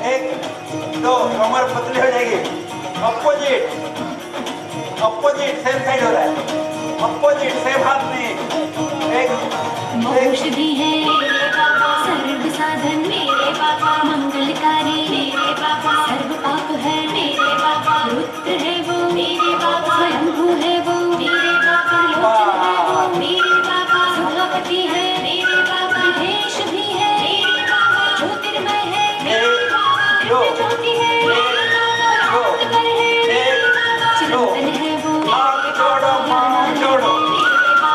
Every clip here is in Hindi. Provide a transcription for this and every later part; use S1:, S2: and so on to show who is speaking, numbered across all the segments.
S1: एक दो, कमर पतली हो जाएगी। अपोजिट अपोजिट सेम साइड हो रहा है। अपोजिट सेम हाथ में एक
S2: औषधि है सर्व साधन मेरे बाबा, मंगलकारी मेरे बाबा, सर्व पाप है मेरे बाबा, रुद्र है वो मेरे बाबा, स्वयंभू है वो मेरे बाबा, लोचन है वो मेरे बाबा, सुधापति है मेरे बाबा, देश भी है मेरे बाबा, ज्योतिर्मय है मेरे बाबा, दिव्य ज्योति है मेरे बाबा, रत्नकर है मेरे बाबा, चिरंतन है वो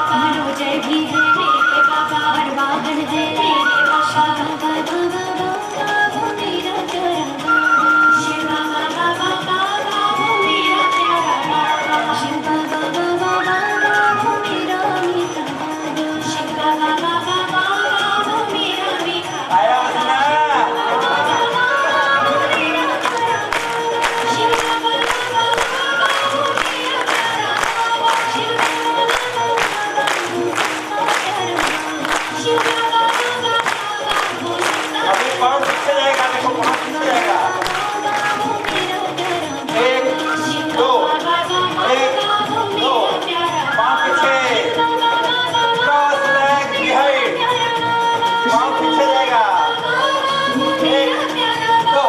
S2: मनोजय भी है मेरे बाबा, वरवाहन है मेरे बाबा, बाबा बाबा बाबा वो मेरा प्यारा बाबा, शिव बाबा बाबा बाबा वो मेरा प्यारा बाबा, शिव बाबा बाबा बाबा वो मेरा मीठा बाबा, शिव बाबा बाबा बाबा वो मेरा मीठा
S1: आया
S2: बाबा, शिव बाबा बाबा वो मेरा प्यारा बाबा, शिव बाबा बाबा बाबा वो सबका प्यारा बाबा, शिव बाबा बाबा बाबा वो सबका
S1: अभी पाँव पीछे जाएगा, देखो पाँव पीछे जाएगा। एक दो, एक दो, पाँव पीछे, क्रॉस लेग बिहाइंड, पाँव पीछे जाएगा। एक दो,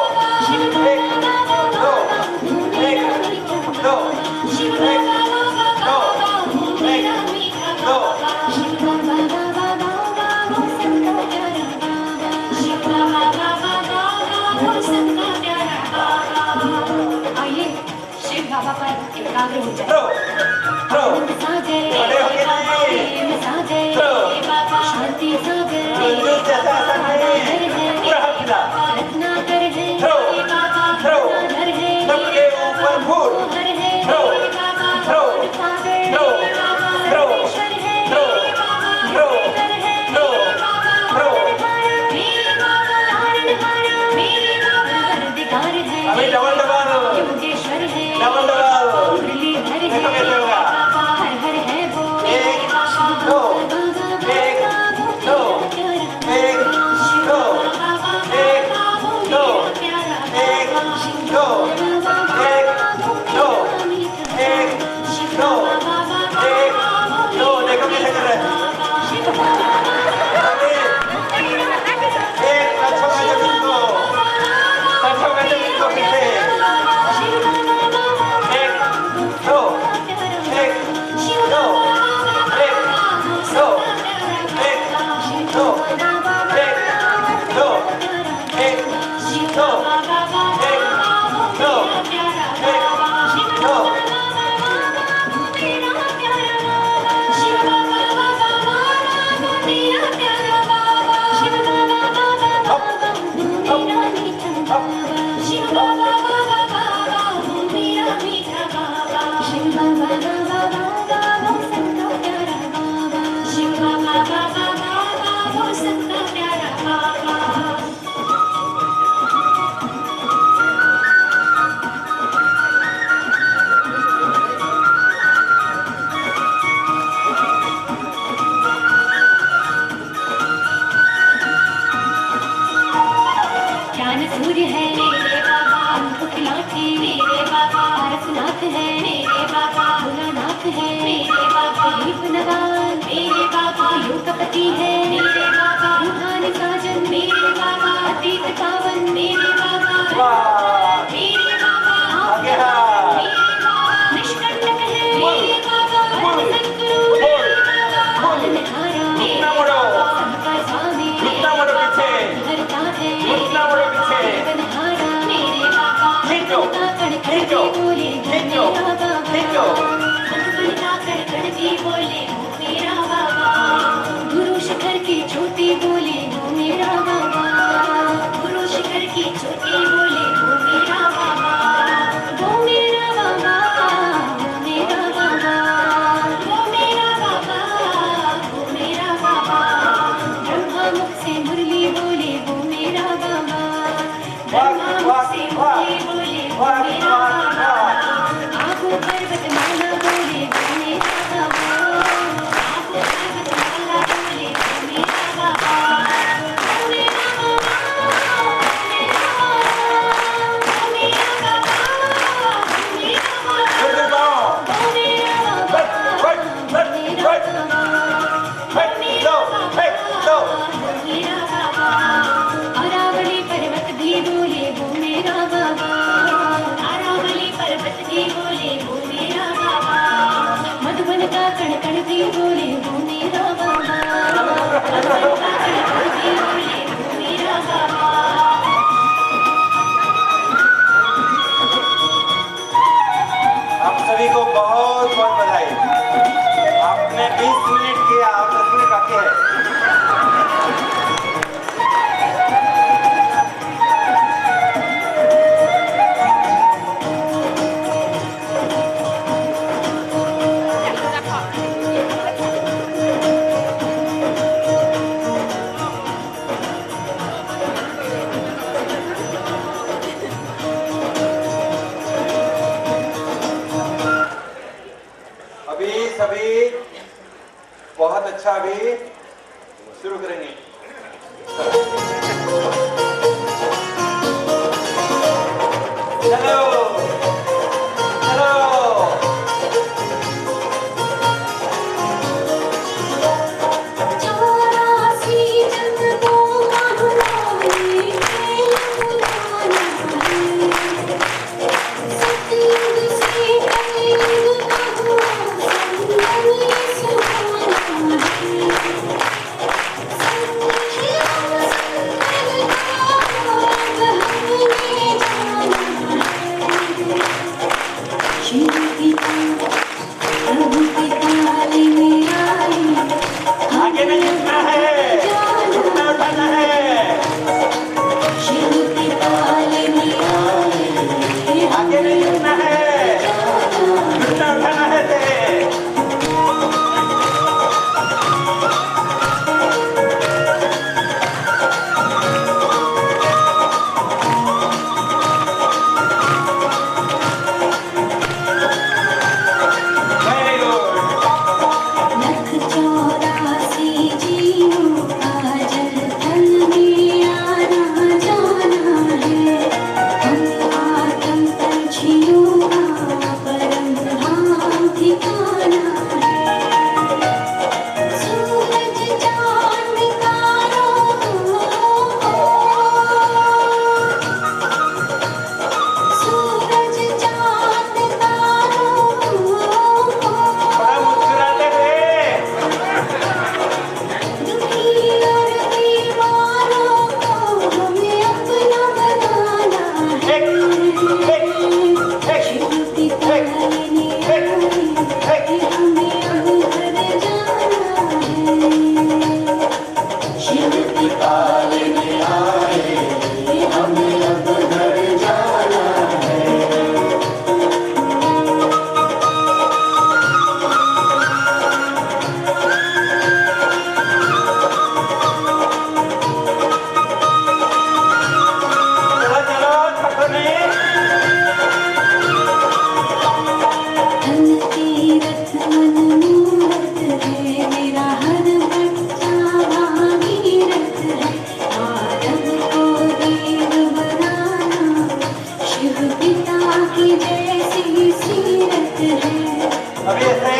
S1: एक दो, एक दो,
S2: आइए शिव बाबा पर एकाग्र हो जाए।
S1: थ्रो थ्रो
S2: सागर
S1: खड़े होके नहीं।
S2: सागर बाबा, शांति सागर
S1: मंदिर जैसा आसन नहीं, पूरा हाथ मिला।
S2: रत्नाकर है
S1: थ्रो
S2: बाबा,
S1: थ्रो
S2: रत्नाधर है
S1: सबके ऊपर फूल।
S2: हर है
S1: थ्रो
S2: बाबा,
S1: थ्रो
S2: सागर
S1: थ्रो
S2: बाबा,
S1: थ्रो
S2: सर्वेश्वर है
S1: थ्रो
S2: बाबा,
S1: थ्रो
S2: कर है
S1: थ्रो
S2: बाबा,
S1: थ्रो।
S2: मेरे बाबा तारणहार मेरे बाबा, वरदिगार है
S1: अभी डबल डबल
S2: योगेश्वर है
S1: डबल डबल।
S2: मुरलीधर है
S1: देखो कैसे होगा।
S2: बाबा, हर हर है वो
S1: एक दो, एक दो, एक दो, एक दो, एक दो, एक दो, एक दो, एक दो। देखो कैसे कर रहे हैं। एक अच्छा का जमीन को, अच्छा का जमीन को फिर से। एक दो, एक दो, एक दो, एक दो, एक दो, एक दो, एक दो, एक दो।
S2: ज्ञान सूर्य है मेरे बाबा, अंकुशनाथी मेरे बाबा, पारसनाथ है मेरे बाबा, भोलानाथ है मेरे बाबा, दीपनवान मेरे बाबा, योगपति है मेरे बाबा, रूहानी साजन मेरे बाबा, अतीत पावन मेरे बाबा,
S1: वाह।
S2: मेरे बाबा,
S1: आगे हाथ।
S2: मेरे बाबा, निष्कंटक है मेरे बाबा,
S1: बोल।
S2: सद्गुरु
S1: बोल।
S2: मेरे बाबा,
S1: बोल।
S2: पालनहारा मेरे
S1: घुटना मोड़ो।
S2: बाबा, सबका स्वामी
S1: घुटना मोड़ो पीछे।
S2: हरता है
S1: घुटना मोड़ो पीछे।
S2: बलहारा मेरे बाबा,
S1: खींचो, खींचो,
S2: बोले
S1: खींचो, खींचो।
S2: कड़कड़ती बोले वो मेरा बाबा, गुरु शिखर की छोटी बोले वो मेरा बाबा, गुरु शिखर की छोटी बोले वो मेरा बाबा, वो मेरा बाबा, वो मेरा बाबा, वो मेरा बाबा, वो मेरा बाबा, ब्रह्मा मुख से मुरली बोले वो मेरा बाबा, ब्रह्मा मुख से मुरली बोले वो मेरा बाबा, आगू पर्वत माला बोले वो मेरा बाबा, कड़कड़ती बोले वो मेरा बाबा, कड़कड़ती बोले वो मेरा बाबा।
S1: आप सभी को बहुत बहुत बधाई। आपने 20 मिनट किया और 10 मिनट बाकी है। अभी सभी बहुत अच्छा, अभी शुरू करेंगे। चलो चलो
S2: चौरासी जन्मों का हुआ खेल बुलाना है, सतयुग से कलयुग का हुआ संगम सुहाना है। शिव पिता प्रभु पिता लेने आए,
S1: आगे नहीं झुकना है, घुटना उठाना है।
S2: शिव पिता लेने आए,
S1: आगे नहीं झुकना है, घुटना उठाना है से। Very good.
S2: लख चौरासी जीवों का जल थल में आना जाना है। हम आतम पंछियों का परम धाम ठिकाना है। सूरज चांद तारों सूरज चांद तारों
S1: बड़ा मुस्कुराते थे।
S2: दुखी और बीमारों को हमें अपना बनाना है। शिव पिता लेने आए, हमें अब घर जाना है। शिव पिता लेने आए, हमें अब घर जाना है।
S1: चलो चलो छठो नहीं।
S2: धन तीरथ मन मूरत है, मेरा हर बच्चा भागीरथ है। माधव को देव बनाना, शिव पिता की जैसी सीरत है।
S1: अभी ऐसे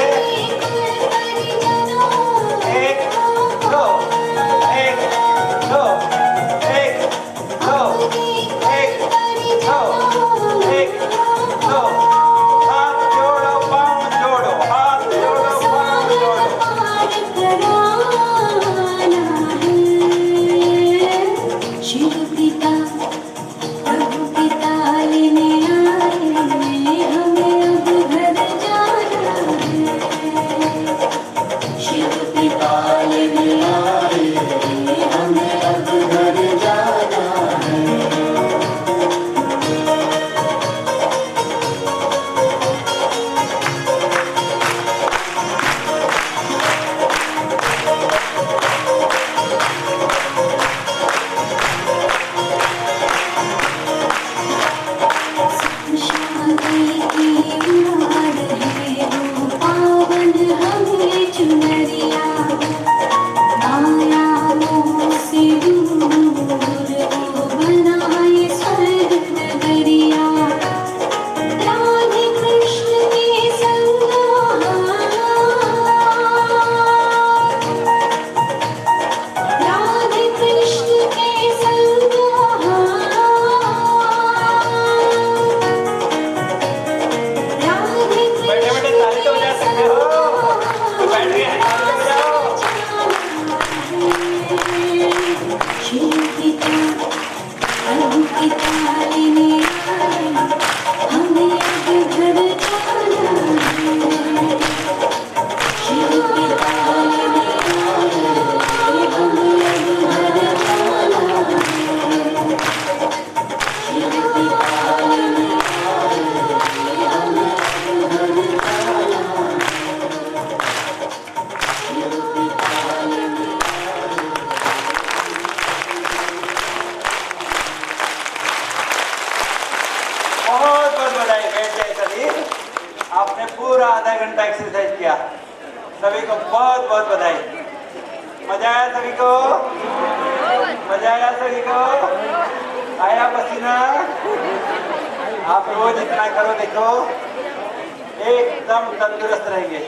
S2: परिजनों
S1: एक दो एक दो एक दो एक दो एक दो। हाथ जोड़ो पाँव जोड़ो, हाथ जोड़ो पाँव जोड़ो।
S2: पार कराना है। शिव पिता प्रभु पिता लेने आए, हमें अब घर जाना है। शिव पिता लेने आए, हमें अब घर जाना है।
S1: पूरा आधा घंटा एक्सरसाइज किया। सभी को बहुत बहुत बधाई। मजा आया सभी को? मजा आया सभी को? आया पसीना? आप रोज इतना करो, देखो एकदम तंदुरुस्त रहेंगे।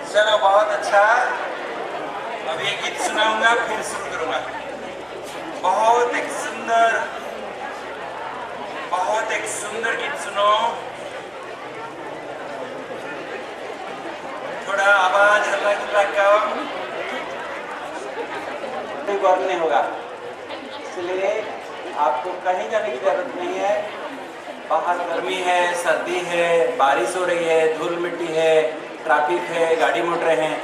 S1: चलो बहुत अच्छा। अभी एक गीत सुनाऊंगा, फिर शुरू करूंगा। बहुत एक सुंदर गीत सुनो। थोड़ा आवाज हल्ला कम, कोई गौर नहीं होगा, इसलिए आपको कहीं जाने की जरूरत नहीं है। बाहर गर्मी है, सर्दी है, बारिश हो रही है, धूल मिट्टी है, ट्रैफिक है, गाड़ी मोटरें हैं,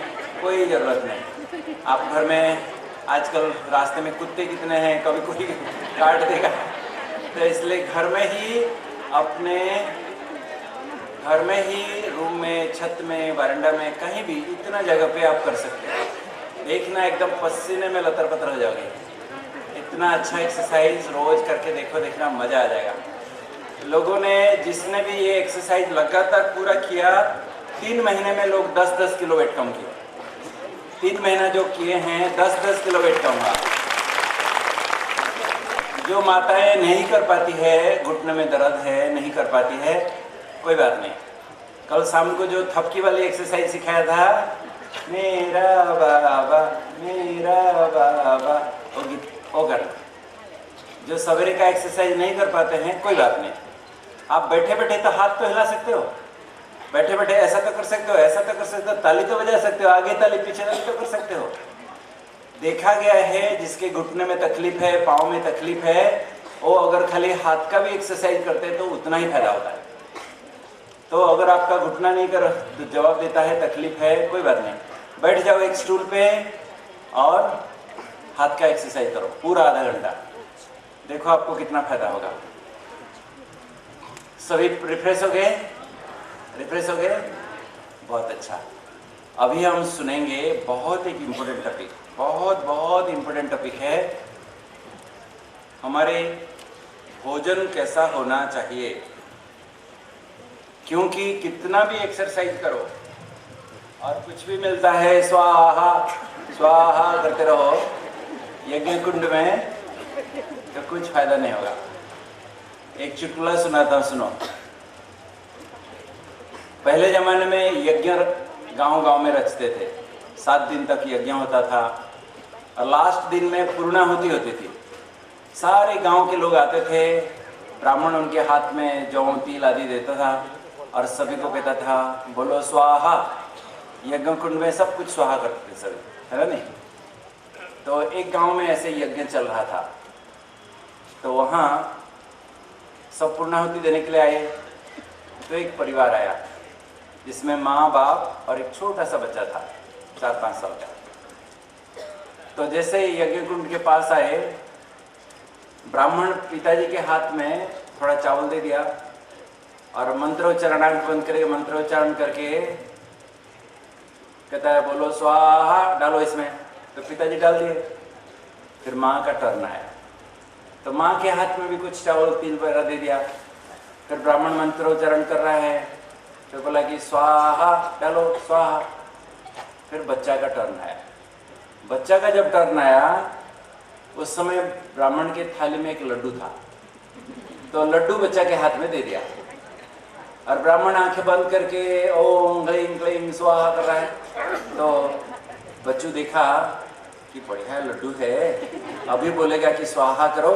S1: कोई ज़रूरत नहीं। आप घर में, आजकल रास्ते में कुत्ते कितने हैं, कभी कोई काट देगा, तो इसलिए घर में ही, अपने घर में ही, रूम में, छत में, वरांडा में, कहीं भी इतना जगह पे आप कर सकते हैं। देखना एकदम पसीने में लतर-पतर हो जाओगे। इतना अच्छा एक्सरसाइज रोज करके देखो, देखना मज़ा आ जाएगा। लोगों ने, जिसने भी ये एक्सरसाइज लगातार पूरा किया, 3 महीने में लोग 10-10 किलो वेट कम किए। 3 महीना जो किए हैं, 10-10 किलो वेट कम हुआ। जो माताएं नहीं कर पाती है, घुटने में दर्द है, नहीं कर पाती है, कोई बात नहीं। कल शाम को जो थपकी वाली एक्सरसाइज सिखाया था, मेरा बाबा मेरा बाबा, वो करना। जो सवेरे का एक्सरसाइज नहीं कर पाते हैं, कोई बात नहीं। आप बैठे बैठे तो हाथ तो हिला सकते हो, बैठे बैठे ऐसा तो कर सकते हो, ऐसा तो कर सकते हो, ताली तो बजा सकते हो, आगे ताली पीछे ताली तो कर सकते हो। देखा गया है, जिसके घुटने में तकलीफ है, पाँव में तकलीफ है, वो अगर खाली हाथ का भी एक्सरसाइज करते हैं तो उतना ही फायदा होता है। तो अगर आपका घुटना नहीं कर तो जवाब देता है तकलीफ है, कोई बात नहीं, बैठ जाओ एक स्टूल पे और हाथ का एक्सरसाइज करो पूरा आधा घंटा। देखो आपको कितना फायदा होगा। सभी रिफ्रेश हो गए? रिफ्रेश हो गए? बहुत अच्छा। अभी हम सुनेंगे बहुत एक इम्पोर्टेंट टॉपिक, बहुत इम्पोर्टेंट टॉपिक है। हमारे भोजन कैसा होना चाहिए, क्योंकि कितना भी एक्सरसाइज करो और कुछ भी मिलता है स्वाहा स्वाहा करते रहो यज्ञ कुंड में, तो कुछ फायदा नहीं होगा। एक चुटकुला सुनाता हूँ, सुनो। पहले जमाने में यज्ञ गांव में रचते थे। 7 दिन तक यज्ञ होता था और लास्ट दिन में पूर्णाहुति होती थी। सारे गांव के लोग आते थे, ब्राह्मण उनके हाथ में जौ तिल आदि देता था और सभी को कहता था बोलो स्वाहा। यज्ञ कुंड में सब कुछ स्वाहा करते थे सभी, है ना नहीं? तो एक गांव में ऐसे यज्ञ चल रहा था, तो वहाँ सब पूर्णाहुति देने के लिए आए। तो एक परिवार आया जिसमें माँ बाप और एक छोटा सा बच्चा था, 4-5 साल का। तो जैसे यज्ञ कुंड के पास आए, ब्राह्मण पिताजी के हाथ में थोड़ा चावल दे दिया और मंत्रोच्चारण बंद करके मंत्रोच्चारण करके कहता है बोलो स्वाहा, डालो इसमें। तो पिताजी डाल दिए। फिर माँ का टर्न आया, तो माँ के हाथ में भी कुछ चावल तिल वगैरह दे दिया। फिर ब्राह्मण मंत्रोच्चारण कर रहा है, तो बोला कि स्वाहा डालो स्वाहा। फिर बच्चा का टर्न आया। बच्चा का जब टर्न आया, उस समय ब्राह्मण के थाली में एक लड्डू था, तो लड्डू बच्चा के हाथ में दे दिया और ब्राह्मण आंखें बंद करके ओम ह्रीं क्लीं स्वाहा कर रहा है। तो बच्चू देखा कि बढ़िया लड्डू है, अभी बोलेगा कि स्वाहा करो,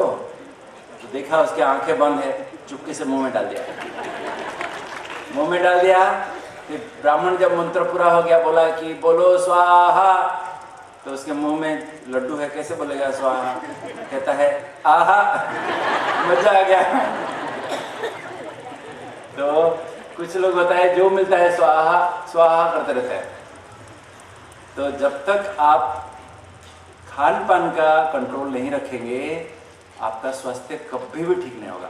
S1: तो देखा उसकी आंखें बंद है, चुपके से मुंह में डाल दिया। मुंह में डाल दिया। फिर ब्राह्मण जब मंत्र पूरा हो गया, बोला कि बोलो स्वाहा, तो उसके मुंह में लड्डू है, कैसे बोलेगा स्वाहा? कहता है आहा, मजा आ गया। तो कुछ लोग होता है जो मिलता है स्वाहा स्वाहा करते रहते हैं। तो जब तक आप खान पान का कंट्रोल नहीं रखेंगे, आपका स्वास्थ्य कभी भी ठीक नहीं होगा।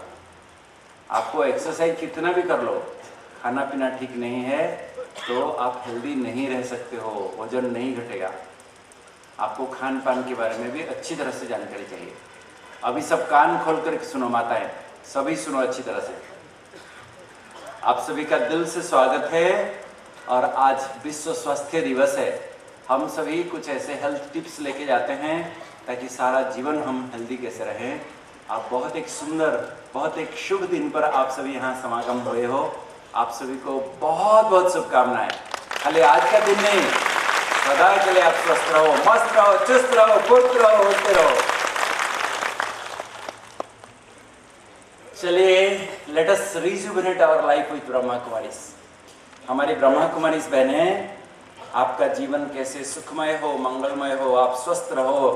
S1: आपको एक्सरसाइज कितना भी कर लो, खाना पीना ठीक नहीं है तो आप हेल्दी नहीं रह सकते हो, वजन नहीं घटेगा। आपको खान पान के बारे में भी अच्छी तरह से जानकारी चाहिए। अभी सब कान खोल कर सुनो माताएं, सभी सुनो अच्छी तरह से। आप सभी का दिल से स्वागत है और आज विश्व स्वास्थ्य दिवस है। हम सभी कुछ ऐसे हेल्थ टिप्स लेके जाते हैं ताकि सारा जीवन हम हेल्दी कैसे रहें। आप बहुत एक सुंदर, बहुत एक शुभ दिन पर आप सभी यहाँ समागम हुए हो। आप सभी को बहुत बहुत शुभकामनाएं। खाली आज का दिन नहीं, सदा के लिए आप स्वस्थ रहो, मस्त रहो, चुस्त रहो, फुर्त रहो, होते रहो। चलिए, let us rejuvenate our life with Brahma Kumaris. हमारी ब्रह्मा कुमारीज बहनें, आपका जीवन कैसे सुखमय हो, मंगलमय हो, आप स्वस्थ रहो,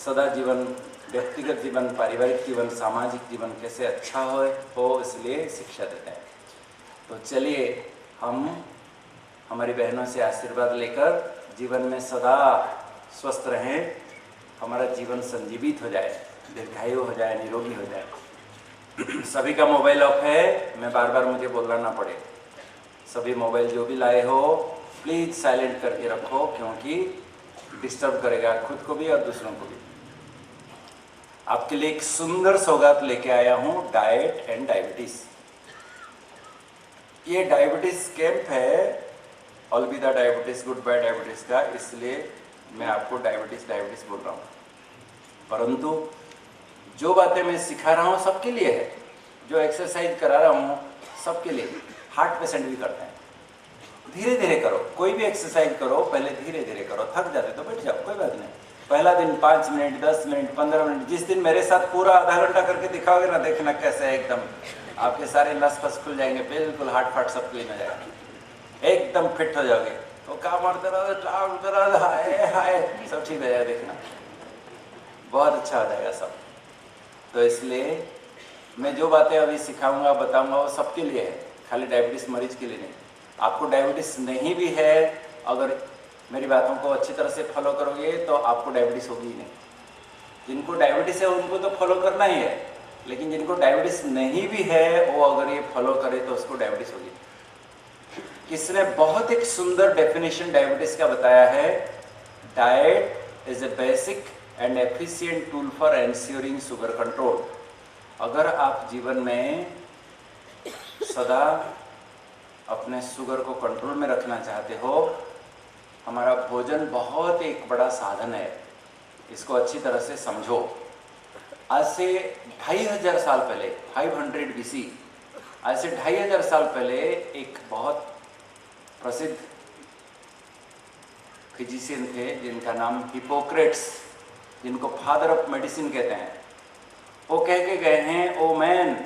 S1: सदा जीवन, व्यक्तिगत जीवन, पारिवारिक जीवन, सामाजिक जीवन कैसे अच्छा हो इसलिए शिक्षा देते हैं। तो चलिए हम हमारी बहनों से आशीर्वाद लेकर जीवन में सदा स्वस्थ रहें, हमारा जीवन संजीवित हो जाए, दीर्घायु हो जाए, निरोगी हो जाए। सभी का मोबाइल ऑफ है, मैं बार बार मुझे बोलना ना पड़े। सभी मोबाइल जो भी लाए हो प्लीज़ साइलेंट करके रखो, क्योंकि डिस्टर्ब करेगा खुद को भी और दूसरों को भी। आपके लिए एक सुंदर सौगात लेके आया हूँ, डाइट एंड डायबिटीज। ये डायबिटीज कैंप है, अलविदा डायबिटीज, गुड बाय डायबिटीज का, इसलिए मैं आपको डायबिटीज बोल रहा हूँ। परंतु जो बातें मैं सिखा रहा हूँ सबके लिए है, जो एक्सरसाइज करा रहा हूँ सबके लिए। हार्ट पेशेंट भी करते हैं। धीरे धीरे करो, कोई भी एक्सरसाइज करो, पहले धीरे धीरे करो। थक जाते तो बैठ जाओ, कोई बात नहीं। पहला दिन 5 मिनट, 10 मिनट, 15 मिनट, जिस दिन मेरे साथ पूरा आधा घंटा करके दिखाओगे ना, देखना कैसे है एकदम आपके सारे नस फस खुल जाएंगे, बिल्कुल हार्ट फाट सब क्लीन हो जाएगा, एकदम फिट हो जाओगे। तो काम मारते रहो, हाय हाय, सब ठीक हो जाएगा, देखना बहुत अच्छा हो जाएगा सब। तो इसलिए मैं जो बातें अभी सिखाऊंगा, बताऊंगा, वो सबके लिए है, खाली डायबिटीज़ मरीज के लिए नहीं। आपको डायबिटीज़ नहीं भी है, अगर मेरी बातों को अच्छी तरह से फॉलो करोगे तो आपको डायबिटीज़ होगी ही नहीं। जिनको डायबिटीज़ है उनको तो फॉलो करना ही है, लेकिन जिनको डायबिटीज़ नहीं भी है वो अगर ये फॉलो करे तो उसको डायबिटीज़ होगी। किसने बहुत एक सुंदर डेफिनेशन डायबिटीज़ का बताया है, diet is a basic and efficient tool for ensuring sugar control. अगर आप जीवन में सदा अपने शुगर को कंट्रोल में रखना चाहते हो, हमारा भोजन बहुत एक बड़ा साधन है, इसको अच्छी तरह से समझो। आज से 2500 साल पहले, 500 BC, आज से 2500 साल पहले एक बहुत प्रसिद्ध फिजिशियन थे जिनका नाम हिपोक्रेट्स, जिनको फादर ऑफ मेडिसिन कहते हैं। वो कह के गए हैं, O man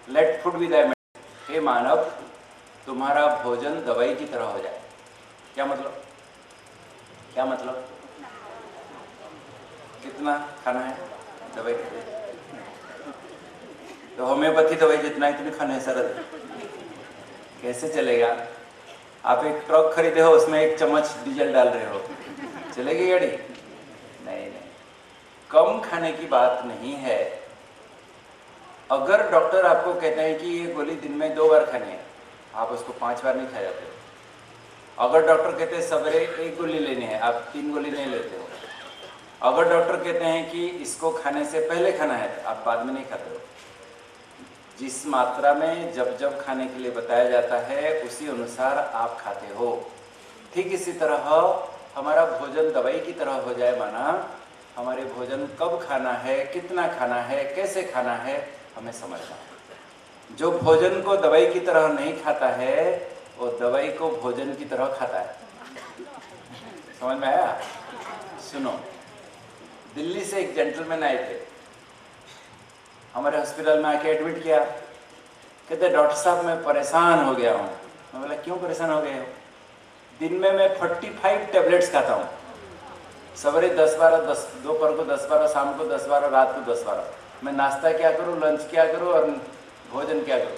S1: let food be the medicine. हे मानव, तुम्हारा भोजन दवाई की तरह हो जाए। क्या मतलब? क्या मतलब? कितना खाना है दवाई की? तो होम्योपैथी दवाई जितना इतनी खाना है सरल, कैसे चलेगा? आप एक ट्रक खरीदे हो, उसमें 1 चम्मच डीजल डाल रहे हो, चलेगी गाड़ी? नहीं नहीं। कम खाने की बात नहीं है। अगर डॉक्टर आपको कहते हैं कि ये गोली दिन में 2 बार खानी है, आप उसको 5 बार नहीं खा जाते हो। अगर डॉक्टर कहते हैं सवेरे 1 गोली लेनी है, आप 3 गोली नहीं लेते हो। अगर डॉक्टर कहते हैं कि इसको खाने से पहले खाना है, तो आप बाद में नहीं खाते हो। जिस मात्रा में जब जब खाने के लिए बताया जाता है उसी अनुसार आप खाते हो। ठीक इसी तरह हमारा भोजन दवाई की तरह हो जाए, माना हमारे भोजन कब खाना है, कितना खाना है, कैसे खाना है, हमें समझना। जो भोजन को दवाई की तरह नहीं खाता है वो दवाई को भोजन की तरह खाता है। समझ में आया? सुनो, दिल्ली से एक जेंटलमैन आए थे, हमारे हॉस्पिटल में आके एडमिट किया। कहते डॉक्टर साहब मैं परेशान हो गया हूँ। मैं बोला क्यों परेशान हो गए हो? दिन में मैं 45 टैबलेट्स खाता हूँ। सवेरे 10-12, दोपहर को 10-12, शाम को 10-12, रात को 10-12। मैं नाश्ता क्या करूँ, लंच क्या करूँ और भोजन क्या करूँ?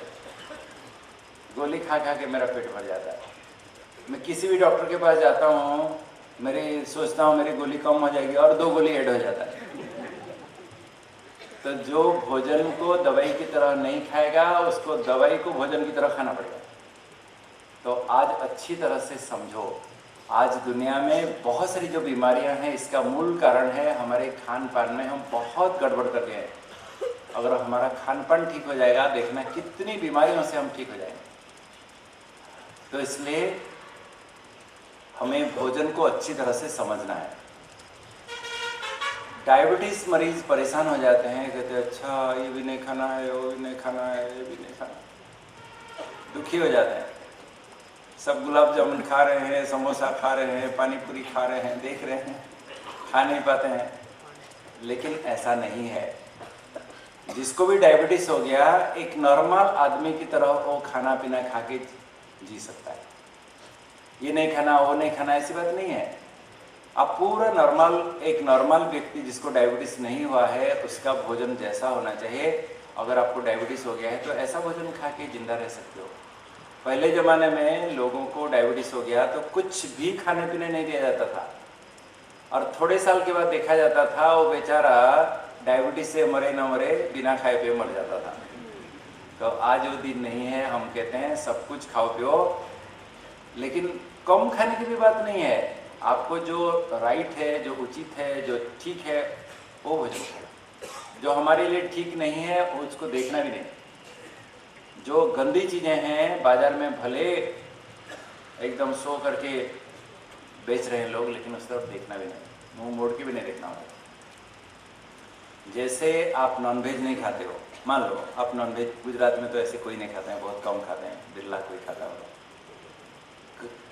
S1: गोली खा खा के मेरा पेट भर जाता है। मैं किसी भी डॉक्टर के पास जाता हूँ, सोचता हूँ मेरी गोली कम हो जाएगी और 2 गोली ऐड हो जाता है। तो जो भोजन को दवाई की तरह नहीं खाएगा उसको दवाई को भोजन की तरह खाना पड़ेगा। तो आज अच्छी तरह से समझो, आज दुनिया में बहुत सारी जो बीमारियां हैं, इसका मूल कारण है हमारे खान पान में हम बहुत गड़बड़ कर गए हैं। अगर हमारा खान पान ठीक हो जाएगा, देखना कितनी बीमारियों से हम ठीक हो जाएंगे। तो इसलिए हमें भोजन को अच्छी तरह से समझना है। डायबिटीज मरीज परेशान हो जाते हैं, कहते हैं अच्छा ये भी नहीं खाना है, वो भी नहीं खाना है, ये भी नहीं खाना, दुखी हो जाते हैं। सब गुलाब जामुन खा रहे हैं, समोसा खा रहे हैं, पानी पूरी खा रहे हैं, देख रहे हैं, खा नहीं पाते हैं। लेकिन ऐसा नहीं है। जिसको भी डायबिटीज हो गया, एक नॉर्मल आदमी की तरह वो खाना पीना खा के जी सकता है। ये नहीं खाना, वो नहीं खाना, ऐसी बात नहीं है। आप पूरा नॉर्मल, एक नॉर्मल व्यक्ति जिसको डायबिटीज नहीं हुआ है, उसका भोजन जैसा होना चाहिए। अगर आपको डायबिटीज हो गया है तो ऐसा भोजन खा के जिंदा रह सकते हो। पहले ज़माने में लोगों को डायबिटीज हो गया तो कुछ भी खाने पीने नहीं दिया जाता था, और थोड़े साल के बाद देखा जाता था वो बेचारा डायबिटीज से मरे न मरे, बिना खाए पिए मर जाता था। तो आज वो दिन नहीं है। हम कहते हैं सब कुछ खाओ पियो, लेकिन कम खाने की भी बात नहीं है। आपको जो राइट है, जो उचित है, जो ठीक है, वो भोजन खाओ। जो हमारे लिए ठीक नहीं है उसको देखना भी नहीं। जो गंदी चीज़ें हैं बाजार में, भले एकदम सो करके बेच रहे हैं लोग, लेकिन उस तरफ देखना भी नहीं, मुंह मोड़ के भी नहीं देखना होता। जैसे आप नॉनवेज नहीं खाते हो, मान लो आप नॉनवेज, गुजरात में तो ऐसे कोई नहीं खाते हैं, बहुत कम खाते हैं, बिरला कोई खाता होगा।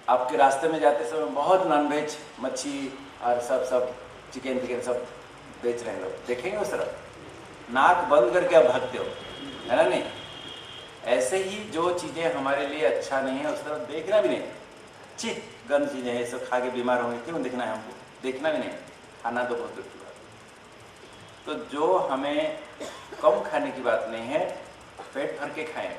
S1: आपके रास्ते में जाते समय बहुत नॉनवेज, मच्छी और सब चिकन सब बेच रहे हैं लोग, देखेंगे उस तरफ, नाक बंद करके आप भागते हो, है ना? नहीं, ऐसे ही जो चीज़ें हमारे लिए अच्छा नहीं है उस तरफ देखना भी नहीं। छी, गंद चीज़ें हैं, सब खा के बीमार होंगे, क्यों देखना है हमको? देखना भी नहीं, खाना तो बहुत दूर की बात। तो जो हमें कम खाने की बात नहीं है, पेट भर के खाएं,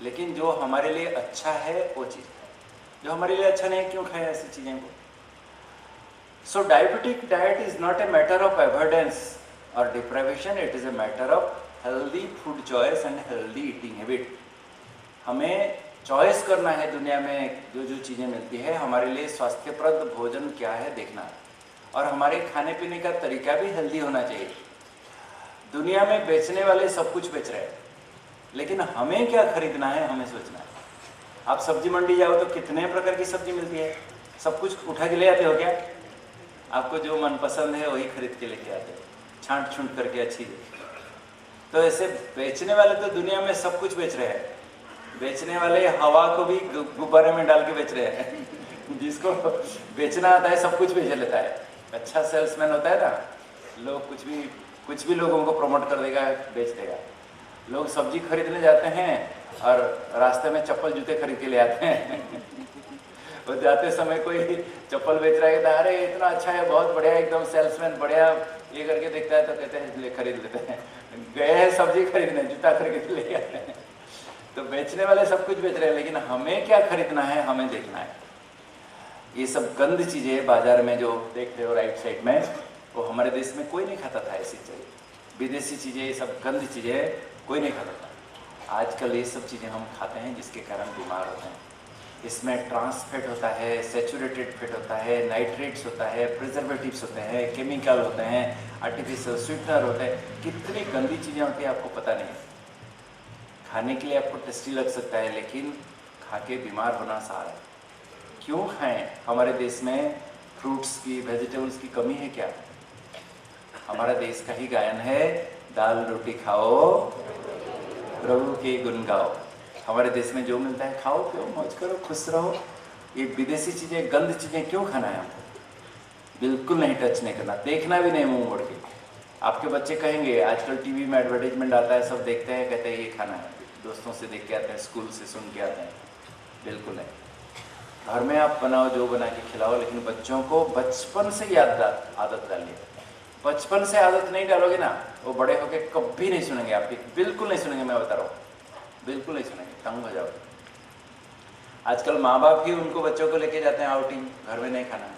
S1: लेकिन जो हमारे लिए अच्छा है वो चीज़ खाएं। जो हमारे लिए अच्छा नहीं है, क्यों खाएं ऐसी चीज़ें को? So diabetic diet is not a matter of avoidance और deprivation, it is a matter of healthy food choice and healthy eating habit. हमें चॉइस करना है दुनिया में जो जो चीज़ें मिलती है, हमारे लिए स्वास्थ्यप्रद भोजन क्या है देखना है, और हमारे खाने पीने का तरीका भी हेल्दी होना चाहिए। दुनिया में बेचने वाले सब कुछ बेच रहे हैं, लेकिन हमें क्या खरीदना है हमें सोचना है। आप सब्जी मंडी जाओ तो कितने प्रकार की सब्जी मिलती है, सब कुछ उठा के ले आते हो क्या? आपको जो मनपसंद है वही खरीद के लेके आते हैं, छांट छूट करके अच्छी। तो ऐसे बेचने वाले तो दुनिया में सब कुछ बेच रहे हैं। बेचने वाले हवा को भी गुब्बारे में डाल के बेच रहे हैं। जिसको बेचना आता है सब कुछ बेच लेता है। अच्छा सेल्समैन होता है ना, लोग कुछ भी लोगों को प्रमोट कर देगा, बेच देगा। लोग सब्जी खरीदने जाते हैं और रास्ते में चप्पल जूते खरीद के ले आते हैं। वो जाते समय कोई चप्पल बेच रहा है, कहता है अरे इतना अच्छा है, बहुत बढ़िया, एकदम सेल्समैन बढ़िया, ये करके देखता है तो कहते हैं ले खरीद लेते हैं। गए हैं सब्जी खरीदने, जूता खरीद के ले आते हैं। तो बेचने वाले सब कुछ बेच रहे हैं, लेकिन हमें क्या खरीदना है हमें देखना है। ये सब गंद चीज़ें बाजार में जो देख रहे हो राइट साइड में, वो हमारे देश में कोई नहीं खाता था ऐसी चीज़ें। विदेशी चीज़ें, ये सब गंद चीज़ें कोई नहीं खाता था। आजकल ये सब चीज़ें हम खाते हैं जिसके कारण बीमार होते हैं। इसमें ट्रांस फैट होता है, सैचुरेटेड फैट होता है, नाइट्रेट्स होता है, प्रिजर्वेटिव्स होते हैं, केमिकल होते हैं, आर्टिफिशियल स्वीटनर होते हैं। कितनी गंदी चीज़ें होती हैं आपको पता नहीं। खाने के लिए आपको टेस्टी लग सकता है, लेकिन खा के बीमार होना सारा है। क्यों खाएं? हमारे देश में फ्रूट्स की, वेजिटेबल्स की कमी है क्या? हमारा देश का ही गायन है, दाल रोटी खाओ प्रभु के गुण गाओ। हमारे देश में जो मिलता है खाओ पियो, मौज करो, खुश रहो। ये विदेशी चीज़ें, गंद चीज़ें क्यों खाना है हमको? बिल्कुल नहीं, टच नहीं करना, देखना भी नहीं मुंह मोड़ के। आपके बच्चे कहेंगे, आजकल टीवी में एडवर्टाइजमेंट आता है, सब देखते हैं, कहते हैं ये खाना है, दोस्तों से देख के आते हैं, स्कूल से सुन के आते हैं। बिल्कुल नहीं। घर में आप बनाओ, जो बना के खिलाओ, लेकिन बच्चों को बचपन से आदत डालिए। बचपन से आदत नहीं डालोगे ना, वो बड़े होके कभी नहीं सुनेंगे आपकी, बिल्कुल नहीं सुनेंगे। मैं बता रहा हूँ, बिल्कुल नहीं सुनेंगे, तंग हो जाओगे। आजकल माँ बाप ही उनको बच्चों को लेके जाते हैं आउटिंग, घर में नहीं खाना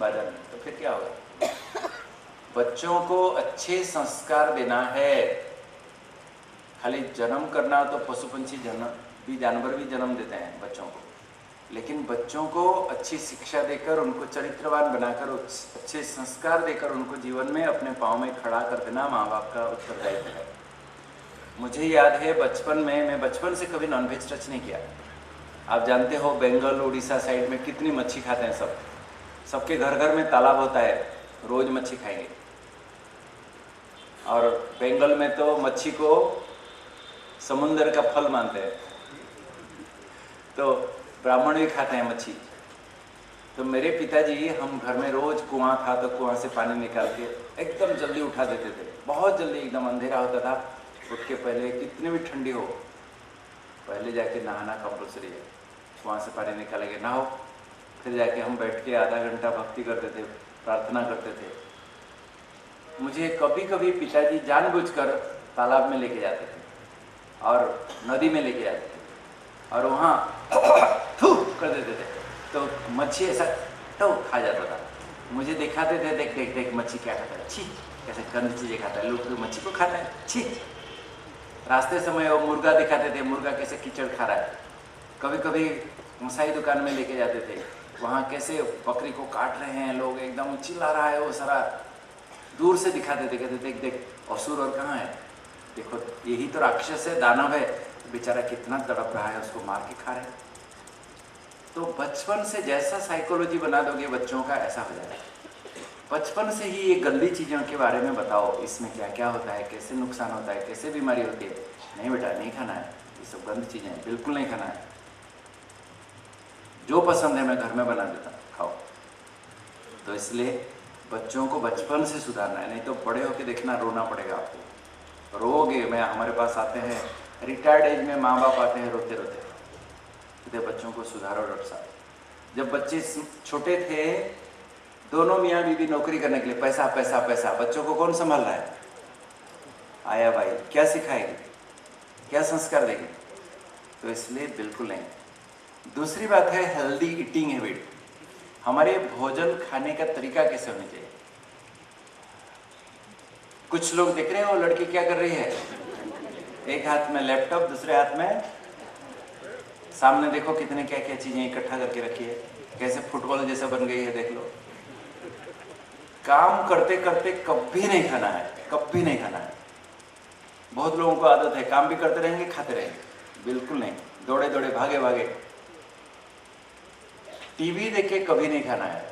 S1: बाजार में, तो फिर क्या होगा? बच्चों को अच्छे संस्कार देना है। खाली जन्म करना तो पशु पंछी भी, जानवर भी जन्म देते हैं बच्चों को, लेकिन बच्चों को अच्छी शिक्षा देकर, उनको चरित्रवान बनाकर, अच्छे संस्कार देकर उनको जीवन में अपने पाँव में खड़ा कर देना माँ बाप का उत्तरदायित्व है। मुझे याद है बचपन में, मैं बचपन से कभी नॉनवेज टच नहीं किया। आप जानते हो बंगाल उड़ीसा साइड में कितनी मच्छी खाते हैं सब, सबके घर घर में तालाब होता है, रोज मच्छी खाएंगे। और बंगाल में तो मच्छी को समुंदर का फल मानते हैं, तो ब्राह्मण भी खाते हैं मच्छी। तो मेरे पिताजी, हम घर में रोज कुआं था तो कुआं से पानी निकाल के एकदम जल्दी उठा देते थे, बहुत जल्दी, एकदम अंधेरा होता था, उठ के पहले कितनी भी ठंडी हो पहले जाके नहाना कंपल्सरी है। कुआं से पानी निकालेंगे, नहाओ, फिर जाके हम बैठ के आधा घंटा भक्ति करते थे, प्रार्थना करते थे। मुझे कभी कभी पिताजी जानबूझकर तालाब में लेके जाते थे और नदी में लेके जाते थे और वहाँ थू कर देते थे, तो मच्छी ऐसा तो खा जाता था। मुझे दिखाते थे, देख देख देख मच्छी क्या खाता है, छी कैसे गंद चीज़ें खाता है, लोग तो मच्छी को खाता है, छी। रास्ते समय वो मुर्गा दिखाते थे, मुर्गा कैसे कीचड़ खा रहा है। कभी कभी मसाई दुकान में लेके जाते थे, वहाँ कैसे बकरी को काट रहे हैं लोग, एकदम चिल्ला रहा है वो सारा, दूर से दिखाते थे, कहते देख देख असुर और कहाँ है, देखो यही तो राक्षस है, दानव है, बेचारा कितना तड़प रहा है, उसको मार के खा रहे हैं। तो बचपन से जैसा साइकोलॉजी बना दोगे बच्चों का, ऐसा हो जाएगा। बचपन से ही ये गंदी चीज़ों के बारे में बताओ, इसमें क्या क्या होता है, कैसे नुकसान होता है, कैसे बीमारी होती है। नहीं बेटा, नहीं खाना है, ये सब गंदी चीज़ें हैं, बिल्कुल नहीं खाना है। जो पसंद है मैं घर में बना देता हूँ, खाओ। तो इसलिए बच्चों को बचपन से सुधारना है, नहीं तो बड़े होके देखना रोना पड़ेगा आपको, रोगे। मैं, हमारे पास आते हैं रिटायर्ड एज में माँ बाप आते हैं रोते रोते, कहते बच्चों को सुधारो डॉक्टर साहब। जब बच्चे छोटे थे, दोनों मियाँ बीवी नौकरी करने के लिए पैसा पैसा पैसा, बच्चों को कौन संभाल रहा है? आया भाई, क्या सिखाएगी, क्या संस्कार देगी? तो इसलिए बिल्कुल नहीं। दूसरी बात है हेल्दी ईटिंग हैबिट। हमारे भोजन खाने का तरीका कैसे होना चाहिए। कुछ लोग देख रहे हो, लड़की क्या कर रही है, एक हाथ में लैपटॉप, दूसरे हाथ में सामने देखो कितने क्या क्या चीजें इकट्ठा करके रखी है, कैसे फुटबॉल जैसा बन गई है, देख लो। काम करते करते कभी नहीं खाना है, कभी नहीं खाना है। बहुत लोगों को आदत है काम भी करते रहेंगे खाते रहेंगे, बिल्कुल नहीं, दौड़े दौड़े भागे भागे। टीवी देख के कभी नहीं खाना है,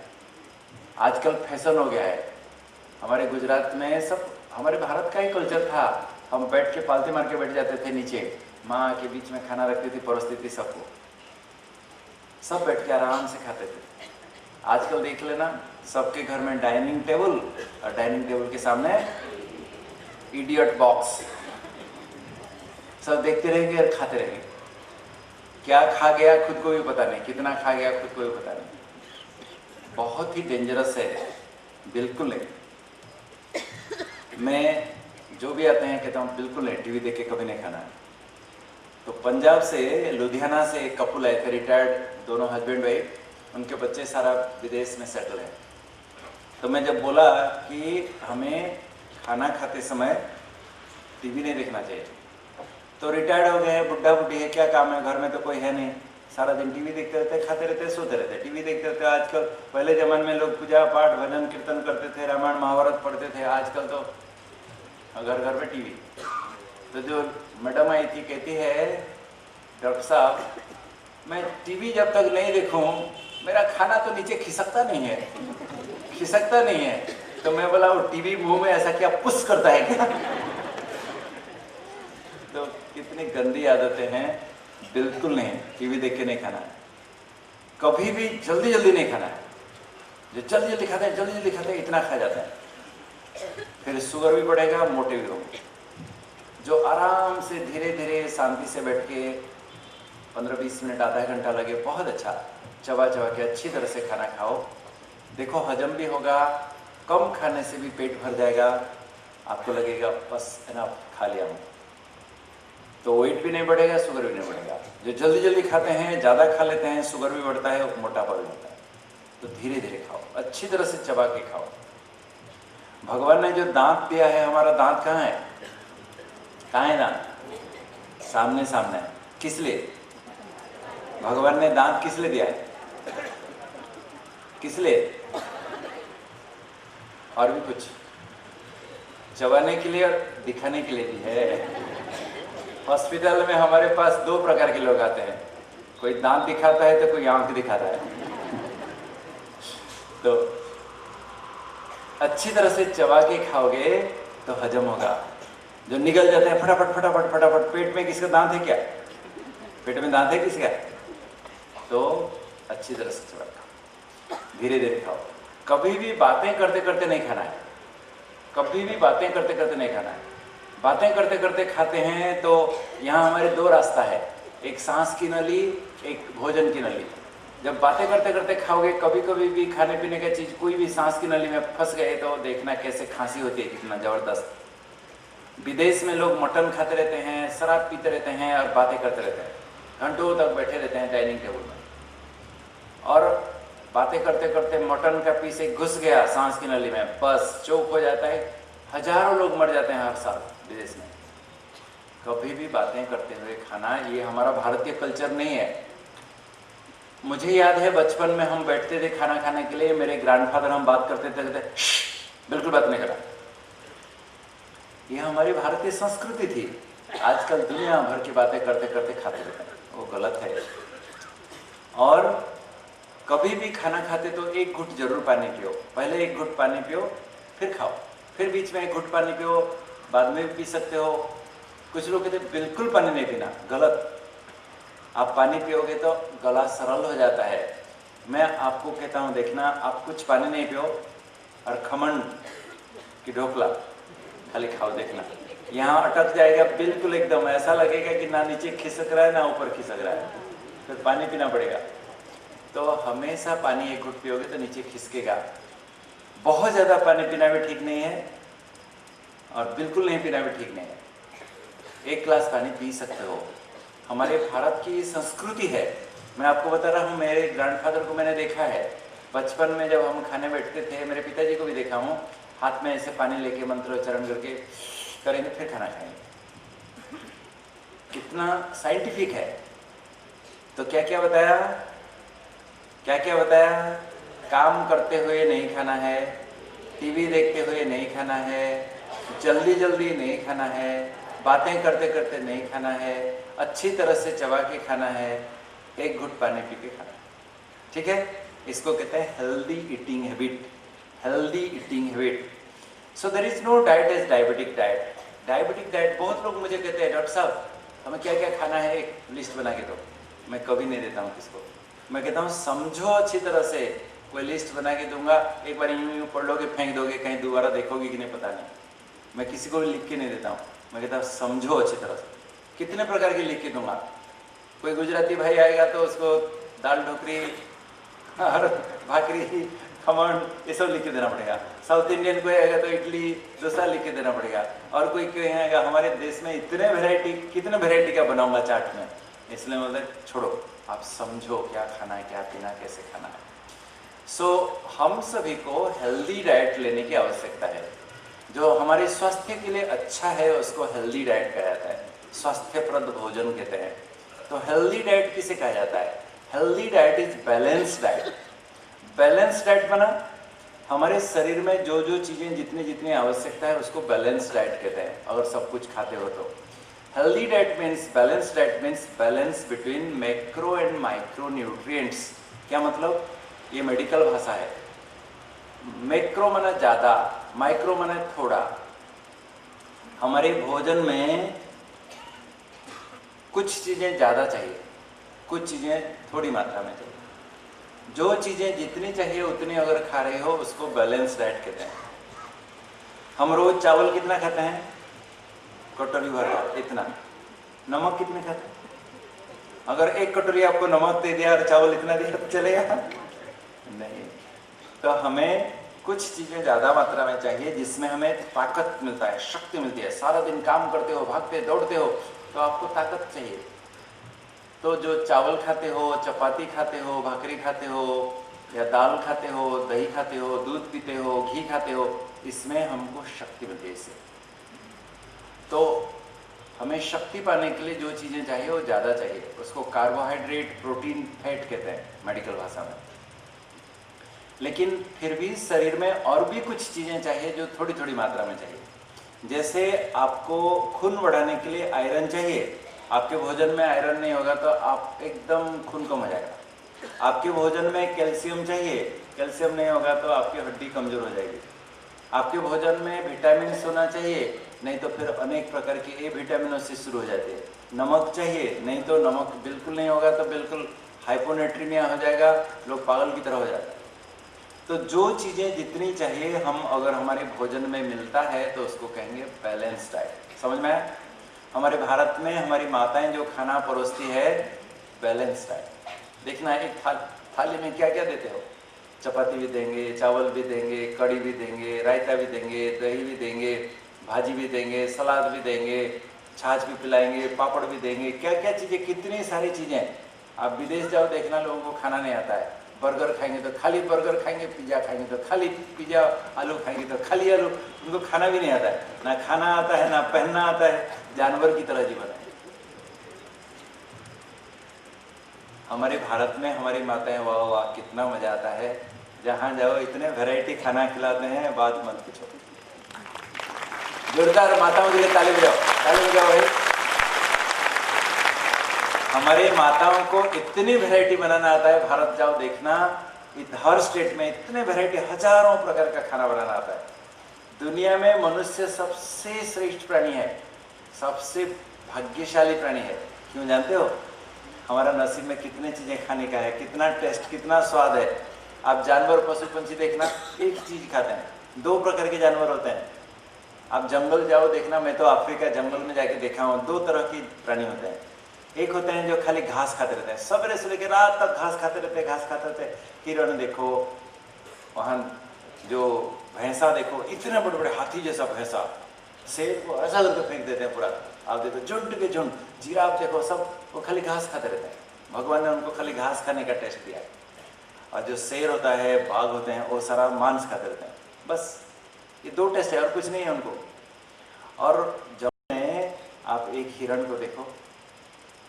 S1: आजकल फैशन हो गया है। हमारे गुजरात में सब, हमारे भारत का ही कल्चर था, हम बैठ के पालते मार के बैठ जाते थे नीचे, माँ के बीच में खाना रखती थी, परोसती थी सबको, सब बैठ के आराम से खाते थे। आजकल देख लेना, सबके घर में डाइनिंग टेबल और डाइनिंग टेबल के सामने इडियट बॉक्स, सब देखते रहेंगे और खाते रहेंगे। क्या खा गया खुद को भी पता नहीं, कितना खा गया खुद को भी पता नहीं। बहुत ही डेंजरस है, बिल्कुल नहीं। मैं जो भी आते हैं कहता हूँ बिल्कुल नहीं, टीवी देख के कभी नहीं खाना है। तो पंजाब से, लुधियाना से एक कपल आए थे, रिटायर्ड, दोनों हस्बैंड वाइफ, उनके बच्चे सारा विदेश में सेटल हैं। तो मैं जब बोला कि हमें खाना खाते समय टीवी नहीं देखना चाहिए, तो रिटायर्ड हो गए, बुढ़ा बुढ़ी है, क्या काम है, घर में तो कोई है नहीं, सारा दिन टीवी देखते रहते, खाते रहते, सोते रहते, टीवी देखते रहते। आजकल, पहले ज़माने में लोग पूजा पाठ भजन कीर्तन करते थे, रामायण महाभारत पढ़ते थे, आजकल तो घर घर में टीवी। तो जो मैडम आई थी कहती है, डॉक्टर साहब मैं टीवी जब तक नहीं देखूं मेरा खाना तो नीचे खिसकता नहीं है, खिसकता नहीं है। तो मैं बोला वो टीवी मुंह में ऐसा क्या पुश करता है क्या? तो कितनी गंदी आदतें हैं, बिल्कुल नहीं, टीवी देख के नहीं खाना है, कभी भी जल्दी जल्दी नहीं खाना है। जो जल्दी जल्दी खाते हैं, जल्दी जल्दी खाते हैं, इतना खा जाता है, फिर शुगर भी बढ़ेगा, मोटे भी होंगे। जो आराम से धीरे धीरे शांति से बैठ के 15-20 मिनट, आधा घंटा लगे, बहुत अच्छा चबा चबा के अच्छी तरह से खाना खाओ, देखो हजम भी होगा, कम खाने से भी पेट भर जाएगा, आपको लगेगा बस इनफ खा लिया हूँ। तो वेट भी नहीं बढ़ेगा, शुगर भी नहीं बढ़ेगा। जो जल्दी जल्दी खाते हैं, ज़्यादा खा लेते हैं, शुगर भी बढ़ता है, मोटापा भी बढ़ता है। तो धीरे धीरे खाओ, अच्छी तरह से चबा के खाओ। भगवान ने जो दांत दिया है, हमारा दांत कहाँ है? कहाँ है दांत? सामने सामने। किस लिए? भगवान ने दांत किस लिए दिया है? किस लिए? और भी कुछ चबाने के लिए और दिखाने के लिए भी है। हॉस्पिटल में हमारे पास दो प्रकार के लोग आते हैं, कोई दांत दिखाता है तो कोई आंख दिखाता है। तो अच्छी तरह से चबा के खाओगे तो हजम होगा। जो निगल जाते हैं फटाफट फटाफट फटाफट, पेट में किसका दांत है क्या? पेट में दांत है किसका? तो अच्छी तरह से चबा खाओ, धीरे धीरे खाओ। कभी भी बातें करते करते नहीं खाना है, कभी भी बातें करते करते नहीं खाना है। बातें करते करते खाते हैं तो यहाँ हमारे दो रास्ता है, एक सांस की नली, एक भोजन की नली। जब बातें करते करते खाओगे, कभी कभी भी खाने पीने का चीज कोई भी सांस की नली में फंस गए तो देखना कैसे खांसी होती है, कितना जबरदस्त। विदेश में लोग मटन खाते रहते हैं, शराब पीते रहते हैं और बातें करते रहते हैं, घंटों तक बैठे रहते हैं डाइनिंग टेबल में, और बातें करते करते मटन का पीस एक घुस गया सांस की नली में, बस चोक हो जाता है। हजारों लोग मर जाते हैं हर साल विदेश में। कभी भी बातें करते हुए खाना, ये हमारा भारतीय कल्चर नहीं है। मुझे याद है बचपन में हम बैठते थे खाना खाने के लिए, मेरे ग्रैंडफादर हम बात करते थे, कहते बिल्कुल बात नहीं करा। ये हमारी भारतीय संस्कृति थी। आजकल दुनिया भर की बातें करते करते खाते रहते हैं, वो गलत है। और कभी भी खाना खाते तो एक घुट जरूर पानी पियो, पहले एक घुट पानी पियो फिर खाओ, फिर बीच में एक घुट पानी पियो, बाद में भी पी सकते हो। कुछ लोग कहते बिल्कुल पानी नहीं पीना, गलत। आप पानी पियोगे तो गला सरल हो जाता है। मैं आपको कहता हूँ, देखना, आप कुछ पानी नहीं पियो और खमन की ढोकला खाली खाओ, देखना यहाँ अटक जाएगा बिल्कुल, एकदम ऐसा लगेगा कि ना नीचे खिसक रहा है ना ऊपर खिसक रहा है, फिर पानी पीना पड़ेगा। तो हमेशा पानी एक घुट पियोगे तो नीचे खिसकेगा। बहुत ज़्यादा पानी पीना भी ठीक नहीं है और बिल्कुल नहीं पीना भी ठीक नहीं है। एक गिलास पानी पी सकते हो। हमारे भारत की संस्कृति है। मैं आपको बता रहा हूँ, मेरे ग्रैंडफादर को मैंने देखा है बचपन में, जब हम खाने बैठते थे, मेरे पिताजी को भी देखा हूँ, हाथ में ऐसे पानी लेके मंत्रोच्चारण करके करेंगे फिर खाना खाएंगे। कितना साइंटिफिक है। तो क्या क्या बताया, क्या क्या बताया? काम करते हुए नहीं खाना है, टीवी देखते हुए नहीं खाना है, जल्दी जल्दी नहीं खाना है, बातें करते करते नहीं खाना है, अच्छी तरह से चबा के खाना है, एक घुट पानी पी के खाना है। ठीक है, इसको कहते हैं healthy eating habit. Healthy eating habit. So there is no diet as diabetic diet. Diabetic diet, बहुत लोग मुझे कहते हैं डॉक्टर साहब हमें क्या क्या खाना है, एक लिस्ट बना के दो। मैं कभी नहीं देता हूँ किसको। मैं कहता हूँ समझो अच्छी तरह से, कोई लिस्ट बना के दूंगा, एक बार यूं पढ़ लोगे फेंक दोगे, कहीं दोबारा देखोगे कि नहीं पता नहीं। मैं किसी को भी लिख के नहीं देता हूँ, मैं कहता हूँ समझो अच्छी तरह से। कितने प्रकार की लिख के दूंगा। कोई गुजराती भाई आएगा तो उसको दाल ढोकरी और भाकरी, खमण, ये सब लिख के देना पड़ेगा। साउथ इंडियन कोई आएगा तो इडली डोसा लिख के देना पड़ेगा। और कोई आएगा, हमारे देश में इतने वेराइटी, कितने वेराइटी का बनाऊंगा चाट में, इसलिए मतलब छोड़ो, आप समझो क्या खाना है, क्या पीना, कैसे खाना है। सो हम सभी को हेल्दी डाइट लेने की आवश्यकता है। जो हमारे स्वास्थ्य के लिए अच्छा है उसको हेल्दी डाइट कहा जाता है, स्वास्थ्यप्रद भोजन कहते हैं। तो हेल्दी डाइट किसे कहा जाता है? Healthy diet is balance diet. Balance diet बना, हमारे शरीर में जो जो चीज़ें जितनी जितनी आवश्यकता है उसको बैलेंस डाइट कहते हैं, अगर सब कुछ खाते हो तो। Healthy diet means, balance diet means balance between macro and micro nutrients. क्या मतलब? ये मेडिकल भाषा है। मैक्रो माना ज़्यादा, माइक्रो माना थोड़ा। हमारे भोजन में कुछ चीज़ें ज़्यादा चाहिए, कुछ चीज़ें थोड़ी मात्रा में चाहिए। जो चीज़ें जितनी चाहिए उतनी अगर खा रहे हो उसको बैलेंस डाइट कहते हैं। हम रोज चावल कितना खाते हैं? कटोरी भर, इतना। नमक कितने खाते हैं? अगर एक कटोरी आपको नमक दे दिया और चावल इतना दिया तो चलेगा? नहीं। तो हमें कुछ चीज़ें ज़्यादा मात्रा में चाहिए जिसमें हमें ताकत मिलता है, शक्ति मिलती है। सारा दिन काम करते हो, भागते दौड़ते हो, तो आपको ताकत चाहिए। तो जो चावल खाते हो, चपाती खाते हो, भाकरी खाते हो, या दाल खाते हो, दही खाते हो, दूध पीते हो, घी खाते हो, इसमें हमको शक्ति मिलती है इससे। तो हमें शक्ति पाने के लिए जो चीज़ें चाहिए वो ज़्यादा चाहिए, उसको कार्बोहाइड्रेट, प्रोटीन, फैट कहते हैं मेडिकल भाषा में। लेकिन फिर भी शरीर में और भी कुछ चीज़ें चाहिए जो थोड़ी थोड़ी मात्रा में चाहिए। जैसे आपको खून बढ़ाने के लिए आयरन चाहिए, आपके भोजन में आयरन नहीं होगा तो आप एकदम खून कम हो जाएगा। आपके भोजन में कैल्शियम चाहिए, कैल्शियम नहीं होगा तो आपकी हड्डी कमज़ोर हो जाएगी। आपके भोजन में विटामिन होना चाहिए, नहीं तो फिर अनेक प्रकार की ए विटामिनोसिस शुरू हो जाती है। नमक चाहिए, नहीं तो नमक बिल्कुल नहीं होगा तो बिल्कुल हाइपोनेट्रीमिया हो जाएगा, लोग पागल की तरह हो जाते हैं। तो जो चीज़ें जितनी चाहिए हम अगर हमारे भोजन में मिलता है तो उसको कहेंगे बैलेंस डाइट। समझ में आया? हमारे भारत में हमारी माताएं जो खाना परोसती है बैलेंस डाइट। देखना एक थाली में क्या क्या देते हो, चपाती भी देंगे, चावल भी देंगे, कड़ी भी देंगे, रायता भी देंगे, दही भी देंगे, भाजी भी देंगे, सलाद भी देंगे, छाछ भी पिलाएंगे, पापड़ भी देंगे, क्या क्या चीज़ें, कितनी सारी चीज़ें। आप विदेश जाओ, देखना लोगों को खाना नहीं आता है। बर्गर खाएंगे तो खाली बर्गर खाएंगे, पिज़्ज़ा खाएंगे तो खाली पिज़्ज़ा, आलू खाएंगे तो खाली आलू। उनको खाना भी नहीं आता है, ना खाना आता है ना पहनना आता है, जानवर की तरह जीवन है। हमारे भारत में हमारी माताएं, वाह वाह कितना मजा आता है, जहाँ जाओ इतने वैरायटी खाना खिलाते हैं, बात मत पूछो। जोरदार माताओं के लिए ताली बजाओ, ताली बजाओ भाई। हमारे माताओं को इतनी वैरायटी बनाना आता है, भारत जाओ देखना, हर स्टेट में इतने वैरायटी, हजारों प्रकार का खाना बनाना आता है। दुनिया में मनुष्य सबसे श्रेष्ठ प्राणी है, सबसे भाग्यशाली प्राणी है। क्यों जानते हो? हमारा नसीब में कितने चीज़ें खाने का है, कितना टेस्ट, कितना स्वाद है। आप जानवर, पशु पंछी देखना, एक चीज़ खाते हैं, दो प्रकार के जानवर होते हैं। आप जंगल जाओ देखना, मैं तो अफ्रीका जंगल में जाके देखा हूँ, दो तरह के प्राणी होते हैं। एक होते हैं जो खाली घास खाते रहते हैं, सवेरे से लेकर रात तक घास खाते रहते हैं, घास खाते रहते हैं। हिरण देखो, वहाँ जो भैंसा देखो, इतने बड़े बड़े हाथी जैसा भैंसा, शेर को ऐसा करके फेंक देते हैं पूरा। आप देखो झुंड के झुंड, जिराफ देखो, सब वो खाली घास खाते रहते हैं। भगवान ने उनको खाली घास खाने का टेस्ट दिया है। और जो शेर होता है, बाघ होते हैं, वो सारा मांस खाते रहते हैं। बस ये दो टेस्ट है और कुछ नहीं है उनको। और जब में आप एक हिरण को देखो,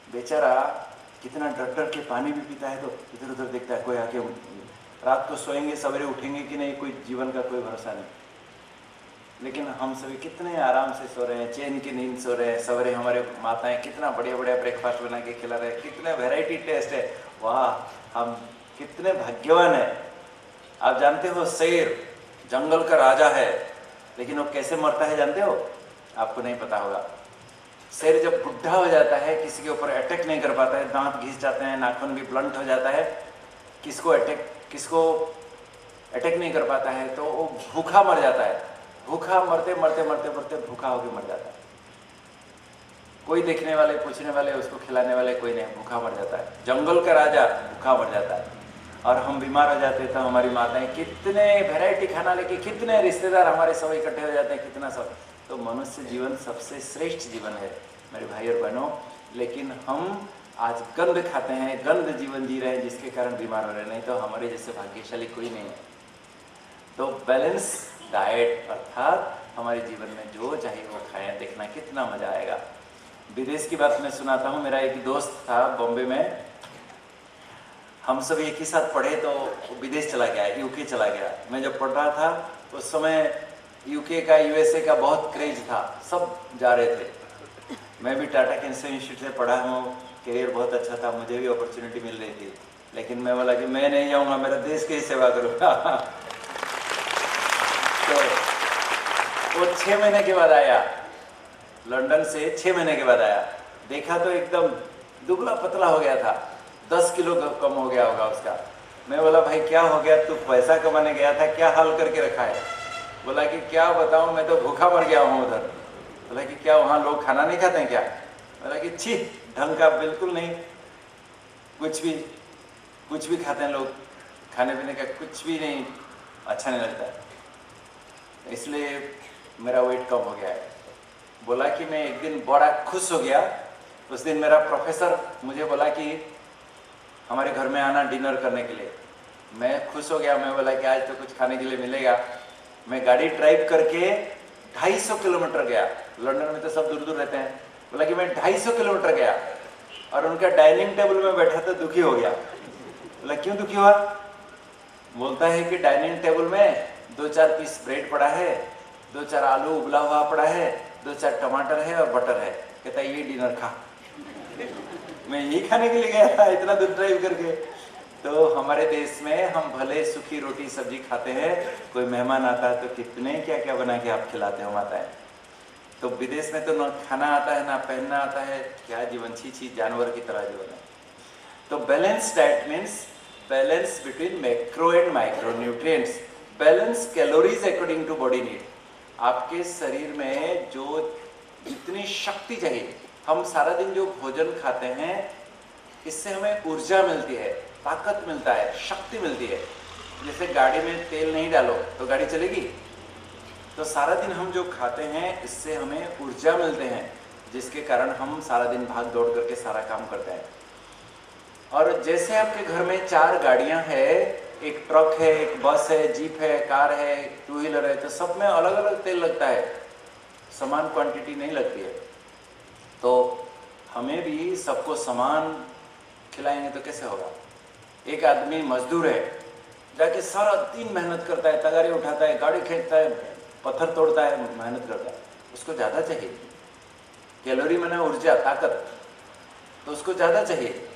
S1: बेचारा कितना डर डर के पानी भी पीता है, तो इधर उधर देखता है, कोई आके, रात को सोएंगे सवेरे उठेंगे कि नहीं, कोई जीवन का कोई भरोसा नहीं। लेकिन हम सभी कितने आराम से सो रहे हैं, चैन की नींद सो रहे हैं। सवेरे हमारे माताएं कितना बढ़िया बढ़िया ब्रेकफास्ट बना के खिला रहे हैं, कितने वैरायटी टेस्ट है, वाह हम कितने भाग्यवान हैं। आप जानते हो शेर जंगल का राजा है, लेकिन वो कैसे मरता है जानते हो? आपको नहीं पता होगा। शेर जब बुढ़ा हो जाता है, किसी के ऊपर अटैक नहीं कर पाता है, दांत घिस जाते हैं, नाखून भी ब्लंट हो जाता है, किसको अटैक नहीं कर पाता है, तो वो भूखा मर जाता है। भूखा मरते मरते मरते मरते भूखा होकर मर जाता है। कोई देखने वाले, पूछने वाले, उसको खिलाने वाले कोई नहीं, भूखा मर जाता है। जंगल का राजा भूखा मर जाता है। और हम बीमार हो जाते हैं तो हमारी माताएं कितने वैरायटी खाना लेके, कितने रिश्तेदार हमारे सब इकट्ठे हो जाते हैं, कितना सब। तो मनुष्य जीवन सबसे श्रेष्ठ जीवन है मेरे भाई और बहनों। लेकिन हम आज गंद खाते हैं, गंद जीवन जी रहे हैं, जिसके कारण बीमार हो रहे हैं। नहीं तो हमारे जैसे भाग्यशाली कोई नहीं है। तो बैलेंस डाइट अर्थात हमारे जीवन में जो चाहिए वो खाएं, देखना कितना मजा आएगा। विदेश की बात मैं सुनाता हूँ। मेरा एक दोस्त था बॉम्बे में, हम सब एक ही साथ पढ़े, तो विदेश चला गया, यूके चला गया। मैं जब पढ़ रहा था उस समय यूके का, यूएसए का बहुत क्रेज था, सब जा रहे थे। मैं भी टाटा कैंसर इंस्टीट्यूट से पढ़ा हूँ, करियर बहुत अच्छा था, मुझे भी अपॉर्चुनिटी मिल रही थी। लेकिन मैं बोला कि मैं नहीं जाऊँगा, मेरा देश की सेवा करूँगा। तो वो 6 महीने के बाद आया, लंदन से 6 महीने के बाद आया। देखा तो एकदम दुबला पतला हो गया था, 10 किलो कम हो गया होगा उसका। मैं बोला भाई क्या हो गया, तू पैसा कमाने गया था, क्या हाल करके रखा है? बोला कि क्या बताऊं, मैं तो भूखा मर गया हूँ उधर। बोला कि क्या वहाँ लोग खाना नहीं खाते हैं क्या? बोला कि छी, ढंग का बिल्कुल नहीं, कुछ भी खाते हैं लोग, खाने पीने का कुछ भी नहीं, अच्छा नहीं लगता है, इसलिए मेरा वेट कम हो गया है। बोला कि मैं एक दिन बड़ा खुश हो गया। उस दिन मेरा प्रोफेसर मुझे बोला कि हमारे घर में आना डिनर करने के लिए। मैं खुश हो गया, मैं बोला कि आज तो कुछ खाने के लिए मिलेगा। मैं गाड़ी ड्राइव करके 250 किलोमीटर गया। लंदन में तो सब दूर दूर रहते हैं, बोला कि मैं 250 किलोमीटर गया और उनका डाइनिंग टेबल में बैठा तो दुखी हो गया। बोला क्यों दुखी हुआ? बोलता है कि डाइनिंग टेबल में 2-4 पीस ब्रेड पड़ा है, 2-4 आलू उबला हुआ पड़ा है, 2-4 टमाटर है और बटर है। कहता है ये डिनर खा। मैं यही खाने के लिए गया था इतना दूर ड्राइव करके। तो हमारे देश में हम भले सूखी रोटी सब्जी खाते हैं, कोई मेहमान आता है तो कितने क्या क्या बना के आप खिलाते हो माताएं। तो विदेश में तो ना खाना आता है ना पहनना आता है, क्या जीवन, छी जानवर की तरह जीवन है। तो balance diet means balance between macro and micro nutrients, balance calories according to body need. आपके शरीर में जो जितनी शक्ति चाहिए, हम सारा दिन जो भोजन खाते हैं इससे हमें ऊर्जा मिलती है, ताकत मिलता है, शक्ति मिलती है। जैसे गाड़ी में तेल नहीं डालो तो गाड़ी चलेगी। तो सारा दिन हम जो खाते हैं इससे हमें ऊर्जा मिलते हैं, जिसके कारण हम सारा दिन भाग दौड़ करके सारा काम करते हैं। और जैसे आपके घर में 4 गाड़ियां हैं, एक ट्रक है, एक बस है, जीप है, कार है, 2 व्हीलर है, तो सब में अलग अलग तेल लगता है, समान क्वांटिटी नहीं लगती है। तो हमें भी सबको समान खिलाएंगे तो कैसे होगा? एक आदमी मजदूर है, जाके सारा दिन मेहनत करता है, तगारी उठाता है, गाड़ी खींचता है, पत्थर तोड़ता है, मेहनत करता है, उसको ज़्यादा चाहिए कैलोरी, माने ऊर्जा, ताकत, तो उसको ज़्यादा चाहिए,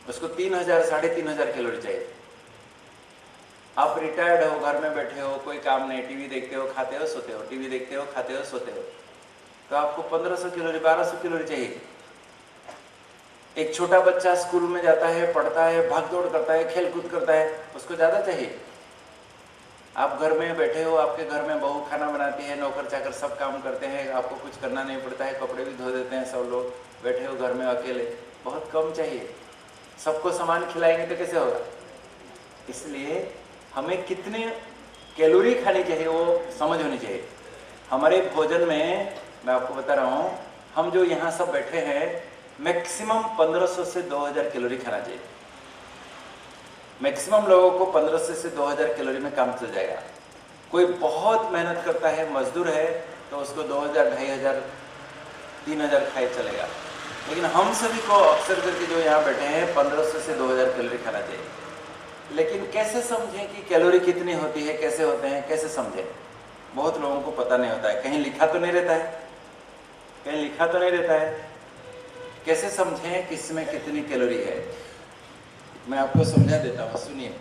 S1: उसको 3000 3500 कैलोरी चाहिए। आप रिटायर्ड हो, घर में बैठे हो, कोई काम नहीं, टीवी देखते हो, खाते हो, सोते हो, टीवी देखते हो, खाते हो, सोते हो, तो आपको 1500 कैलोरी 1200 कैलोरी चाहिए। एक छोटा बच्चा स्कूल में जाता है, पढ़ता है, भाग दौड़ करता है, खेल कूद करता है, उसको ज़्यादा चाहिए। आप घर में बैठे हो, आपके घर में बहू खाना बनाती है, नौकर चाकर सब काम करते हैं, आपको कुछ करना नहीं पड़ता है, कपड़े भी धो देते हैं सब लोग, बैठे हो घर में अकेले, बहुत कम चाहिए। सबको सामान खिलाएंगे तो कैसे होगा? इसलिए हमें कितने कैलोरी खानी चाहिए वो समझ होनी चाहिए। हमारे भोजन में मैं आपको बता रहा हूँ, हम जो यहाँ सब बैठे हैं मैक्सिमम 1500 से 2000 कैलोरी खाना चाहिए। मैक्सिमम लोगों को 1500 से 2000 कैलोरी में काम चल जाएगा। कोई बहुत मेहनत करता है, मजदूर है, तो उसको 2000 2500 3000 खाए चलेगा। लेकिन हम सभी को अक्सर करके जो यहाँ बैठे हैं 1500 से 2000 कैलोरी खाना चाहिए। लेकिन कैसे समझें कि कैलोरी कितनी होती है, कैसे होते हैं, कैसे समझें? बहुत लोगों को पता नहीं होता है, कहीं लिखा तो नहीं रहता है, कहीं लिखा तो नहीं रहता है। कैसे समझें किसमें कितनी कैलोरी है? मैं आपको समझा देता हूँ, सुनिए।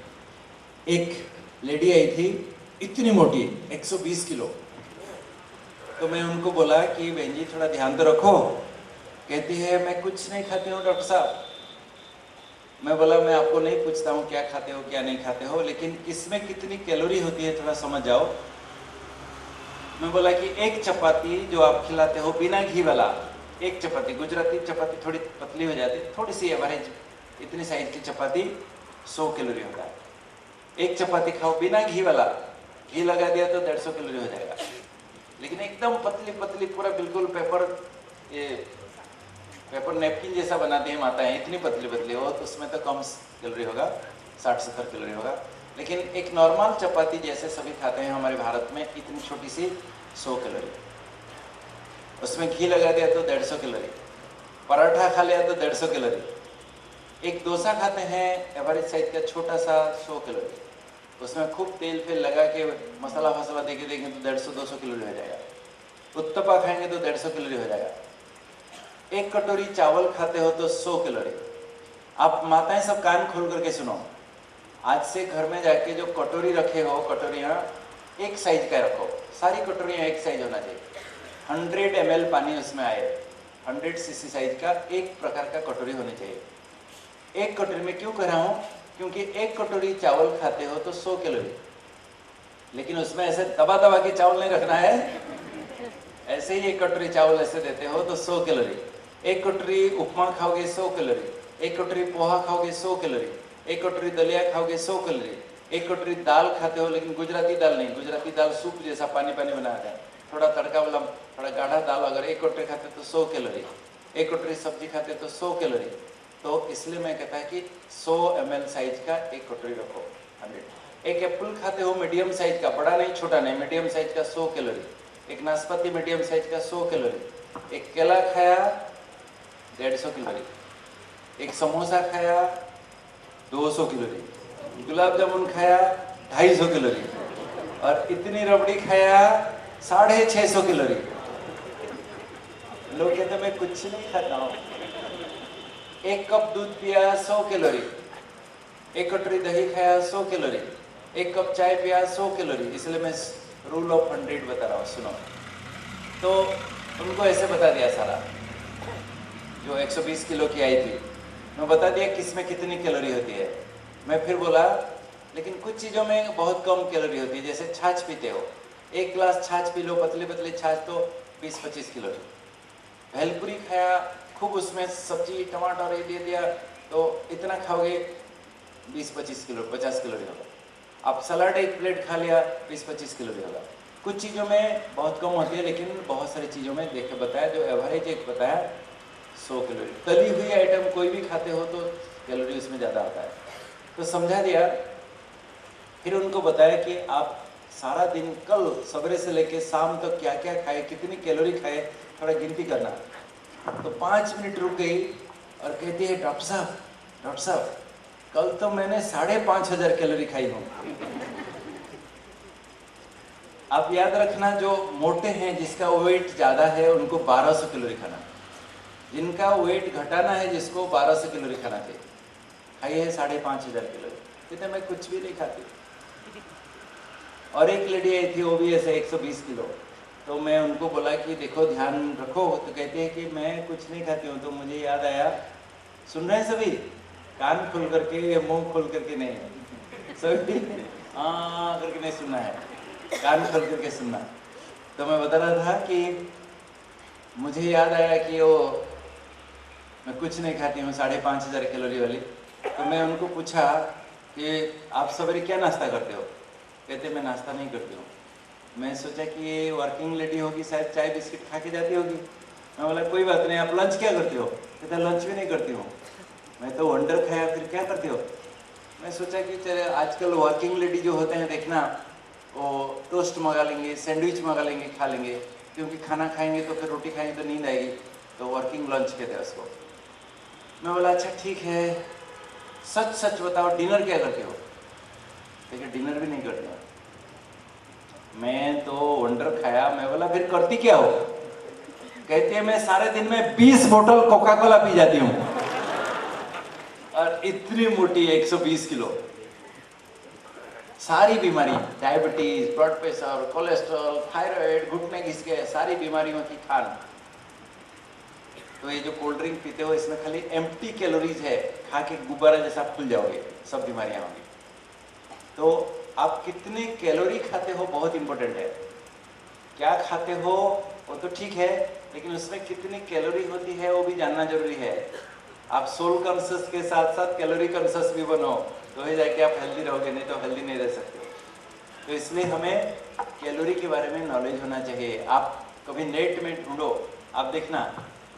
S1: एक लेडी आई थी, इतनी मोटी, 120 किलो। तो मैं उनको बोला कि बहन जी थोड़ा ध्यान तो रखो। कहती है मैं कुछ नहीं खाती हूँ डॉक्टर साहब। मैं बोला मैं आपको नहीं पूछता हूँ क्या खाते हो क्या नहीं खाते हो, लेकिन किसमें कितनी कैलोरी होती है थोड़ा समझ जाओ। मैं बोला कि एक चपाती जो आप खिलाते हो बिना घी वाला, एक चपाती, गुजराती चपाती थोड़ी पतली हो जाती, थोड़ी सी एवरेज इतनी साइज की चपाती 100 कैलोरी होता है। एक चपाती खाओ बिना घी वाला, घी लगा दिया तो 150 कैलोरी हो जाएगा। लेकिन एकदम पतली पतली, पूरा बिल्कुल पेपर नैपकिन जैसा बनाती है माताएं, इतनी पतली पतली हो तो उसमें तो कम कैलोरी होगा, 60-70 कैलोरी होगा। लेकिन एक नॉर्मल चपाती जैसे सभी खाते हैं हमारे भारत में, इतनी छोटी सी 100 कैलोरी, उसमें घी लगा दिया तो 150 कैलोरी, पराठा खा लिया तो 150 कैलोरी, एक डोसा खाते हैं एवरेज साइज का छोटा सा 100 कैलोरी, उसमें खूब तेल फेल लगा के मसाला फसाला देके देंगे तो 150-200 कैलोरी हो जाएगा। उत्तपा खाएंगे तो 150 कैलोरी हो जाएगा। एक कटोरी चावल खाते हो तो 100 कैलोरी। आप माताएं सब कान खोल करके सुनो, आज से घर में जाके जो कटोरी रखे हो, कटोरियाँ एक साइज का रखो, सारी कटोरियाँ एक साइज होना चाहिए। 100 ml पानी उसमें आए, 100 cc साइज का एक प्रकार का कटोरी होनी चाहिए। एक कटोरी में क्यों कह रहा हूँ? क्योंकि एक कटोरी चावल खाते हो तो 100 कैलोरी, लेकिन उसमें ऐसे दबा दबा के चावल नहीं रखना है, ऐसे ही एक कटोरी चावल ऐसे देते हो तो 100 कैलोरी। एक कटोरी उपमा खाओगे 100 कैलोरी, एक कटोरी पोहा खाओगे 100 कैलोरी, एक कटोरी दलिया खाओगे 100 कैलोरी, एक कटोरी दाल खाते हो, लेकिन गुजराती दाल नहीं, गुजराती दाल सूप जैसा पानी पानी बनाया है, थोड़ा तड़का वाला थोड़ा गाढ़ा दाल अगर एक कटोरी खाते तो 100 कैलोरी, एक कटोरी सब्जी खाते तो 100 कैलोरी। तो इसलिए मैं कहता है कि 100 ml साइज का एक कटोरी रखो, 100। एक एप्पल खाते हो मीडियम साइज का, बड़ा नहीं छोटा नहीं, मीडियम साइज का 100 कैलोरी। एक नाशपाती मीडियम साइज का 100 कैलोरी। एक केला खाया 150 कैलोरी, एक समोसा खाया 200 कैलोरी, गुलाब जामुन खाया 250 कैलोरी और इतनी रबड़ी खाया 650 कैलोरी। लोग कहते मैं कुछ नहीं खाता हूँ। एक कप दूध पिया 100 कैलोरी, एक कटोरी दही खाया 100 कैलोरी, एक कप चाय पिया 100 कैलोरी। इसलिए मैं रूल ऑफ 100 बता रहा हूँ, सुनो। तो उनको ऐसे बता दिया सारा, जो 120 किलो की आई थी, मैं बता दिया किसमें कितनी कैलोरी होती है। मैं फिर बोला लेकिन कुछ चीज़ों में बहुत कम कैलोरी होती है, जैसे छाछ पीते हो, एक गिलास छाछ पी लो, पतली पतली छाछ, तो 20-25 कैलोरी। भेलपुरी खाया खूब, उसमें सब्जी टमाटर ये दे दिया, तो इतना खाओगे 20-25 किलो 50 कैलोरी होगा। आप सलाद एक प्लेट खा लिया 20-25 कैलोरी होगा। कुछ चीज़ों में बहुत कम होती है, लेकिन बहुत सारी चीज़ों में देख के बताया, जो एवरेज एक बताया 100 कैलोरी। तली हुई आइटम कोई भी खाते हो तो कैलोरी उसमें ज़्यादा होता है, तो समझा दिया। फिर उनको बताया कि आप सारा दिन कल सवेरे से लेके शाम तक क्या क्या खाए, कितनी कैलोरी खाए, थोड़ा गिनती करना। तो 5 मिनट रुक गई और कहती है डॉक्टर साहब कल तो मैंने 5,500 कैलोरी खाई हूँ। आप याद रखना, जो मोटे हैं जिसका वेट ज़्यादा है उनको 1200 कैलोरी खाना, जिनका वेट घटाना है जिसको 1200 कैलोरी खाना चाहिए। खाई है 5,500 कैलोरी, कहते मैं कुछ भी नहीं खाती। और एक लेडी आई थी, वो भी ऐसे 120 किलो। तो मैं उनको बोला कि देखो ध्यान रखो, तो कहते हैं कि मैं कुछ नहीं खाती हूँ। तो मुझे याद आया, सुन रहे हैं सभी, कान खोल करके, मुंह खोल करके नहीं, सभी हाँ करके नहीं सुनना है, कान खोल करके सुनना। तो मैं बता रहा था कि मुझे याद आया कि वो मैं कुछ नहीं खाती हूँ 5,500 कैलोरी वाली। तो मैं उनको पूछा कि आप सवेरे क्या नाश्ता करते हो? कहते मैं नाश्ता नहीं करती हूँ। मैं सोचा कि ये वर्किंग लेडी होगी, शायद चाय बिस्किट खा के जाती होगी। मैं बोला कोई बात नहीं, आप लंच क्या करते हो? कहते लंच भी नहीं करती हूँ। मैं तो वंडर खाया, फिर क्या करते हो? मैं सोचा कि चले आजकल वर्किंग लेडी जो होते हैं देखना, वो टोस्ट मंगा लेंगे, सैंडविच मंगा लेंगे, खा लेंगे, क्योंकि खाना खाएंगे तो फिर रोटी खाएंगे तो नींद आएगी, तो वर्किंग लंच कहते हैं उसको। मैं बोला अच्छा ठीक है, सच सच बताओ डिनर क्या करते हो? देखिए डिनर भी नहीं करते हो। मैं तो वंडर खाया। मैं बोला फिर करती क्या हो? कहती है मैं सारे दिन में 20 बोतल कोका कोला पी जाती हूँ, और इतनी मोटी 120 किलो। सारी बीमारी, diabetes, blood pressure, cholesterol, thyroid, घुटने घिसके, सारी बीमारियों की खान। तो ये जो कोल्ड ड्रिंक पीते हो इसमें खाली एम्प्टी कैलोरीज है, खा के गुब्बारा जैसा फूल जाओगे, सब बीमारियां होंगी। तो आप कितने कैलोरी खाते हो बहुत इंपॉर्टेंट है। क्या खाते हो वो तो ठीक है, लेकिन उसमें कितनी कैलोरी होती है वो भी जानना जरूरी है। आप सोल कॉन्शियस के साथ साथ कैलोरी कॉन्शियस भी बनो, तो ही जाके आप हेल्दी रहोगे, नहीं तो हेल्दी नहीं रह सकते। तो इसलिए हमें कैलोरी के बारे में नॉलेज होना चाहिए। आप कभी नेट में ढूंढो, आप देखना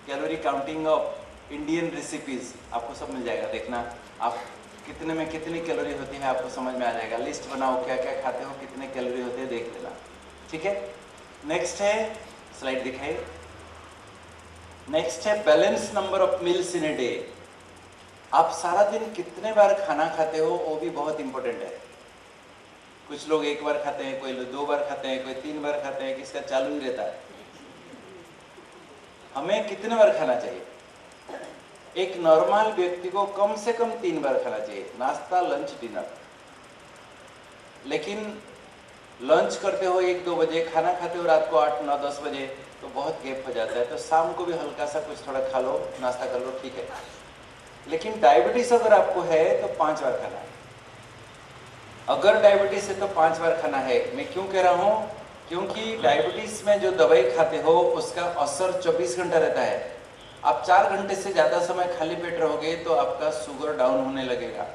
S1: calorie counting of Indian recipes, आपको सब मिल जाएगा। देखना आप कितने में कितनी कैलोरी होती है, आपको समझ में आ जाएगा। लिस्ट बनाओ क्या क्या खाते हो, कितने कैलोरी होते हैं, देख लेना। ठीक है, नेक्स्ट है, स्लाइड दिखाइए। नेक्स्ट है balance number of meals in a day. आप सारा दिन कितने बार खाना खाते हो वो भी बहुत इंपॉर्टेंट है। कुछ लोग एक बार खाते हैं, कोई लोग 2 बार खाते हैं, कोई 3 बार खाते हैं, किसका चालू ही रहता है। हमें कितने बार खाना चाहिए? एक नॉर्मल व्यक्ति को कम से कम 3 बार खाना चाहिए, नाश्ता, लंच, डिनर। लेकिन लंच करते हो 1-2 बजे, खाना खाते हो रात को 8, 9, 10 बजे, तो बहुत गैप हो जाता है। तो शाम को भी हल्का सा कुछ थोड़ा खा लो, नाश्ता कर लो, ठीक है। लेकिन डायबिटीज अगर आपको है तो 5 बार खाना है। अगर डायबिटीज है तो 5 बार खाना है। मैं क्यों कह रहा हूँ? क्योंकि डायबिटीज में जो दवाई खाते हो उसका असर 24 घंटा रहता है। आप 4 घंटे से ज़्यादा समय खाली पेट रहोगे तो आपका शुगर डाउन होने लगेगा।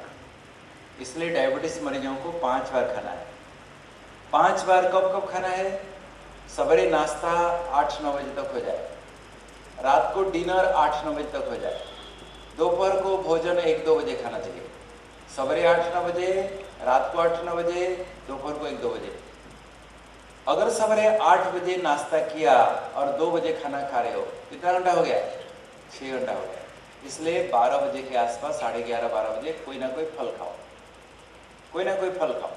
S1: इसलिए डायबिटीज मरीजों को 5 बार खाना है। 5 बार कब कब खाना है? सवेरे नाश्ता 8-9 बजे तक हो जाए, रात को डिनर 8-9 बजे तक हो जाए, दोपहर को भोजन 1-2 बजे खाना चाहिए। सवेरे 8-9 बजे, रात को 8-9 बजे, दोपहर को 1-2 बजे। अगर सवेरे 8 बजे नाश्ता किया और 2 बजे खाना खा रहे हो, कितना घंटा हो गया? 6 घंटा हो गया। इसलिए 12 बजे के आसपास, 11:30-12 बजे कोई ना कोई फल खाओ, कोई ना कोई फल खाओ।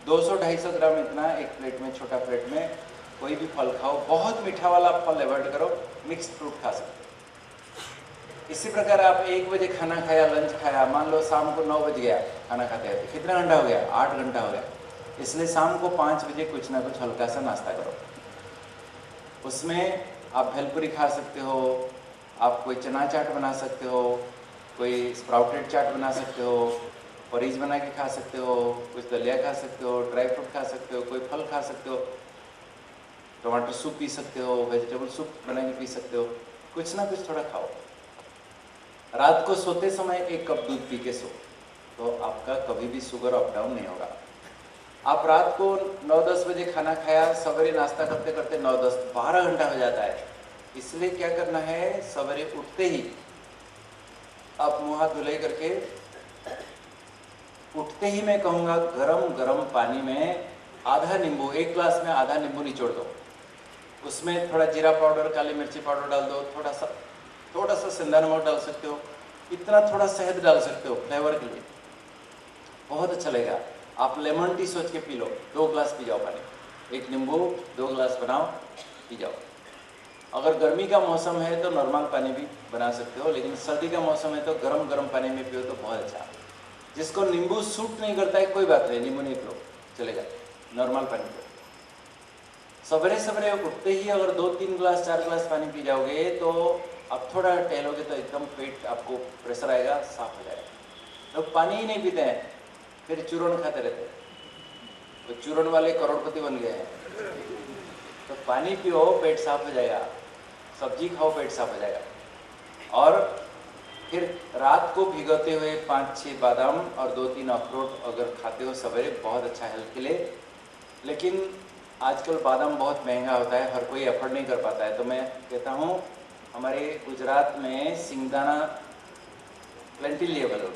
S1: 200-250 ग्राम इतना एक प्लेट में, छोटा प्लेट में कोई भी फल खाओ। बहुत मीठा वाला फल अवॉइड करो, मिक्स फ्रूट खा सकते हो। इसी प्रकार आप 1 बजे खाना खाया, लंच खाया, मान लो शाम को 9 बज गया खाना खाते हैं, कितना घंटा हो गया? 8 घंटा हो गया। इसलिए शाम को 5 बजे कुछ ना कुछ हल्का सा नाश्ता करो। उसमें आप भेलपुरी खा सकते हो, आप कोई चना चाट बना सकते हो, कोई स्प्राउटेड चाट बना सकते हो, परीज बना के खा सकते हो, कुछ दलिया खा सकते हो, ड्राई फ्रूट खा सकते हो, कोई फल खा सकते हो, टमाटर सूप पी सकते हो, वेजिटेबल सूप बना के पी सकते हो। कुछ ना कुछ थोड़ा खाओ। रात को सोते समय 1 कप दूध पी के सो, तो आपका कभी भी शुगर अप डाउन नहीं होगा। आप रात को 9-10 बजे खाना खाया, सवेरे नाश्ता करते करते 9-10 12 घंटा हो जाता है। इसलिए क्या करना है, सवेरे उठते ही आप मुँह हाथ धुलाई करके, उठते ही मैं कहूँगा गरम गरम पानी में आधा नींबू, 1 ग्लास में आधा नींबू निचोड़ दो। उसमें थोड़ा जीरा पाउडर, काली मिर्ची पाउडर डाल दो, थोड़ा सा सेंधा नमक डाल सकते हो, इतना थोड़ा शहद डाल सकते हो फ्लेवर के लिए, बहुत अच्छा लगेगा। आप लेमन टी सोच के पी लो, 2 ग्लास पी जाओ पानी, 1 नींबू 2 ग्लास बनाओ, पी जाओ। अगर गर्मी का मौसम है तो नॉर्मल पानी भी बना सकते हो, लेकिन सर्दी का मौसम है तो गरम गरम पानी में पियो तो बहुत अच्छा। जिसको नींबू सूट नहीं करता है कोई बात नहीं, नींबू नहीं पियो, चलेगा, नॉर्मल पानी पियो। सवेरे सवेरे उठते ही अगर 2-3 ग्लास 4 ग्लास पानी पी जाओगे तो आप थोड़ा टहलोगे तो एकदम पेट आपको प्रेशर आएगा, साफ हो जाएगा। लोग पानी ही नहीं पीते हैं, फिर चूरन खाते रहते हैं, तो चूरन वाले करोड़पति बन गए हैं। तो पानी पियो, पेट साफ हो जाएगा, सब्जी खाओ, पेट साफ हो जाएगा। और फिर रात को भिगोते हुए 5-6 बादाम और 2-3 अखरोट अगर खाते हो सवेरे, बहुत अच्छा हेल्थ के लिए। लेकिन आजकल बादाम बहुत महंगा होता है, हर कोई अफोर्ड नहीं कर पाता है, तो मैं कहता हूँ हमारे गुजरात में सिंगदाना प्लेंटी अवेलेबल।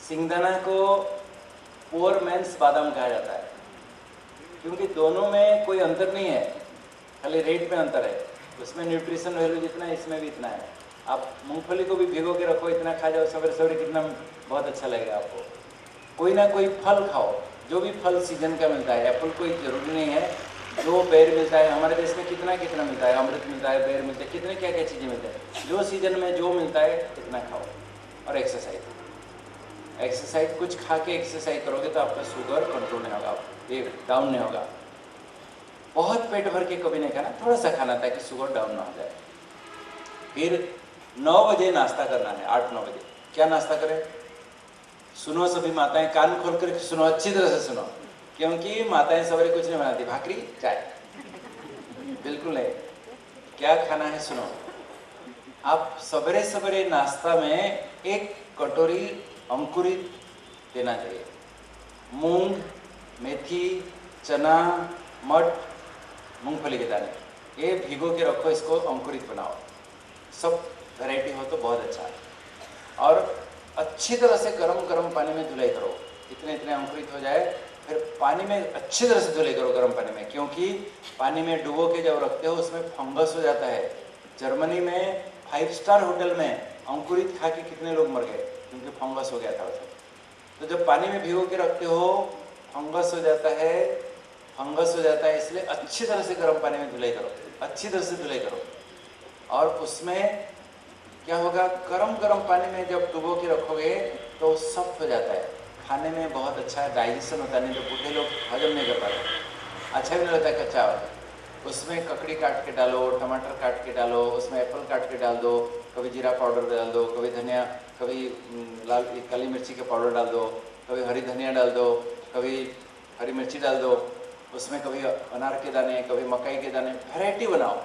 S1: सिंगदाना को पुअर मैंस बादाम कहा जाता है, क्योंकि दोनों में कोई अंतर नहीं है, खाली रेट में अंतर है। उसमें न्यूट्रिशन वैल्यू जितना है, इसमें भी इतना है। आप मूंगफली को भी भिगो के रखो, इतना खा जाओ सवेरे सवेरे, कितना बहुत अच्छा लगेगा आपको। कोई ना कोई फल खाओ, जो भी फल सीजन का मिलता है। एप्पल कोई ज़रूरी नहीं है, जो बेर मिलता है हमारे देश में कितना कितना मिलता है, अमृत मिलता है, बेर मिलता है, कितने क्या क्या चीज़ें मिलते हैं। जो सीजन में जो मिलता है इतना खाओ। और एक्सरसाइज कुछ खा के एक्सरसाइज करोगे तो आपका शुगर कंट्रोल नहीं होगा, ये डाउन नहीं होगा। बहुत पेट भर के कभी नहीं खाना, थोड़ा सा खाना ताकि शुगर डाउन ना हो जाए। फिर 9 बजे नाश्ता करना है, 8-9 बजे। क्या नाश्ता करें? सुनो सभी माताएं, कान खोल कर सुनो, अच्छी तरह से सुनो, क्योंकि माताएं सवेरे कुछ नहीं बनाती, भाकरी चाय बिल्कुल नहीं। क्या खाना है सुनो। आप सवेरे सवेरे नाश्ता में 1 कटोरी अंकुरित देना चाहिए। मूंग, मेथी, चना, मठ, मूंगफली के दाने, ये भिगो के रखो, इसको अंकुरित बनाओ। सब वैरायटी हो तो बहुत अच्छा है। और अच्छी तरह से गरम गरम पानी में धुलाई करो, इतने इतने अंकुरित हो जाए, फिर पानी में अच्छी तरह से धुलाई करो गर्म पानी में, क्योंकि पानी में डुबो के जब रखते हो उसमें फंगस हो जाता है। जर्मनी में 5 स्टार होटल में अंकुरित खा के कितने लोग मर गए, क्योंकि फंगस हो गया था उसमें। तो जब पानी में भिगो के रखते हो फंगस हो जाता है, इसलिए अच्छी तरह से गर्म पानी में धुलाई करो, अच्छी तरह से धुलाई करो। और उसमें क्या होगा, गरम गरम पानी में जब डुबो के रखोगे तो सॉफ्ट हो जाता है, खाने में बहुत अच्छा डाइजेशन होता है। नहीं तो बूढ़े लोग हजम नहीं कर पाते, अच्छा भी नहीं लगता है कच्चा होता। उसमें ककड़ी काट के डालो, टमाटर काट के डालो, उसमें एप्पल काट के डाल दो, कभी जीरा पाउडर डाल दो, कभी धनिया, कभी लाल काली मिर्ची का पाउडर डाल दो, कभी हरी धनिया डाल दो, कभी हरी मिर्ची डाल दो, उसमें कभी अनार के दाने, कभी मकई के दाने, वैरायटी बनाओ।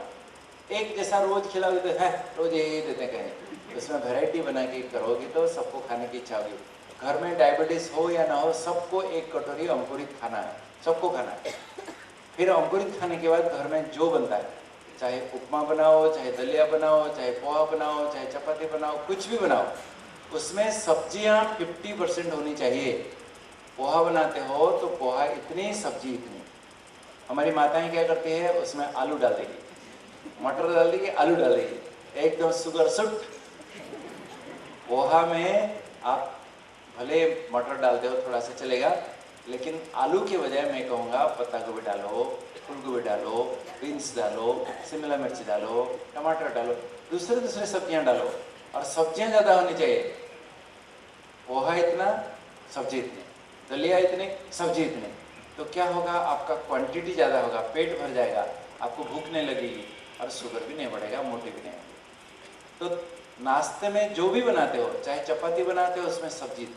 S1: एक जैसा रोज खिलाओगे तो है रोज ये देते कहें, उसमें वैरायटी बना के करोगे तो सबको खाने की इच्छा होगी। घर में डायबिटीज हो या ना हो, सबको 1 कटोरी अंकुरित खाना है, सबको खाना है। फिर अंकुरित खाने के बाद घर में जो बनता है, चाहे उपमा बनाओ, चाहे दलिया बनाओ, चाहे पोहा बनाओ, चाहे चपाती बनाओ, कुछ भी बनाओ, उसमें सब्जियां 50% होनी चाहिए। पोहा बनाते हो तो पोहा इतनी, सब्जी इतनी, हमारी माताएं क्या करती है, उसमें आलू डाल देगी, मटर डाल देगी, आलू डाल देगी, एकदम शुगर सुट। पोहा में आप भले मटर डालते हो थोड़ा सा चलेगा, लेकिन आलू के बजाय मैं कहूँगा पत्ता गोभी डालो, फूल गोभी डालो, बीन्स डालो, शिमला मिर्च डालो, टमाटर डालो, दूसरे सब्जियां डालो, और सब्जियां ज़्यादा होनी चाहिए। पोहा इतना, सब्जी इतनी, दलिया इतने, सब्जी इतनी, तो क्या होगा, आपका क्वांटिटी ज़्यादा होगा, पेट भर जाएगा, आपको भूख नहीं लगेगी और शुगर भी नहीं बढ़ेगा, मोटे भी नहीं होंगे। तो नाश्ते में जो भी बनाते हो, चाहे चपाती बनाते हो, उसमें सब्जी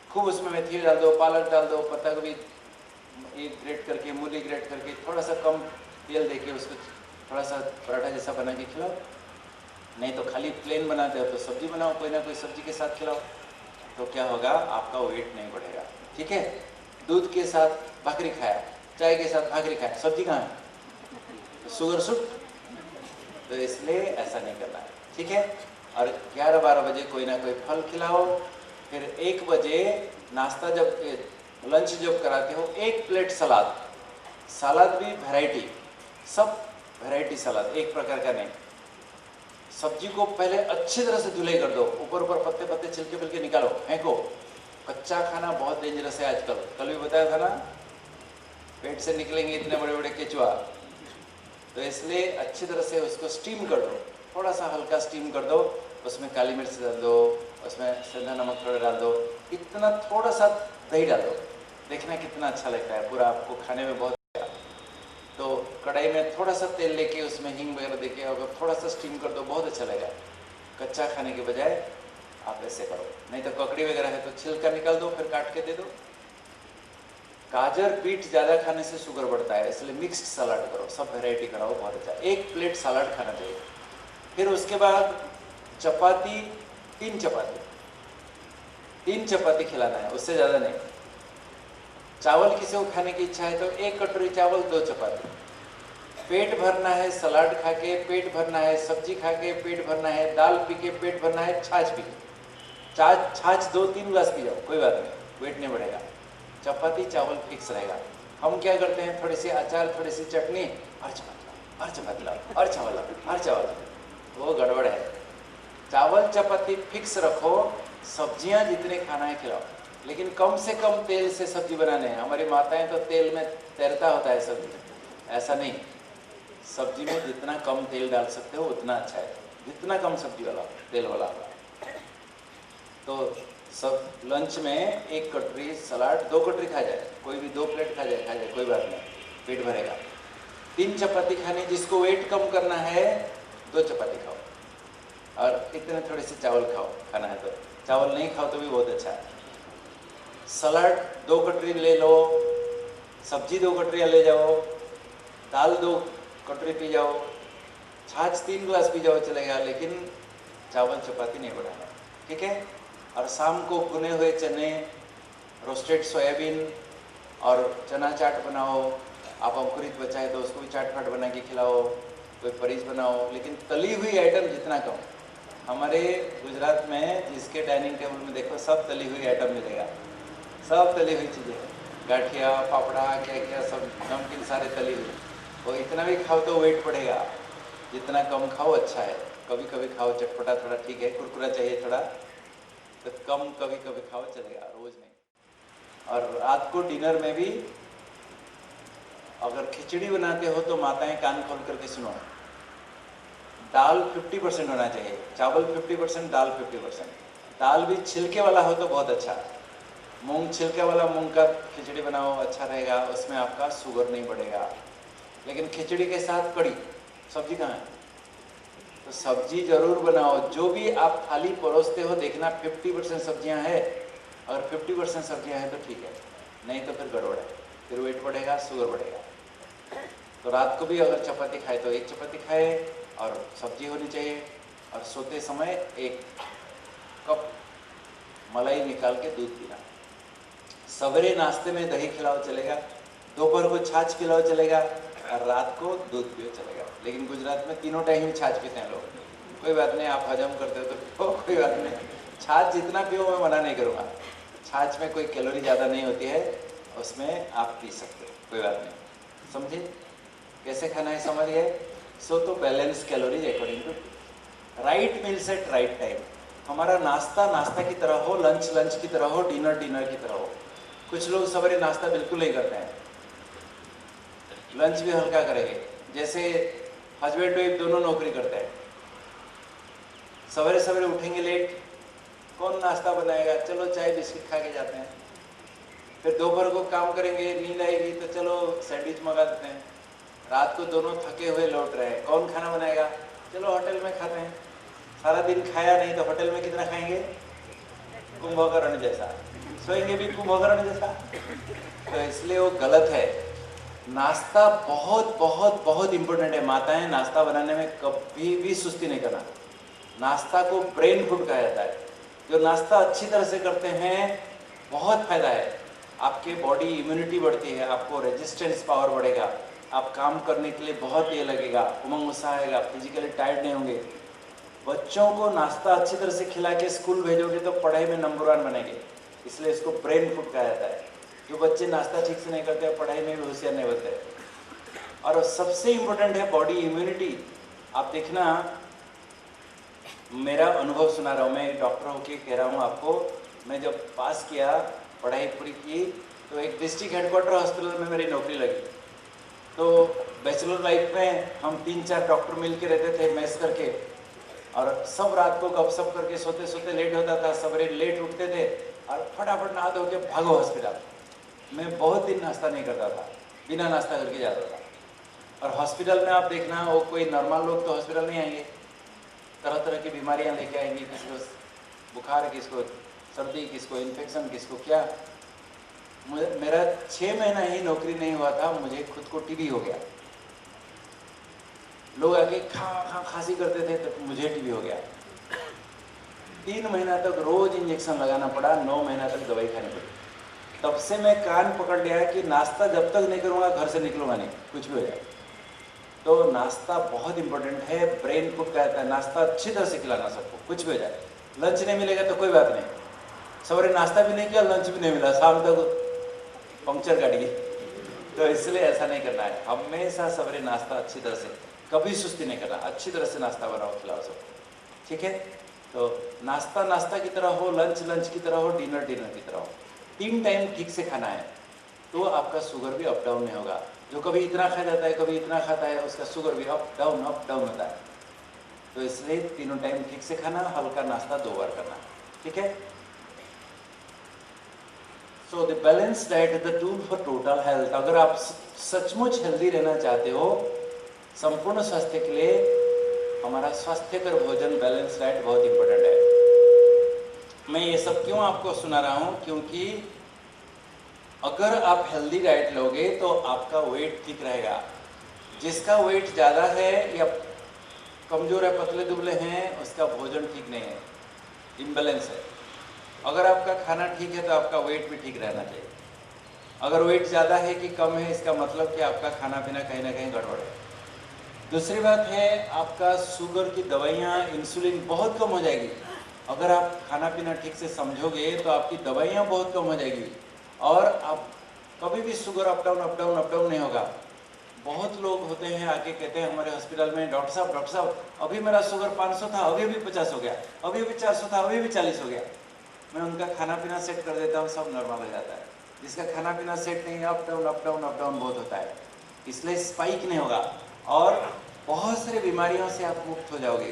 S1: खूब, उसमें मेथी डाल दो, पालक डाल दो, पत्ता गोभी एक ग्रेट करके, मूली ग्रेट करके, थोड़ा सा कम तेल देके उसको थोड़ा सा पराठा जैसा बना के खिलाओ। नहीं तो खाली प्लेन बनाते हो तो सब्जी बनाओ, कोई ना कोई सब्जी के साथ खिलाओ, तो क्या होगा, आपका वेट नहीं बढ़ेगा। ठीक है, दूध के साथ भाकरी खाया, चाय के साथ भाकरी खाया, सब्जी कहाँ है, तो शुगर सुट, तो इसलिए ऐसा नहीं करना है। ठीक है, और 11-12 बजे कोई ना कोई फल खिलाओ, फिर 1 बजे नाश्ता जब लंच जब कराते हो, 1 प्लेट सलाद, सलाद भी वैरायटी, सब वैरायटी सलाद, एक प्रकार का नहीं। सब्जी को पहले अच्छी तरह से धुलाई कर दो, ऊपर ऊपर पत्ते पत्ते छिलके पिलके निकालो, फेंको। कच्चा खाना बहुत डेंजरस है आजकल, कल भी बताया था ना, पेट से निकलेंगे इतने बड़े बड़े केचुआ, तो इसलिए अच्छी तरह से उसको स्टीम कर दो, थोड़ा सा हल्का स्टीम कर दो, उसमें काली मिर्च डाल दो, उसमें सेंधा नमक थोड़ा डाल दो, इतना थोड़ा सा दही डाल दो, देखना कितना अच्छा लगता है, पूरा आपको खाने में बहुत। तो कढ़ाई में थोड़ा सा तेल लेके उसमें हींग वगैरह देके अगर थोड़ा सा स्टीम कर दो, बहुत अच्छा लगेगा। कच्चा खाने के बजाय आप ऐसे करो, नहीं तो ककड़ी वगैरह है तो छिलका निकाल दो, फिर काट के दे दो। गाजर बीट ज़्यादा खाने से शुगर बढ़ता है, इसलिए मिक्स्ड सलाद करो, सब वैरायटी कराओ, बहुत अच्छा। 1 प्लेट सलाद खाना चाहिए। फिर उसके बाद चपाती, 3 चपाती खिलाना है, उससे ज़्यादा नहीं। चावल किसी को खाने की इच्छा है तो 1 कटोरी चावल, 2 चपाती। पेट भरना है सलाद खा के, पेट भरना है सब्जी खा के, पेट भरना है दाल पी के, पेट भरना है छाछ पी के। छाछ 2-3 ग्लास पी जाओ, कोई बात नहीं, वेट नहीं बढ़ेगा। चपाती चावल फिक्स रहेगा। हम क्या करते हैं, थोड़ी सी अचार, थोड़ी सी चटनी, और चपाती लाओ, और चावल लाओ, और चावल लाओ, वो गड़बड़ है। चावल चपाती फिक्स रखो, सब्जियां जितने खाना है खिलाओ, लेकिन कम से कम तेल से सब्जी बनाने हैं। हमारी माताएं तो तेल में तैरता होता है सब्जी, ऐसा नहीं। सब्जी में जितना कम तेल डाल सकते हो उतना अच्छा है, जितना कम सब्जी वाला तेल वाला। तो सब लंच में 1 कटोरी सलाद, 2 कटोरी खा जाए, कोई भी 2 प्लेट खा जाए, कोई बात नहीं, पेट भरेगा। 3 चपाती खानी, जिसको वेट कम करना है 2 चपाती खाओ, और इतने थोड़े से चावल खाओ, खाना है तो। चावल नहीं खाओ तो भी बहुत अच्छा है। सलाद 2 कटोरी ले लो, सब्जी 2 कटोरियाँ ले जाओ, दाल 2 कटोरी पी जाओ, छाछ 3 ग्लास पी जाओ, चलेगा, लेकिन चावल चपाती नहीं बनाना। ठीक है, और शाम को भुने हुए चने, रोस्टेड सोयाबीन और चना चाट बनाओ। आप अंकुरित बचाए तो उसको भी चाट फाट बना के खिलाओ, कोई परीज बनाओ, लेकिन तली हुई आइटम जितना कम। हमारे गुजरात में जिसके डाइनिंग टेबल में देखो, सब तली हुई आइटम मिलेगा, सब तली हुई चीज़ें, गाठिया, पापड़ा, क्या क्या सब नमकीन सारे तली हुई। वो इतना भी खाओ तो वेट बढ़ेगा, जितना कम खाओ अच्छा है। कभी कभी खाओ चटपटा, थोड़ा ठीक है, कुरकुरा चाहिए थोड़ा, तो कम कभी कभी खाओ, चलेगा, रोज़ नहीं। और रात को डिनर में भी अगर खिचड़ी बनाते हो तो माताएं कान खोल करके सुनो, दाल 50% होना चाहिए, चावल 50%, दाल 50%। दाल भी छिलके वाला हो तो बहुत अच्छा। मूंग छिलके वाला मूंग का खिचड़ी बनाओ, अच्छा रहेगा, उसमें आपका शुगर नहीं बढ़ेगा। लेकिन खिचड़ी के साथ कड़ी, सब्जी कहाँ है, तो सब्जी जरूर बनाओ। जो भी आप थाली परोसते हो देखना 50% सब्जियां हैं, अगर 50% सब्जियां हैं तो ठीक है, नहीं तो फिर गड़बड़ है, फिर वेट बढ़ेगा, शुगर बढ़ेगा। तो रात को भी अगर चपाती खाए तो 1 चपाती खाए, और सब्जी होनी चाहिए। और सोते समय 1 कप मलाई निकाल के दूध पीना। सवेरे नाश्ते में दही खिलाओ, चलेगा, दोपहर को छाछ खिलाओ, चलेगा, और रात को दूध पियो, चलेगा। लेकिन गुजरात में तीनों टाइम छाछ पीते हैं लोग, कोई बात नहीं, आप हजम करते हो तो पियो, कोई बात नहीं। छाछ जितना पियो मैं मना नहीं करूँगा, छाछ में कोई कैलोरी ज़्यादा नहीं होती है, उसमें आप पी सकते हो, कोई बात नहीं। समझे कैसे खाना है, समझ गए? सो तो balance calories according to right meals at right time. हमारा नाश्ता नाश्ता की तरह हो, लंच लंच की तरह हो, डिनर डिनर की तरह हो। कुछ लोग सवेरे नाश्ता बिल्कुल नहीं करते हैं, लंच भी हल्का करेंगे। जैसे हस्बैंड वाइफ दोनों नौकरी करते हैं, सवेरे सवेरे उठेंगे लेट, कौन नाश्ता बनाएगा, चलो चाय बिस्किट खा के जाते हैं। फिर दोपहर को काम करेंगे, नींद आएगी तो चलो सैंडविच मंगा देते हैं। रात को दोनों थके हुए लौट रहे हैं, कौन खाना बनाएगा, चलो होटल में खाते हैं। सारा दिन खाया नहीं तो होटल में कितना खाएंगे, कुंभकर्ण जैसा, सोएंगे भी कुंभकर्ण जैसा। तो इसलिए वो गलत है। नाश्ता बहुत बहुत बहुत इंपॉर्टेंट है। माताएं नाश्ता बनाने में कभी भी सुस्ती नहीं करना। नाश्ता को ब्रेन फूड कहा जाता है। जो नाश्ता अच्छी तरह से करते हैं बहुत फायदा है। आपके बॉडी इम्यूनिटी बढ़ती है, आपको रेजिस्टेंस पावर बढ़ेगा, आप काम करने के लिए बहुत ये लगेगा, उमंग उत्साह आएगा, फिजिकली टायर्ड नहीं होंगे। बच्चों को नाश्ता अच्छी तरह से खिला के स्कूल भेजोगे तो पढ़ाई में नंबर 1 बनेंगे। इसलिए इसको ब्रेन फूड कहा जाता है। जो बच्चे नाश्ता ठीक से नहीं करते पढ़ाई में भी होशियार नहीं बनते। और सबसे इम्पोर्टेंट है बॉडी इम्यूनिटी। आप देखना, मेरा अनुभव सुना रहा हूँ, मैं एक डॉक्टर होके कह रहा हूँ आपको। मैं जब पास किया, पढ़ाई पूरी की, तो एक डिस्ट्रिक्ट हेडक्वार्टर हॉस्पिटल में मेरी नौकरी लगी। तो बैचलर लाइफ में हम 3-4 डॉक्टर मिल के रहते थे मेस करके, और सब रात को गपशप करके सोते सोते लेट होता था, सवेरे लेट उठते थे और फटाफट नहा धो के भागो हॉस्पिटल। मैं बहुत दिन नाश्ता नहीं करता था, बिना नाश्ता करके जाता था। और हॉस्पिटल में आप देखना, वो कोई नॉर्मल लोग तो हॉस्पिटल नहीं आएंगे, तरह तरह की बीमारियां लेके आएंगे, किसको बुखार, किसको सर्दी, किसको इन्फेक्शन, किसको क्या। मेरा 6 महीना ही नौकरी नहीं हुआ था, मुझे खुद को टीबी हो गया। लोग आके खांसी करते थे तो मुझे टीबी हो गया। 3 महीना तक रोज इंजेक्शन लगाना पड़ा, 9 महीना तक दवाई खानी पड़ी। तब से मैं कान पकड़ लिया कि नाश्ता जब तक नहीं करूँगा घर से निकलूंगा नहीं, कुछ भी हो जाए। तो नाश्ता बहुत इंपॉर्टेंट है, ब्रेन फूड कहता है। नाश्ता अच्छी तरह से खिलाना सबको, कुछ भी हो जाए। लंच नहीं मिलेगा तो कोई बात नहीं, सवेरे नाश्ता भी नहीं किया, लंच भी नहीं मिला, शाम तक पंक्चर काट गई। तो इसलिए ऐसा नहीं करना है। हमेशा सवेरे नाश्ता अच्छी तरह से, कभी सुस्ती नहीं करना, अच्छी तरह से नाश्ता बनाओ, खिलाओ सबको, ठीक है। तो नाश्ता नाश्ता की तरह हो, लंच लंच की तरह हो, डिनर डिनर की तरह हो। 3 टाइम ठीक से खाना है, तो आपका शुगर भी अप डाउन नहीं होगा। जो कभी इतना खा जाता है, कभी इतना खाता है, उसका शुगर भी अप डाउन होता है। तो इसलिए 3 टाइम ठीक से खाना, हल्का नाश्ता 2 बार करना, ठीक है। So the balance diet is the tool for total health. अगर आप सचमुच हेल्दी रहना चाहते हो, संपूर्ण स्वास्थ्य के लिए, हमारा स्वास्थ्यकर भोजन, बैलेंस डाइट बहुत इंपॉर्टेंट है। मैं ये सब क्यों आपको सुना रहा हूँ, क्योंकि अगर आप हेल्दी डाइट लोगे तो आपका वेट ठीक रहेगा। जिसका वेट ज़्यादा है या कमज़ोर है, पतले दुबले हैं, उसका भोजन ठीक नहीं है, इम्बैलेंस है। अगर आपका खाना ठीक है तो आपका वेट भी ठीक रहना चाहिए। अगर वेट ज़्यादा है कि कम है, इसका मतलब कि आपका खाना पीना कहीं ना कहीं गड़बड़ है। दूसरी बात है, आपका शुगर की दवाइयाँ, इंसुलिन बहुत कम हो जाएगी। अगर आप खाना पीना ठीक से समझोगे तो आपकी दवाइयाँ बहुत कम हो जाएगी, और आप कभी भी शुगर अप डाउन नहीं होगा। बहुत लोग होते हैं आके कहते हैं हमारे हॉस्पिटल में, डॉक्टर साहब अभी मेरा शुगर 500 था, अभी भी 50 हो गया, अभी भी 400 था, अभी भी 40 हो गया। मैं उनका खाना पीना सेट कर देता हूँ, सब नॉर्मल हो जाता है। जिसका खाना पीना सेट नहीं है, अप डाउन बहुत होता है, इसलिए स्पाइक नहीं होगा और बहुत सारी बीमारियों से आप मुक्त हो जाओगे।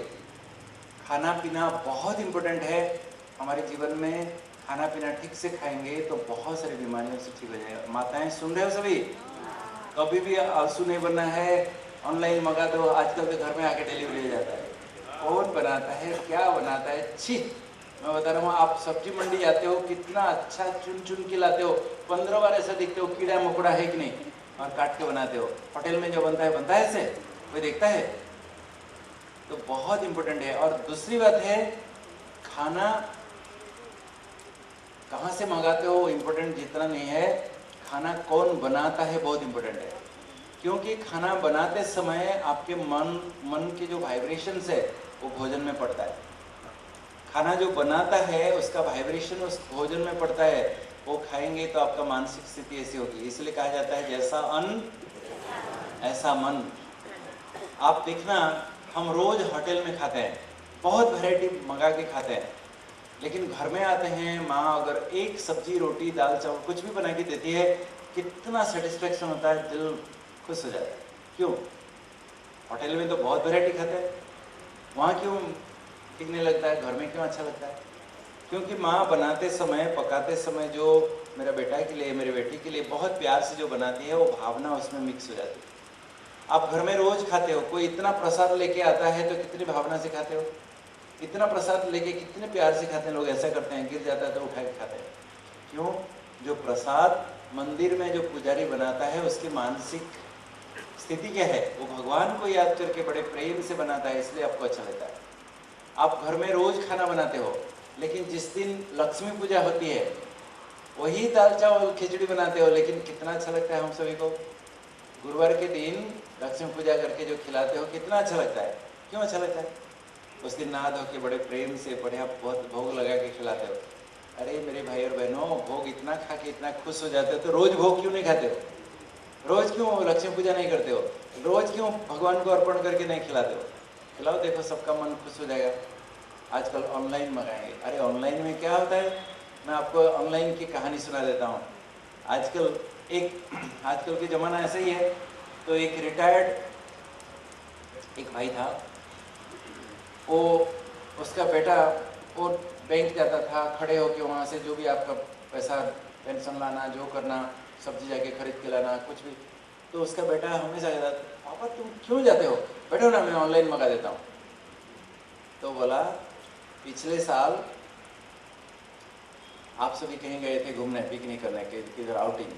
S1: खाना पीना बहुत इम्पोर्टेंट है हमारे जीवन में। खाना पीना ठीक से खाएंगे तो बहुत सारी बीमारियों से ठीक हो जाएगा। माताएं सुन रहे हो सभी, कभी भी आलसू नहीं बनना है। ऑनलाइन मंगा दो, आजकल तो घर में आके डिलीवरी हो जाता है। कौन बनाता है, क्या बनाता है, छी। मैं बता रहा हूँ, आप सब्जी मंडी जाते हो, कितना अच्छा चुन के लाते हो, 15 बार ऐसा देखते हो कीड़ा मकोड़ा है कि नहीं, और काट के बनाते हो। होटल में जो बनता है ऐसे, कोई देखता है? तो बहुत इंपॉर्टेंट है। और दूसरी बात है, खाना कहाँ से मंगाते हो इम्पोर्टेंट जितना नहीं है, खाना कौन बनाता है बहुत इम्पोर्टेंट है। क्योंकि खाना बनाते समय आपके मन के जो वाइब्रेशंस है वो भोजन में पड़ता है। खाना जो बनाता है उसका वाइब्रेशन उस भोजन में पड़ता है, वो खाएंगे तो आपका मानसिक स्थिति ऐसी होगी। इसलिए कहा जाता है जैसा अन्न
S3: ऐसा मन। आप देखना, हम रोज होटल में खाते हैं, बहुत वैरायटी मंगा के खाते हैं, लेकिन घर में आते हैं, माँ अगर एक सब्जी रोटी दाल चावल कुछ भी बना के देती है, कितना सेटिस्फेक्शन होता है, दिल खुश हो जाता है। क्यों? होटल में तो बहुत वैरायटी खाते हैं, वहाँ क्यों ठीक नहीं लगता है, घर में क्यों अच्छा लगता है? क्योंकि माँ बनाते समय, पकाते समय जो मेरा बेटा के लिए, मेरी बेटी के लिए बहुत प्यार से जो बनाती है, वो भावना उसमें मिक्स हो जाती है। आप घर में रोज खाते हो, कोई इतना प्रसाद लेके आता है तो कितनी भावना से खाते हो, इतना प्रसाद लेके कितने प्यार से खाते हैं लोग। ऐसा करते हैं, गिर जाता है तो उठा के खाते हैं। क्यों? जो प्रसाद मंदिर में जो पुजारी बनाता है, उसकी मानसिक स्थिति क्या है, वो भगवान को याद करके बड़े प्रेम से बनाता है, इसलिए आपको अच्छा लगता है। आप घर में रोज खाना बनाते हो, लेकिन जिस दिन लक्ष्मी पूजा होती है वही दाल चावल खिचड़ी बनाते हो, लेकिन कितना अच्छा लगता है हम सभी को। गुरुवार के दिन लक्ष्मी पूजा करके जो खिलाते हो, कितना अच्छा लगता है। क्यों अच्छा लगता है? उस दिन नहा धो के बड़े प्रेम से बढ़िया बहुत भोग लगा के खिलाते हो। अरे मेरे भाई और बहनों, भोग इतना खा के इतना खुश हो जाते हो, तो रोज भोग क्यों नहीं खाते हो? रोज क्यों लक्ष्मी पूजा नहीं करते हो? रोज क्यों भगवान को अर्पण करके नहीं खिलाते हो? खिलाओ, देखो सबका मन खुश हो जाएगा। आजकल ऑनलाइन मंगाएंगे, अरे ऑनलाइन में क्या होता है, मैं आपको ऑनलाइन की कहानी सुना देता हूँ। आजकल के ज़माना ऐसा ही है। तो एक रिटायर्ड एक भाई था, वो उसका बेटा वो बैंक जाता था, खड़े होके वहाँ से जो भी आपका पैसा पेंशन लाना, जो करना, सब्जी जाके खरीद के लाना, कुछ भी। तो उसका बेटा हमेशा कहता था, पापा तुम क्यों जाते हो, बैठो ना मैं ऑनलाइन मंगा देता हूँ। तो बोला, पिछले साल आप सभी कहीं गए थे घूमने, पिकनिक करने के, किधर आउटिंग,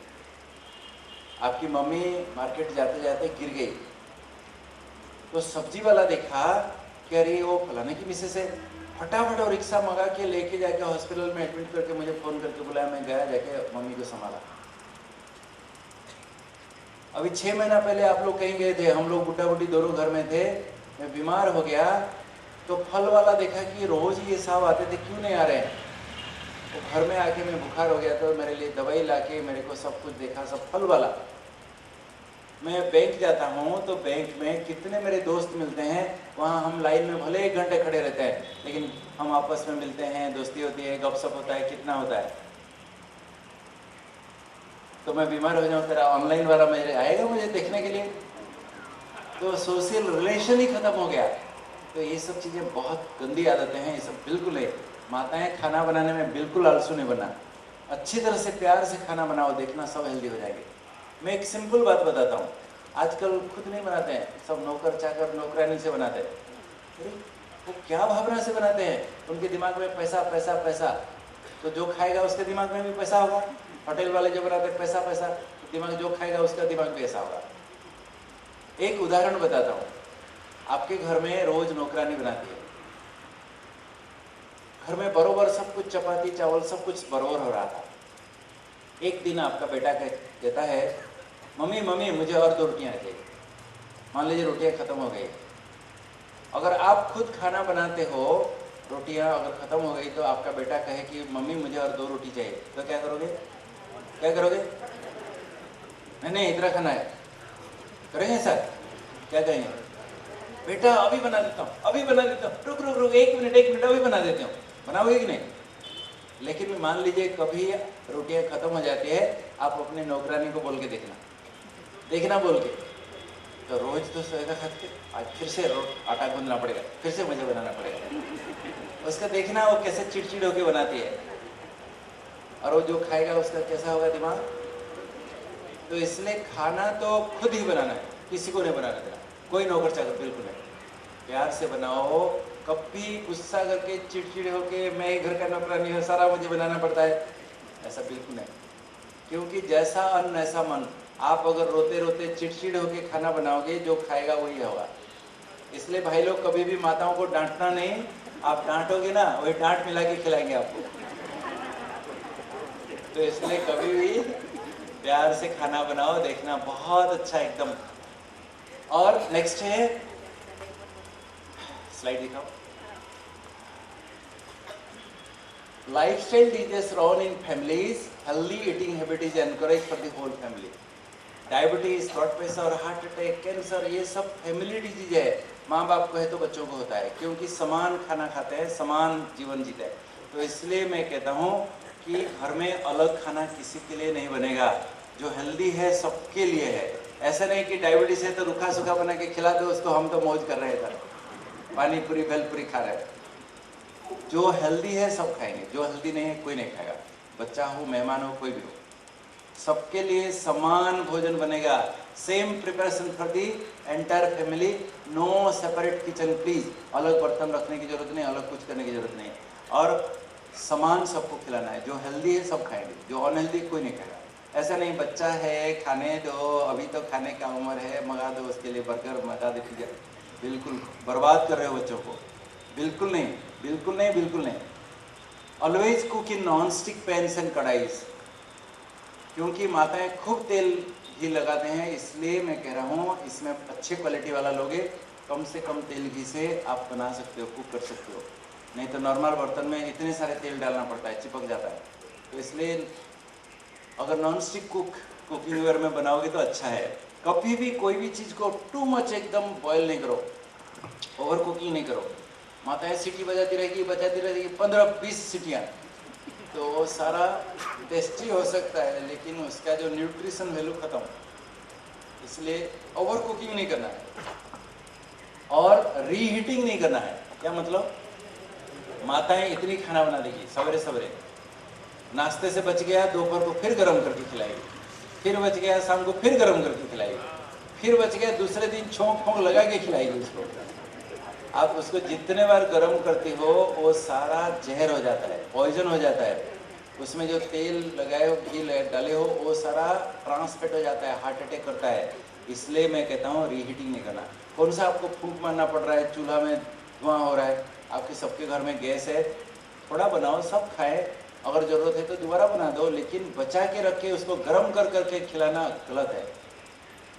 S3: आपकी मम्मी मार्केट जाते जाते गिर गई, तो सब्जी वाला देखा कि अरे वो फलाने की मिसेस है, फटाफट और रिक्शा मंगा के लेके जाके हॉस्पिटल में एडमिट करके मुझे फ़ोन करके बुलाया। मैं गया, जाके मम्मी को संभाला। अभी 6 महीना पहले आप लोग कहीं गए थे, हम लोग बुढ़ा बुढ़ी दोनों घर में थे, मैं बीमार हो गया, तो फल वाला देखा कि रोज़ ये साहब आते थे, क्यों नहीं आ रहे हैं। तो घर में आके मैं बुखार हो गया, तो मेरे लिए दवाई लाके मेरे को सब कुछ देखा, सब फल वाला। मैं बैंक जाता हूँ तो बैंक में कितने मेरे दोस्त मिलते हैं, वहाँ हम लाइन में भले 1 घंटे खड़े रहते हैं, लेकिन हम आपस में मिलते हैं, दोस्ती होती है, गपशप होता है, कितना होता है। तो मैं बीमार हो जाऊँ, तेरा ऑनलाइन वाला मेरे आएगा मुझे देखने के लिए, तो सोशल रिलेशन ही खत्म हो गया। तो ये सब चीज़ें बहुत गंदी आदतें हैं, ये सब बिल्कुल नहीं। माताएं खाना बनाने में बिल्कुल आलसू नहीं बनना, अच्छी तरह से प्यार से खाना बनाओ, देखना सब हेल्दी हो जाएंगे। मैं एक सिंपल बात बताता हूँ, आजकल खुद नहीं बनाते हैं, सब नौकर चाकर नौकरानी से बनाते हैं। अरे वो क्या भावना से बनाते हैं, उनके दिमाग में पैसा पैसा पैसा, तो जो खाएगा उसके दिमाग में भी पैसा होगा। होटल वाले जो बनाते हैं पैसा पैसा, दिमाग जो खाएगा उसका दिमाग भी ऐसा होगा। एक उदाहरण बताता हूँ, आपके घर में रोज नौकरानी बनाती है, घर में बरोबर सब कुछ चपाती चावल सब कुछ बरोबर हो रहा था। एक दिन आपका बेटा कहता है, मम्मी मम्मी मुझे और 2 रोटियाँ चाहिए। मान लीजिए रोटियाँ ख़त्म हो गई। अगर आप खुद खाना बनाते हो, रोटियाँ अगर ख़त्म हो गई, तो आपका बेटा कहे कि मम्मी मुझे और 2 रोटी चाहिए, तो क्या करोगे? क्या करोगे? नहीं नहीं इतना खाना है, करेंगे सर? क्या कहेंगे? बेटा अभी बना देता हूँ, अभी बना देता हूँ, रुक रुक रुक 1 मिनट अभी बना देते हूँ। बनाओगे कि नहीं? लेकिन मान लीजिए कभी रोटियां खत्म हो जाती है, आप अपने नौकरानी को बोल के देखना बोल के, तो रोज तो सोएगा खा के, आज फिर से आटा गूंदना पड़ेगा, फिर से मुझे बनाना पड़ेगा। उसका देखना वो कैसे चिड़चिड़ होके बनाती है, और वो जो खाएगा उसका कैसा होगा दिमाग। तो इसलिए खाना तो खुद ही बनाना है, किसी को नहीं बनाना देना, कोई नौकर चाकर बिल्कुल नहीं। प्यार से बनाओ, कभी गुस्सा करके चिड़चिड़ होके मैं ही घर का नौकरानी हूँ, सारा मुझे बनाना पड़ता है, ऐसा बिल्कुल नहीं। क्योंकि जैसा अन्न ऐसा मन। आप अगर रोते रोते चिड़चिड़ होके खाना बनाओगे, जो खाएगा वही होगा। इसलिए भाई लोग कभी भी माताओं को डांटना नहीं, आप डांटोगे ना वही डांट मिला के खिलाएंगे आपको। तो इसलिए कभी भी प्यार से खाना बनाओ, देखना बहुत अच्छा एकदम। और नेक्स्ट है, स्लाइड दिखाओ। Lifestyle teaches role in families. Healthy eating habit is encouraged for the whole family. Diabetes, blood pressure, heart attack, cancer, ये सब फैमिली डिजीज है। माँ बाप को है तो बच्चों को होता है, क्योंकि समान खाना खाते हैं, समान जीवन जीते हैं। तो इसलिए मैं कहता हूँ कि घर में अलग खाना किसी के लिए नहीं बनेगा, जो हेल्दी है सबके लिए है। ऐसा नहीं कि डायबिटीज है तो रूखा सूखा बना के खिला दो उसको, हम तो मौज कर रहे हैं इधर, पानी पूरी भेलपूरी खा रहे हैं। जो हेल्दी है सब खाएंगे, जो हेल्दी नहीं है कोई नहीं खाएगा। बच्चा हो, मेहमान हो, कोई भी हो, सबके लिए समान भोजन बनेगा। Same preparation for the entire family, no separate kitchen please. अलग बर्तन रखने की जरूरत नहीं, अलग कुछ करने की जरूरत नहीं, और समान सबको खिलाना है। जो हेल्दी है सब खाएंगे, जो अनहेल्दी कोई नहीं खाएगा। ऐसा नहीं बच्चा है खाने दो, अभी तो खाने का उम्र है, मंगा दो उसके लिए बर्गर, मंगा दो पिज्जा। बिल्कुल बर्बाद कर रहे हो बच्चों को। बिल्कुल नहीं, बिल्कुल नहीं, बिल्कुल नहीं। Always cook in non stick pans and कढ़ाईस, क्योंकि माताएं खूब तेल घी लगाते हैं। इसलिए मैं कह रहा हूँ इसमें अच्छे क्वालिटी वाला लोगे, कम से कम तेल घी से आप बना सकते हो, कुक कर सकते हो। नहीं तो नॉर्मल बर्तन में इतने सारे तेल डालना पड़ता है, चिपक जाता है। तो इसलिए अगर नॉन स्टिक कुकिंग वेयर में बनाओगे तो अच्छा है। कभी भी कोई भी चीज़ को टू मच एकदम बॉयल नहीं करो, ओवर कुकिंग नहीं करो। माताएं सीटी बजाती रहेगी 15-20 सीटियाँ, तो वो सारा टेस्टी हो सकता है लेकिन उसका जो न्यूट्रिशन वैल्यू खत्म। इसलिए ओवर कुकिंग नहीं करना है और रीहीटिंग नहीं करना है। क्या मतलब? माताएं इतनी खाना बना देगी सवेरे सवेरे, नाश्ते से बच गया दोपहर को फिर गर्म करके खिलाएगी, फिर बच गया शाम को फिर गर्म करके खिलाएगी, फिर बच गया दूसरे दिन छोंक फोंक लगा के खिलाएगी उसको। आप उसको जितने बार गर्म करते हो वो सारा जहर हो जाता है, पॉइजन हो जाता है। उसमें जो तेल लगाए हो, घी डाले हो, वो सारा ट्रांसफेट हो जाता है, हार्ट अटैक करता है। इसलिए मैं कहता हूँ रीहीटिंग नहीं करना। कौन सा आपको फूंक मारना पड़ रहा है, चूल्हा में धुआं हो रहा है, आपके सबके घर में गैस है, थोड़ा बनाओ सब खाए, अगर ज़रूरत है तो दोबारा बना दो, लेकिन बचा के रख के उसको गर्म कर करके खिलाना गलत है।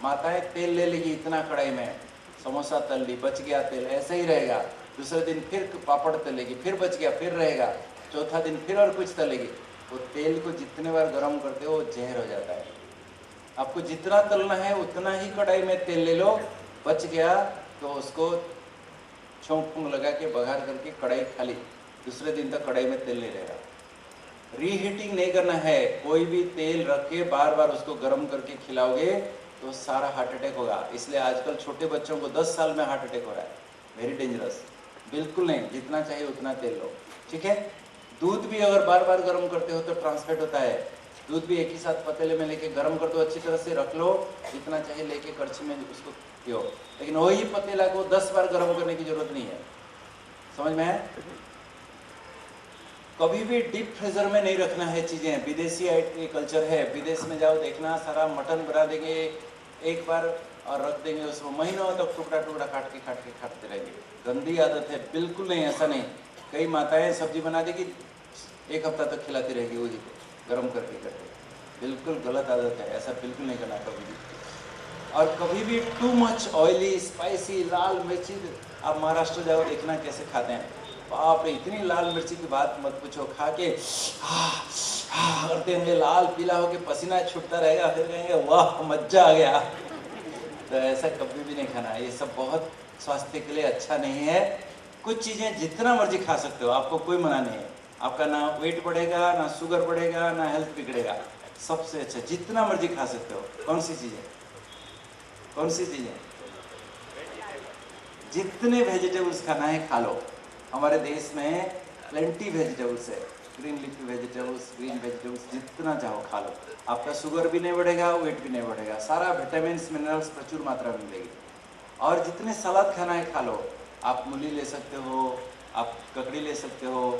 S3: माताएं तेल ले लेगी इतना कढ़ाई में, समोसा तल ली, बच गया तेल, ऐसे ही रहेगा। दूसरे दिन फिर पापड़ तलेगी, फिर बच गया, फिर रहेगा। चौथा दिन फिर और कुछ तलेगी। वो तेल को जितने बार गर्म करते हो वो जहर हो जाता है। आपको जितना तलना है उतना ही कढ़ाई में तेल ले लो, बच गया तो उसको छोंक फूंक लगा के बघार करके कढ़ाई खाली, दूसरे दिन तक कढ़ाई में तेल नहीं रहेगा। रीहीटिंग नहीं करना है। कोई भी तेल रख के बार बार उसको गर्म करके खिलाओगे तो सारा हार्ट अटैक होगा। इसलिए आजकल छोटे बच्चों को 10 साल में हार्ट अटैक हो रहा है, वेरी डेंजरस। बिल्कुल नहीं, जितना चाहिए उतना तेल लो, ठीक है। दूध भी अगर बार बार गर्म करते हो तो ट्रांसफेट होता है। दूध भी एक ही साथ पतीले में लेके गर्म कर दो, अच्छी तरह से रख लो, जितना चाहिए लेके कड़छी में उसको पियो। लेकिन वही पतीला को 10 बार गर्म करने की जरूरत नहीं है, समझ में है। कभी भी डीप फ्रीजर में नहीं रखना है चीज़ें। विदेशी कल्चर है, विदेश में जाओ देखना, सारा मटन बना देंगे एक बार और रख देंगे उसको, महीनों तक टुकड़ा टुकड़ा काट के खाते रहेंगे। गंदी आदत है, बिल्कुल नहीं, ऐसा नहीं। कई माताएं सब्जी बना देगी, एक हफ्ता तक खिलाती रहेगी वही को गर्म करके करके। बिल्कुल गलत आदत है, ऐसा बिल्कुल नहीं करना कभी भी। और कभी भी टू मच ऑयली, स्पाइसी, लाल मिर्ची, आप महाराष्ट्र जाओ देखना कैसे खाते हैं, बाप रे, इतनी लाल मिर्ची की बात मत पूछो। खा के करते होंगे, लाल पीला होके पसीना छूटता रहेगा, फिर कहेंगे वाह मजा आ गया। तो ऐसा कभी भी नहीं खाना है, ये सब बहुत स्वास्थ्य के लिए अच्छा नहीं है। कुछ चीज़ें जितना मर्जी खा सकते हो, आपको कोई मना नहीं है। आपका ना वेट बढ़ेगा, ना शुगर बढ़ेगा, ना हेल्थ बिगड़ेगा। सबसे अच्छा जितना मर्जी खा सकते हो। कौन सी चीज़ें? कौन सी चीज़ें? जितने वेजिटेबल्स खाना है खा लो। हमारे देश में प्लेंटी वेजिटेबल्स है, green leafy vegetables, green vegetables, जितना चाहो खा लो। आपका शुगर भी नहीं बढ़ेगा, वेट भी नहीं बढ़ेगा, सारा विटामिन्स मिनरल्स प्रचुर मात्रा में मिलेगी। और जितने सलाद खाना है खा लो। आप मूली ले सकते हो, आप ककड़ी ले सकते हो,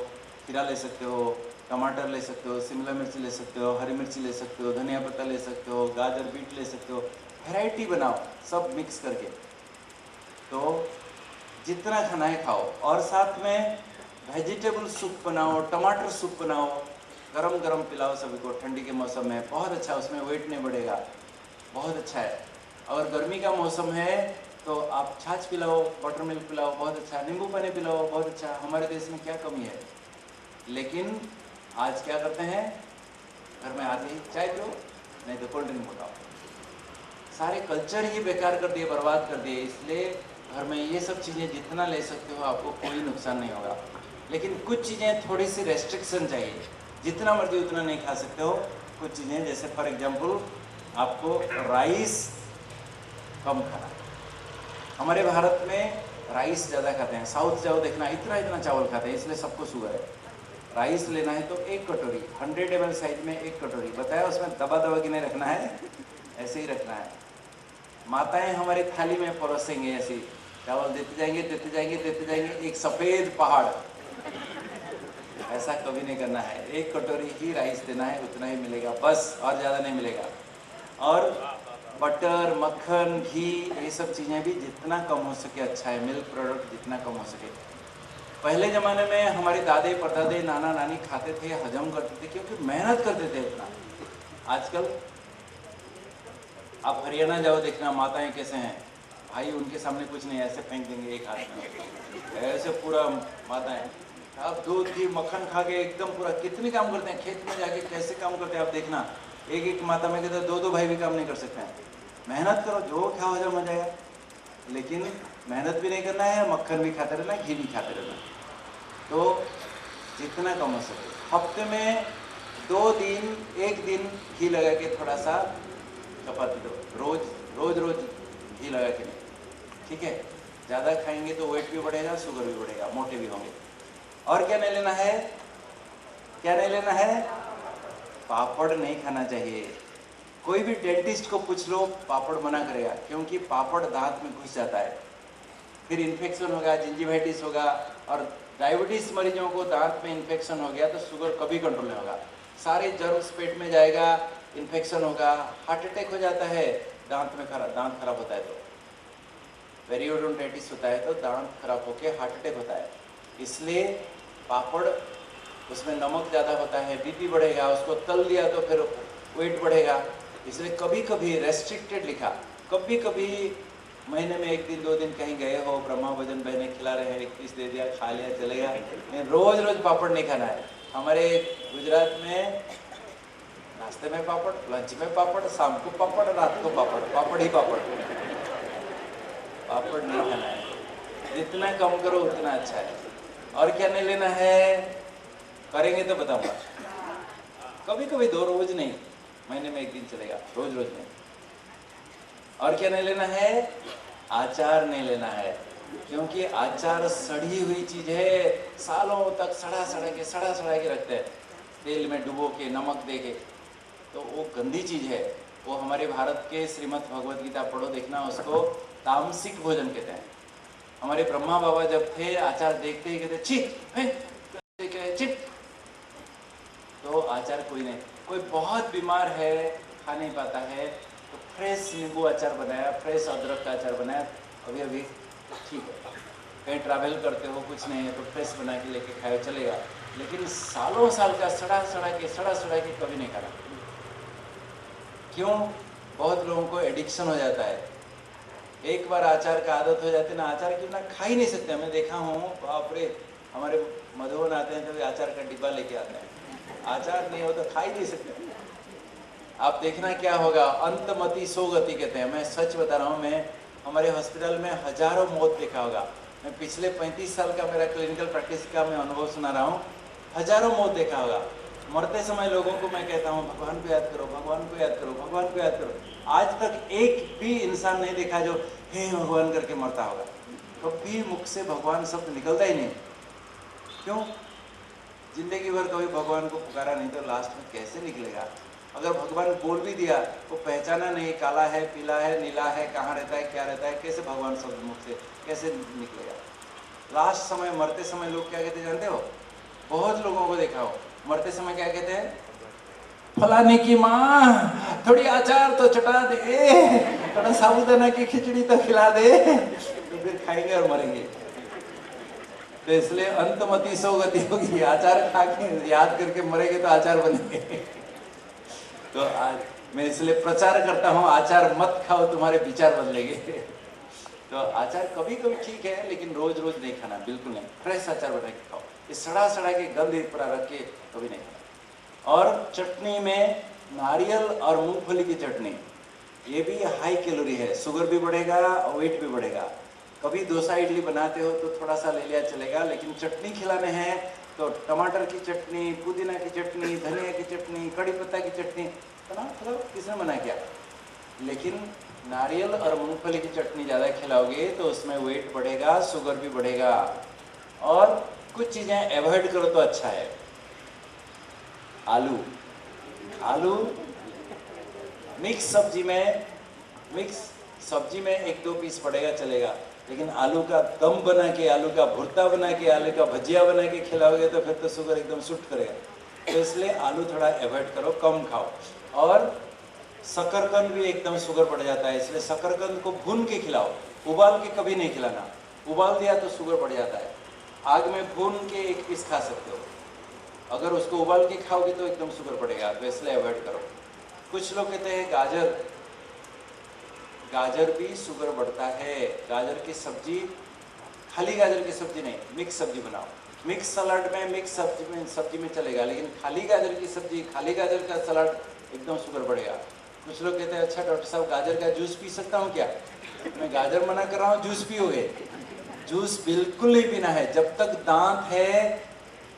S3: खीरा ले सकते हो, टमाटर ले सकते हो, शिमला मिर्च ले सकते हो, हरी मिर्ची ले सकते हो, धनिया पत्ता ले सकते हो, गाजर बीट ले सकते हो। वैरायटी बनाओ सब मिक्स करके। तो जितना खाना है खाओ। और साथ में वेजिटेबल सूप बनाओ, टमाटर सूप बनाओ, गरम गरम पिलाओ सभी को ठंडी के मौसम में, बहुत अच्छा, उसमें वेट नहीं बढ़ेगा, बहुत अच्छा है। अगर गर्मी का मौसम है तो आप छाछ पिलाओ, बटर मिल्क पिलाओ, बहुत अच्छा, नींबू पानी पिलाओ, बहुत अच्छा। हमारे देश में क्या कमी है, लेकिन आज क्या करते हैं, घर में आते ही चाय पिलो, नहीं तो कोल्ड ड्रिंक बताओ। सारे कल्चर ही बेकार कर दिए, बर्बाद कर दिए। इसलिए घर में ये सब चीज़ें जितना ले सकते हो आपको कोई नुकसान नहीं होगा, लेकिन कुछ चीज़ें थोड़ी सी रेस्ट्रिक्शन चाहिए। जितना मर्जी उतना नहीं खा सकते हो। कुछ चीज़ें जैसे फॉर एग्जांपल आपको राइस कम खाना। हमारे भारत में राइस ज़्यादा खाते हैं, साउथ जाओ देखना इतना इतना चावल खाते हैं, इसलिए सबको शुगर है। राइस लेना है तो एक कटोरी 100 ml साइज में एक कटोरी, बताया उसमें दबा दबा के नहीं रखना है, ऐसे ही रखना है। माताएं हमारी थाली में परोसेंगे ऐसे चावल देते जाएंगे देते जाएंगे देते जाएंगे, एक सफ़ेद पहाड़। ऐसा कभी नहीं करना है, एक कटोरी ही राइस देना है, उतना ही मिलेगा बस, और ज़्यादा नहीं मिलेगा। और बटर, मक्खन, घी ये सब चीज़ें भी जितना कम हो सके अच्छा है। मिल्क प्रोडक्ट जितना कम हो सके। पहले ज़माने में हमारे दादे परदादे नाना नानी खाते थे, हजम करते थे, क्योंकि मेहनत करते थे इतना। आजकल आप हरियाणा जाओ देखना माताएं कैसे हैं, भाई उनके सामने कुछ नहीं, ऐसे फेंक देंगे एक हाथ में, ऐसे पूरा माताएं। आप दूध घी मक्खन खा के एकदम पूरा कितने काम करते हैं, खेत में जाके कैसे काम करते हैं आप देखना। एक एक माता में कहते दो भाई भी काम नहीं कर सकते हैं। मेहनत करो, जो खाओ हजम हो जाएगा, लेकिन मेहनत भी नहीं करना है, मक्खन भी खाते रहना, घी भी खाते रहना। तो जितना कम हो सके हफ्ते में 2 दिन, 1 दिन घी लगा के थोड़ा सा चपाती दो, रोज घी लगा के नहीं, ठीक है। ज़्यादा खाएंगे तो वेट भी बढ़ेगा, शुगर भी बढ़ेगा, मोटे भी होंगे। और क्या नहीं लेना है, क्या नहीं लेना है, पापड़ नहीं खाना चाहिए। कोई भी डेंटिस्ट को पूछ लो, पापड़ मना करेगा, क्योंकि पापड़ दांत में घुस जाता है, फिर इन्फेक्शन होगा, जिंजिवाइटिस होगा। और डायबिटीज़ मरीजों को दांत में इन्फेक्शन हो गया तो शुगर कभी कंट्रोल नहीं होगा, सारे जर्म्स पेट में जाएगा, इन्फेक्शन होगा, हार्ट अटैक हो जाता है। दांत खराब होता है तो, पेरियोडोंटाइटिस होता है तो दांत खराब होकर हार्ट अटैक होता है। इसलिए पापड़, उसमें नमक ज़्यादा होता है, बीपी बढ़ेगा, उसको तल दिया तो फिर वेट बढ़ेगा। इसलिए कभी कभी रेस्ट्रिक्टेड लिखा, कभी कभी महीने में 1 दिन 2 दिन कहीं गए हो, ब्रह्मा भोजन बहने खिला रहे हैं, 1 पीस दे दिया, खा लिया, चलेगा। रोज पापड़ नहीं खाना है। हमारे गुजरात में नाश्ते में पापड़, लंच में पापड़, शाम को पापड़, रात को पापड़, पापड़ ही पापड़। पापड़ नहीं खाना है, जितना कम करो उतना अच्छा है। और क्या नहीं लेना है, करेंगे तो बताऊंगा। कभी कभी 2 रोज नहीं, महीने में 1 दिन चलेगा, रोज नहीं। और क्या नहीं लेना है, आचार नहीं लेना है, क्योंकि आचार सड़ी हुई चीज है, सालों तक सड़ा के रखते हैं, तेल में डुबो के, नमक दे के, तो वो गंदी चीज है। वो हमारे भारत के श्रीमद् भगवद गीता पढ़ो देखना, उसको तामसिक भोजन कहते हैं। हमारे ब्रह्मा बाबा जब थे, आचार देखते ही कहते चिट, तो आचार कोई नहीं। कोई बहुत बीमार है, खा नहीं पाता है, तो फ्रेश नींबू अचार बनाया, फ्रेश अदरक का अचार बनाया, अभी ठीक है। कहीं ट्रैवल करते हो, कुछ नहीं है तो फ्रेश बना के लेके खाए, चलेगा। लेकिन सालों साल का सड़ा के कभी नहीं खाना। क्यों? बहुत लोगों को एडिक्शन हो जाता है। एक बार आचार का आदत हो जाती है ना, आचार क्यों ना खा ही नहीं सकते। मैं देखा हूँ, बाप रे, हमारे मधुबन आते हैं तो आचार का डिब्बा लेके आते हैं, आचार नहीं हो तो खा ही नहीं सकते। आप देखना क्या होगा, अंतमति सोगति कहते हैं। मैं सच बता रहा हूँ, मैं हमारे हॉस्पिटल में हजारों मौत देखा होगा। मैं पिछले 35 साल का मेरा क्लिनिकल प्रैक्टिस का मैं अनुभव सुना रहा हूँ, हजारों मौत देखा होगा। मरते समय लोगों को मैं कहता हूँ, भगवान को याद करो, भगवान को याद करो, भगवान को याद करो। आज तक एक भी इंसान नहीं देखा जो हे भगवान करके मरता होगा। कभी मुख से भगवान शब्द निकलता ही नहीं। क्यों? जिंदगी भर कभी भगवान को पुकारा नहीं तो लास्ट में कैसे निकलेगा? अगर भगवान बोल भी दिया तो पहचाना नहीं, काला है, पीला है, नीला है, कहाँ रहता है, क्या रहता है, कैसे भगवान शब्द मुख से कैसे निकलेगा? लास्ट समय, मरते समय लोग क्या कहते जानते हो? बहुत लोगों को देखा हो, मरते समय क्या कहते हैं? फलाने की माँ थोड़ी अचार तो चटा दे, थोड़ा साबूदाना की खिचड़ी तो खिला दे, तो फिर खाएंगे और मरेंगे। तो इसलिए अंतमति सोगति होगी, आचार खा के याद करके मरेंगे तो आचार बनेंगे। तो आज मैं इसलिए प्रचार करता हूँ, आचार मत खाओ, तुम्हारे विचार बदलेंगे। तो आचार कभी कभी ठीक है, लेकिन रोज रोज नहीं खाना, बिल्कुल नहीं। फ्रेश आचार बना के खाओ, ये सड़ा के गंद पूरा रख के कभी नहीं खाना। और चटनी में नारियल और मूंगफली की चटनी, ये भी हाई कैलोरी है, शुगर भी बढ़ेगा और वेट भी बढ़ेगा। कभी डोसा इडली बनाते हो तो थोड़ा सा ले लिया चलेगा, लेकिन चटनी खिलाने हैं तो टमाटर की चटनी, पुदीना की चटनी, धनिया की चटनी, कड़ी पत्ता की चटनी, तो ना मतलब किसने मना किया। लेकिन नारियल और मूंगफली की चटनी ज़्यादा खिलाओगे तो उसमें वेट बढ़ेगा, शुगर भी बढ़ेगा। और कुछ चीज़ें अवॉइड करो तो अच्छा है। आलू, आलू मिक्स सब्जी में 1-2 पीस पड़ेगा चलेगा, लेकिन आलू का दम बना के, आलू का भुर्ता बना के, आलू का भजिया बना के खिलाओगे तो फिर तो शुगर एकदम शूट करेगा। तो इसलिए आलू थोड़ा अवॉइड करो, कम खाओ। और शकरकंद भी एकदम शुगर बढ़ जाता है, इसलिए शकरकंद को भून के खिलाओ, उबाल के कभी नहीं खिलाना। उबाल दिया तो शुगर बढ़ जाता है। आग में भून के 1 पीस खा सकते हो, अगर उसको उबाल के खाओगे तो एकदम शुगर बढ़ेगा, तो इसलिए अवॉइड करो। कुछ लोग कहते हैं गाजर भी शुगर बढ़ता है। गाजर की सब्जी, खाली गाजर की सब्जी नहीं, मिक्स सब्जी बनाओ। मिक्स सलाद में, मिक्स सब्जी में चलेगा, लेकिन खाली गाजर की सब्जी, खाली गाजर का सलाद एकदम शुगर बढ़ेगा। कुछ लोग कहते हैं अच्छा डॉक्टर साहब गाजर का जूस पी सकता हूँ क्या? मैं गाजर मना कर रहा हूँ, जूस पियोगे? जूस बिल्कुल नहीं पीना है, जब तक दांत है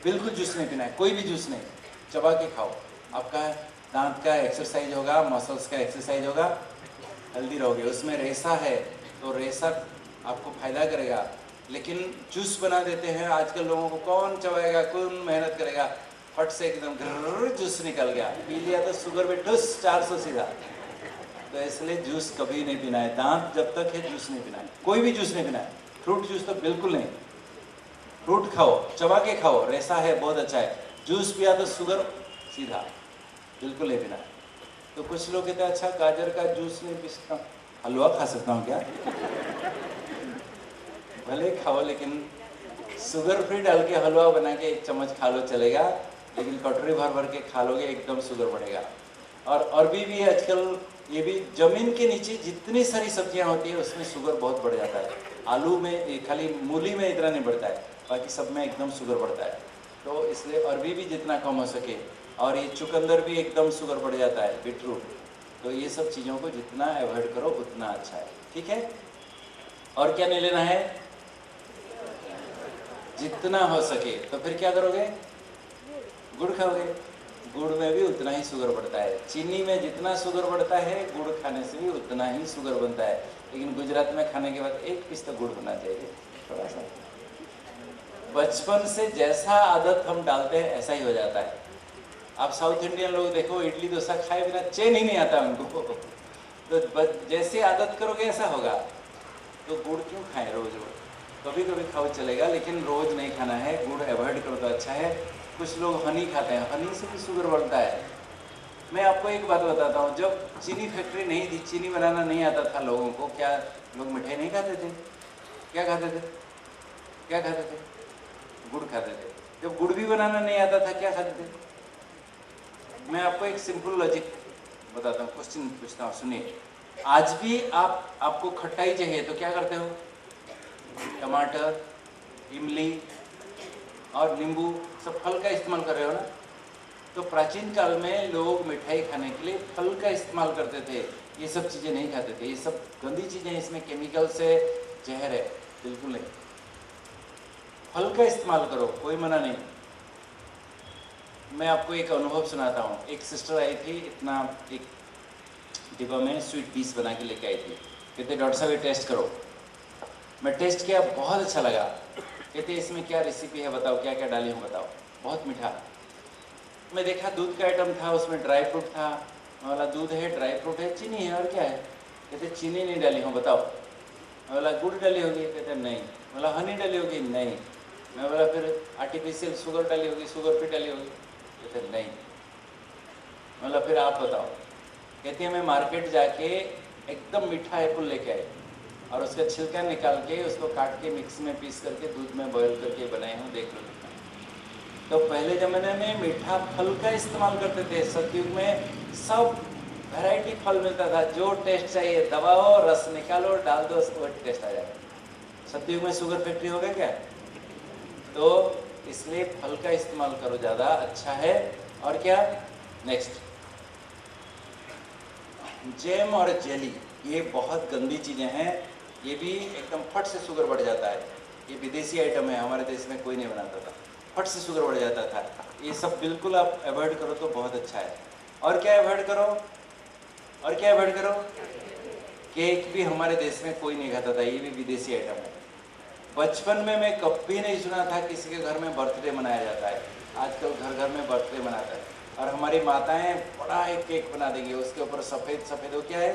S3: बिल्कुल जूस नहीं पीना है, कोई भी जूस नहीं, चबा के खाओ। आपका दांत का एक्सरसाइज होगा, मसल्स का एक्सरसाइज होगा, हेल्दी रहोगे। उसमें रेसा है तो रेसा आपको फायदा करेगा। लेकिन जूस बना देते हैं आजकल लोगों को, कौन चबाएगा, कौन मेहनत करेगा, फट से एकदम घर्र जूस निकल गया, पी लिया तो शुगर पे ठुस 400 सीधा। तो इसलिए जूस कभी नहीं पीना है, दांत जब तक है जूस नहीं पीना है, कोई भी जूस नहीं पीना है। फ्रूट जूस तो बिल्कुल नहीं, फ्रूट खाओ, चबा के खाओ, रेसा है बहुत अच्छा है। जूस पिया तो शुगर सीधा, बिल्कुल नहीं पीना है। तो कुछ लोग कहते हैं अच्छा गाजर का जूस नहीं पी सकता, हलवा खा सकता हूँ क्या? भले खाओ, लेकिन शुगर फ्री डाल के हलवा बना के 1 चम्मच खा लो चलेगा, लेकिन कटोरी भर भर के खा लोगे एकदम शुगर बढ़ेगा। और अरबी भी आजकल, ये भी जमीन के नीचे जितनी सारी सब्जियां होती है उसमें शुगर बहुत बढ़ जाता है। आलू में, खाली मूली में इतना नहीं बढ़ता है, बाकी सब में एकदम शुगर बढ़ता है। तो इसलिए अरबी भी जितना कम हो सके, और ये चुकंदर भी एकदम शुगर बढ़ जाता है, बीटरूट। तो ये सब चीज़ों को जितना अवॉइड करो उतना अच्छा है, ठीक है। और क्या नहीं लेना है, जितना हो सके। तो फिर क्या करोगे, गुड़ खाओगे, गुड़ में भी उतना ही शुगर बढ़ता है। चीनी में जितना शुगर बढ़ता है, गुड़ खाने से भी उतना ही शुगर बनता है। लेकिन गुजरात में खाने के बाद 1 पीस तो गुड़ होना चाहिए, थोड़ा सा। बचपन से जैसा आदत हम डालते हैं ऐसा ही हो जाता है। आप साउथ इंडियन लोग देखो, इडली डोसा खाए बिना चैन ही नहीं आता उनको। तो जैसे आदत करोगे ऐसा होगा। तो गुड़ क्यों खाएं रोज रोज, कभी कभी खाओ चलेगा, लेकिन रोज नहीं खाना है। गुड़ अवॉइड करो तो अच्छा है। कुछ लोग हनी खाते हैं, हनी से भी शुगर बढ़ता है। मैं आपको एक बात बताता हूँ, जब चीनी फैक्ट्री नहीं थी, चीनी बनाना नहीं आता था लोगों को, क्या लोग मिठाई नहीं खाते थे? क्या खाते थे? क्या खाते थे? गुड़ खाते थे। जब गुड़ भी बनाना नहीं आता था, क्या खाते थे? मैं आपको एक सिंपल लॉजिक बताता हूँ, क्वेश्चन पूछता हूँ, सुनिए। आज भी आपको खट्टाई चाहिए तो क्या करते हो? टमाटर, इमली और नींबू, सब फल का इस्तेमाल कर रहे हो ना। तो प्राचीन काल में लोग मिठाई खाने के लिए फल का इस्तेमाल करते थे, ये सब चीज़ें नहीं खाते थे। ये सब गंदी चीज़ें, इसमें केमिकल से जहर है, बिल्कुल नहीं। फल का इस्तेमाल करो, कोई मना नहीं। मैं आपको एक अनुभव सुनाता हूँ। एक सिस्टर आई थी, इतना एक डिब्बा में स्वीट पीस बना के लेके आई थी। कहते डॉक्टर साहब ये टेस्ट करो। मैं टेस्ट किया, बहुत अच्छा लगा। कहते इसमें क्या रेसिपी है बताओ, क्या क्या डाली हूँ बताओ। बहुत मीठा। मैं देखा दूध का आइटम था, उसमें ड्राई फ्रूट था। मैं बोला दूध है, ड्राई फ्रूट है, चीनी है, और क्या है? कहते चीनी नहीं डाली हूँ बताओ। मैं बोला गुड़ डाली होगी? कहते नहीं। बोला हनी डाली होगी? नहीं। मैं बोला फिर आर्टिफिशियल शुगर डाली होगी, शुगर फ्री डाली होगी? कहते नहीं। बोला फिर आप बताओ। कहती है मैं मार्केट जाके एकदम मीठा एप्पल लेके आई और उसका छिलका निकाल के उसको काट के मिक्स में पीस करके दूध में बॉयल करके बनाए हूँ, देख लो। तो पहले ज़माने में मीठा फल का इस्तेमाल करते थे। सतयुग में सब वैरायटी फल मिलता था, जो टेस्ट चाहिए दबाओ, रस निकालो, डाल दो, उसको टेस्ट आ जाएगा। सतयुग में शुगर फैक्ट्री हो गया क्या? तो इसलिए फल का इस्तेमाल करो, ज़्यादा अच्छा है। और क्या नेक्स्ट? जैम और जेली ये बहुत गंदी चीज़ें हैं, ये भी एकदम फट से शुगर बढ़ जाता है। ये विदेशी आइटम है, हमारे देश में कोई नहीं बनाता था, फट से शुगर बढ़ जाता था। ये सब बिल्कुल आप अवॉइड करो तो बहुत अच्छा है। और क्या अवॉइड करो, और क्या अवॉइड करो? केक भी हमारे देश में कोई नहीं खाता था, ये भी विदेशी आइटम है। बचपन में मैं कभी नहीं सुना था किसी के घर में बर्थडे मनाया जाता है। आजकल घर घर में बर्थडे मनाता है, और हमारी माताएं बड़ा एक केक बना देंगी, उसके ऊपर सफ़ेद सफ़ेद वो क्या है,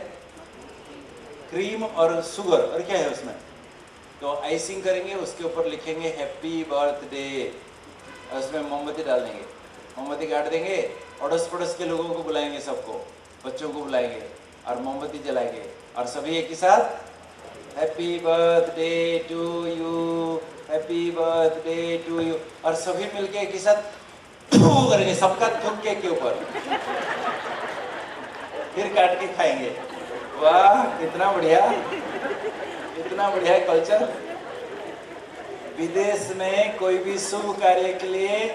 S3: क्रीम और शुगर, और क्या है उसमें, तो आइसिंग करेंगे, उसके ऊपर लिखेंगे हैप्पी बर्थडे, और उसमें मोमबत्ती डाल देंगे, मोमबत्ती काट देंगे, अड़ोस पड़ोस के लोगों को बुलाएंगे, सबको, बच्चों को बुलाएंगे और मोमबत्ती जलाएंगे, और सभी एक ही साथ happy birthday to you, happy birthday to you, और सभी मिलके एक ही साथ थू करेंगे, सबका थूक केक के ऊपर, फिर काट के खाएंगे। वाह, कितना बढ़िया, इतना बढ़िया कल्चर। विदेश में कोई भी शुभ कार्य के लिए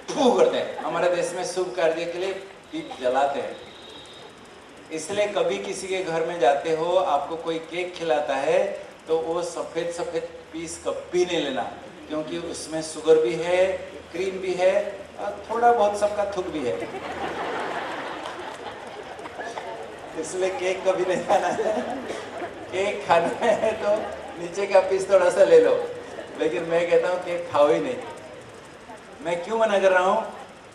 S3: थू करते हैं, हमारे देश में शुभ कार्य के लिए दीप जलाते हैं। इसलिए कभी किसी के घर में जाते हो, आपको कोई केक खिलाता है तो वो सफ़ेद सफ़ेद पीस कभी नहीं लेना, क्योंकि उसमें शुगर भी है, क्रीम भी है, और थोड़ा बहुत सबका थूक भी है। इसलिए केक कभी नहीं खाना है। केक खाना है तो नीचे का पीस थोड़ा सा ले लो, लेकिन मैं कहता हूँ केक खाओ ही नहीं। मैं क्यों मना कर रहा हूँ?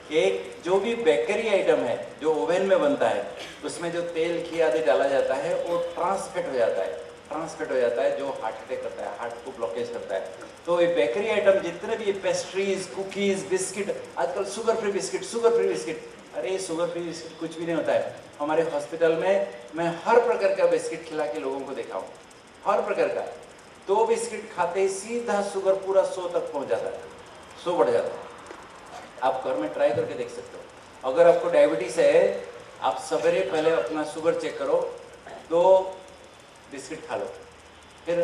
S3: केक जो भी बेकरी आइटम है, जो ओवन में बनता है, उसमें जो तेल घी आदि डाला जाता है वो ट्रांसफेट हो जाता है, ट्रांसफेट हो जाता है, जो हार्ट अटैक करता है, हार्ट को ब्लॉकेज करता है। तो ये बेकरी आइटम जितने भी पेस्ट्रीज, कुकीज़, बिस्किट, आजकल sugar free biscuit, sugar free biscuit, अरे शुगर फ्री बिस्किट कुछ भी नहीं होता है। हमारे हॉस्पिटल में मैं हर प्रकार का बिस्किट खिला के लोगों को देखा हूँ, हर प्रकार का। 2 बिस्किट खाते ही सीधा शुगर पूरा 100 तक पहुँच जाता है, 100 बढ़ जाता है। आप घर में ट्राई करके देख सकते हो। अगर आपको डायबिटीज़ है, आप सवेरे पहले अपना शुगर चेक करो, 2 बिस्किट खा लो, फिर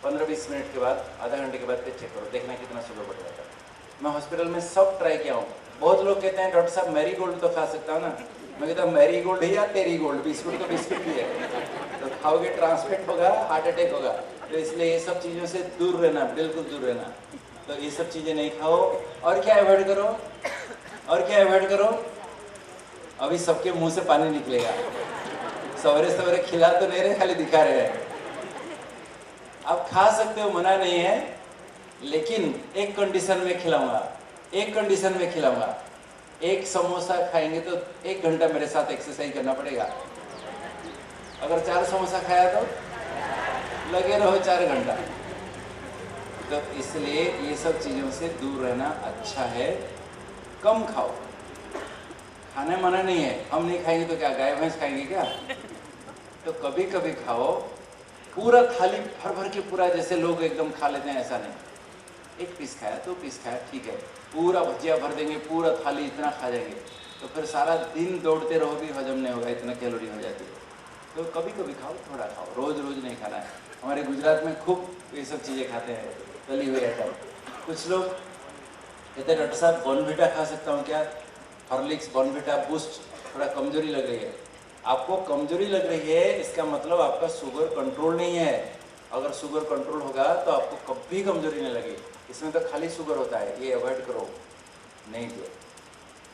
S3: 15-20 मिनट के बाद, आधा घंटे के बाद फिर चेक करो, देखना कितना शुगर बढ़ जाता है। मैं हॉस्पिटल में सब ट्राई किया हूँ। बहुत लोग कहते हैं डॉक्टर साहब मैरी गोल्ड तो खा सकता हूँ ना, मैं कहता हूँ मैरी गोल्ड है या तेरी गोल्ड, बिस्कुट तो बिस्कुट ही है, तो खाओगे ट्रांसफेट होगा, हार्ट अटैक होगा। तो इसलिए ये सब चीज़ों से दूर रहना, बिल्कुल दूर रहना। तो ये सब चीज़ें नहीं खाओ। और क्या अवॉइड करो, और क्या अवॉइड करो? अभी सबके मुंह से पानी निकलेगा। सवेरे सवेरे खिला तो नहीं रहे, खाली दिखा रहे हैं। आप खा सकते हो, मना नहीं है, लेकिन एक कंडीशन में खिलाऊंगा, एक कंडीशन में खिलाऊंगा। एक समोसा खाएंगे तो 1 घंटा मेरे साथ एक्सरसाइज करना पड़ेगा। अगर 4 समोसा खाया तो लगे रहो 4 घंटा। तो इसलिए ये सब चीज़ों से दूर रहना अच्छा है। कम खाओ, खाने मना नहीं है, हम नहीं खाएंगे तो क्या गाय भैंस खाएंगे क्या? तो कभी कभी खाओ। पूरा थाली भर भर के पूरा जैसे लोग एकदम खा लेते हैं, ऐसा नहीं। 1 पीस खाया, 2 पीस खाया, ठीक है। पूरा भजिया भर देंगे, पूरा थाली इतना खा जाएंगे तो फिर सारा दिन दौड़ते रहो भी हजम नहीं होगा, इतना कैलोरी हो जाती है। तो कभी कभी खाओ, थोड़ा खाओ, रोज़ रोज़ नहीं खाना है। हमारे गुजरात में खूब ये सब चीज़ें खाते हैं, तली हुई आइटम। कुछ लोग कहते हैं डॉक्टर साहब बॉर्नविटा खा सकता हूँ क्या? हॉर्लिक्स, बॉर्नविटा, बूस्ट, थोड़ा कमजोरी लग रही है। आपको कमजोरी लग रही है, इसका मतलब आपका शुगर कंट्रोल नहीं है। अगर शुगर कंट्रोल होगा तो आपको कभी कमजोरी नहीं लगेगी। इसमें तो खाली शुगर होता है, ये अवॉइड करो, नहीं दो।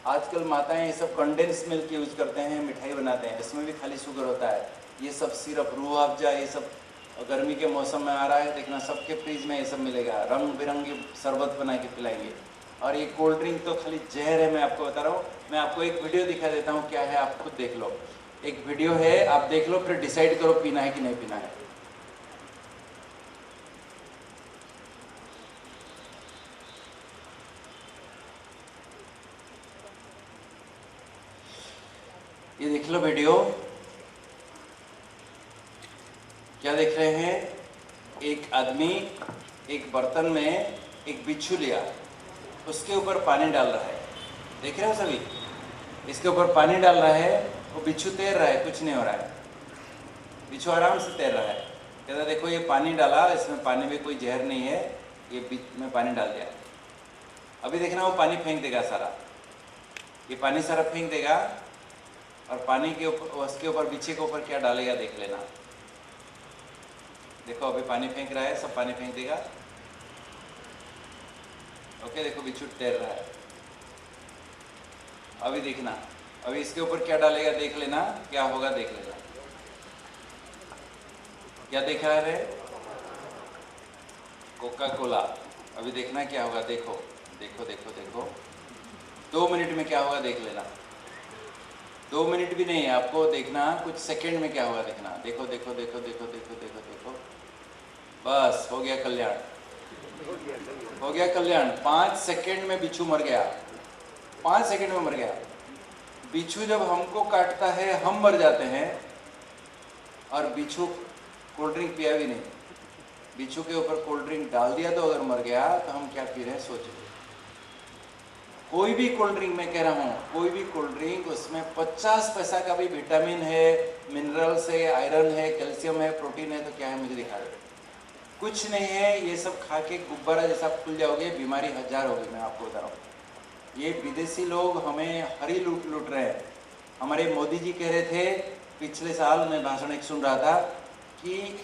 S3: आजकल माताएं ये सब कंडेंस मिल्क यूज करते हैं, मिठाई बनाते हैं, इसमें भी खाली शुगर होता है। ये सब सिरप, रूह अफ़ज़ा, ये सब गर्मी के मौसम में आ रहा है, देखना सबके फ्रिज में ये सब मिलेगा। रंग बिरंगे शरबत बना के पिलाएंगे। और ये कोल्ड ड्रिंक तो खाली जहर है, मैं आपको बता रहा हूँ। मैं आपको एक वीडियो दिखा देता हूँ, क्या है आप खुद देख लो। एक वीडियो है, आप देख लो, फिर डिसाइड करो पीना है कि नहीं पीना है। ये देख लो वीडियो। क्या देख रहे हैं? एक आदमी एक बर्तन में एक बिच्छू लिया, उसके ऊपर पानी डाल रहा है। देख रहे हो सभी? इसके ऊपर पानी डाल रहा है, वो बिच्छू तैर रहा है, कुछ नहीं हो रहा है, बिच्छू आराम से तैर रहा है। कहता देखो ये पानी डाला, इसमें पानी में कोई जहर नहीं है, ये बीच में पानी डाल दिया। अभी देखना वो पानी फेंक देगा सारा, ये पानी सारा फेंक देगा, और पानी के ऊपर, उसके ऊपर बिच्छू के ऊपर क्या डालेगा देख लेना। देखो अभी पानी फेंक रहा है, सब पानी फेंक देगा। ओके, देखो बिच्छू तैर रहा है। अभी देखना, अभी इसके ऊपर क्या डालेगा देख लेना, क्या होगा देख लेना। क्या देखा है रे? Coca Cola. अभी देखना क्या होगा, देखो देखो देखो देखो। 2 मिनट में क्या होगा देख लेना। 2 मिनट भी नहीं, आपको देखना कुछ सेकंड में क्या होगा देखना। देखो देखो देखो देखो देखो देखो देखो, बस हो गया कल्याण, हो गया कल्याण। 5 सेकंड में बिच्छू मर गया, 5 सेकंड में मर गया। बिच्छू जब हमको काटता है हम मर जाते हैं, और बिच्छू कोल्ड ड्रिंक पिया भी नहीं, बिच्छू के ऊपर कोल्ड ड्रिंक डाल दिया तो अगर मर गया तो हम क्या पी रहे हैं सोचिए। कोई भी कोल्ड ड्रिंक, मैं कह रहा हूँ कोई भी कोल्ड ड्रिंक, उसमें 50 पैसा का भी विटामिन है, मिनरल्स है, आयरन है, कैल्शियम है, प्रोटीन है, तो क्या है मुझे दिखा दो। कुछ नहीं है। ये सब खा के गुब्बारा जैसा फूल जाओगे, बीमारी 1000 होगी। मैं आपको बता रहा हूँ, ये विदेशी लोग हमें हरी लूट रहे हैं। हमारे मोदी जी कह रहे थे पिछले साल, मैं भाषण एक सुन रहा था, कि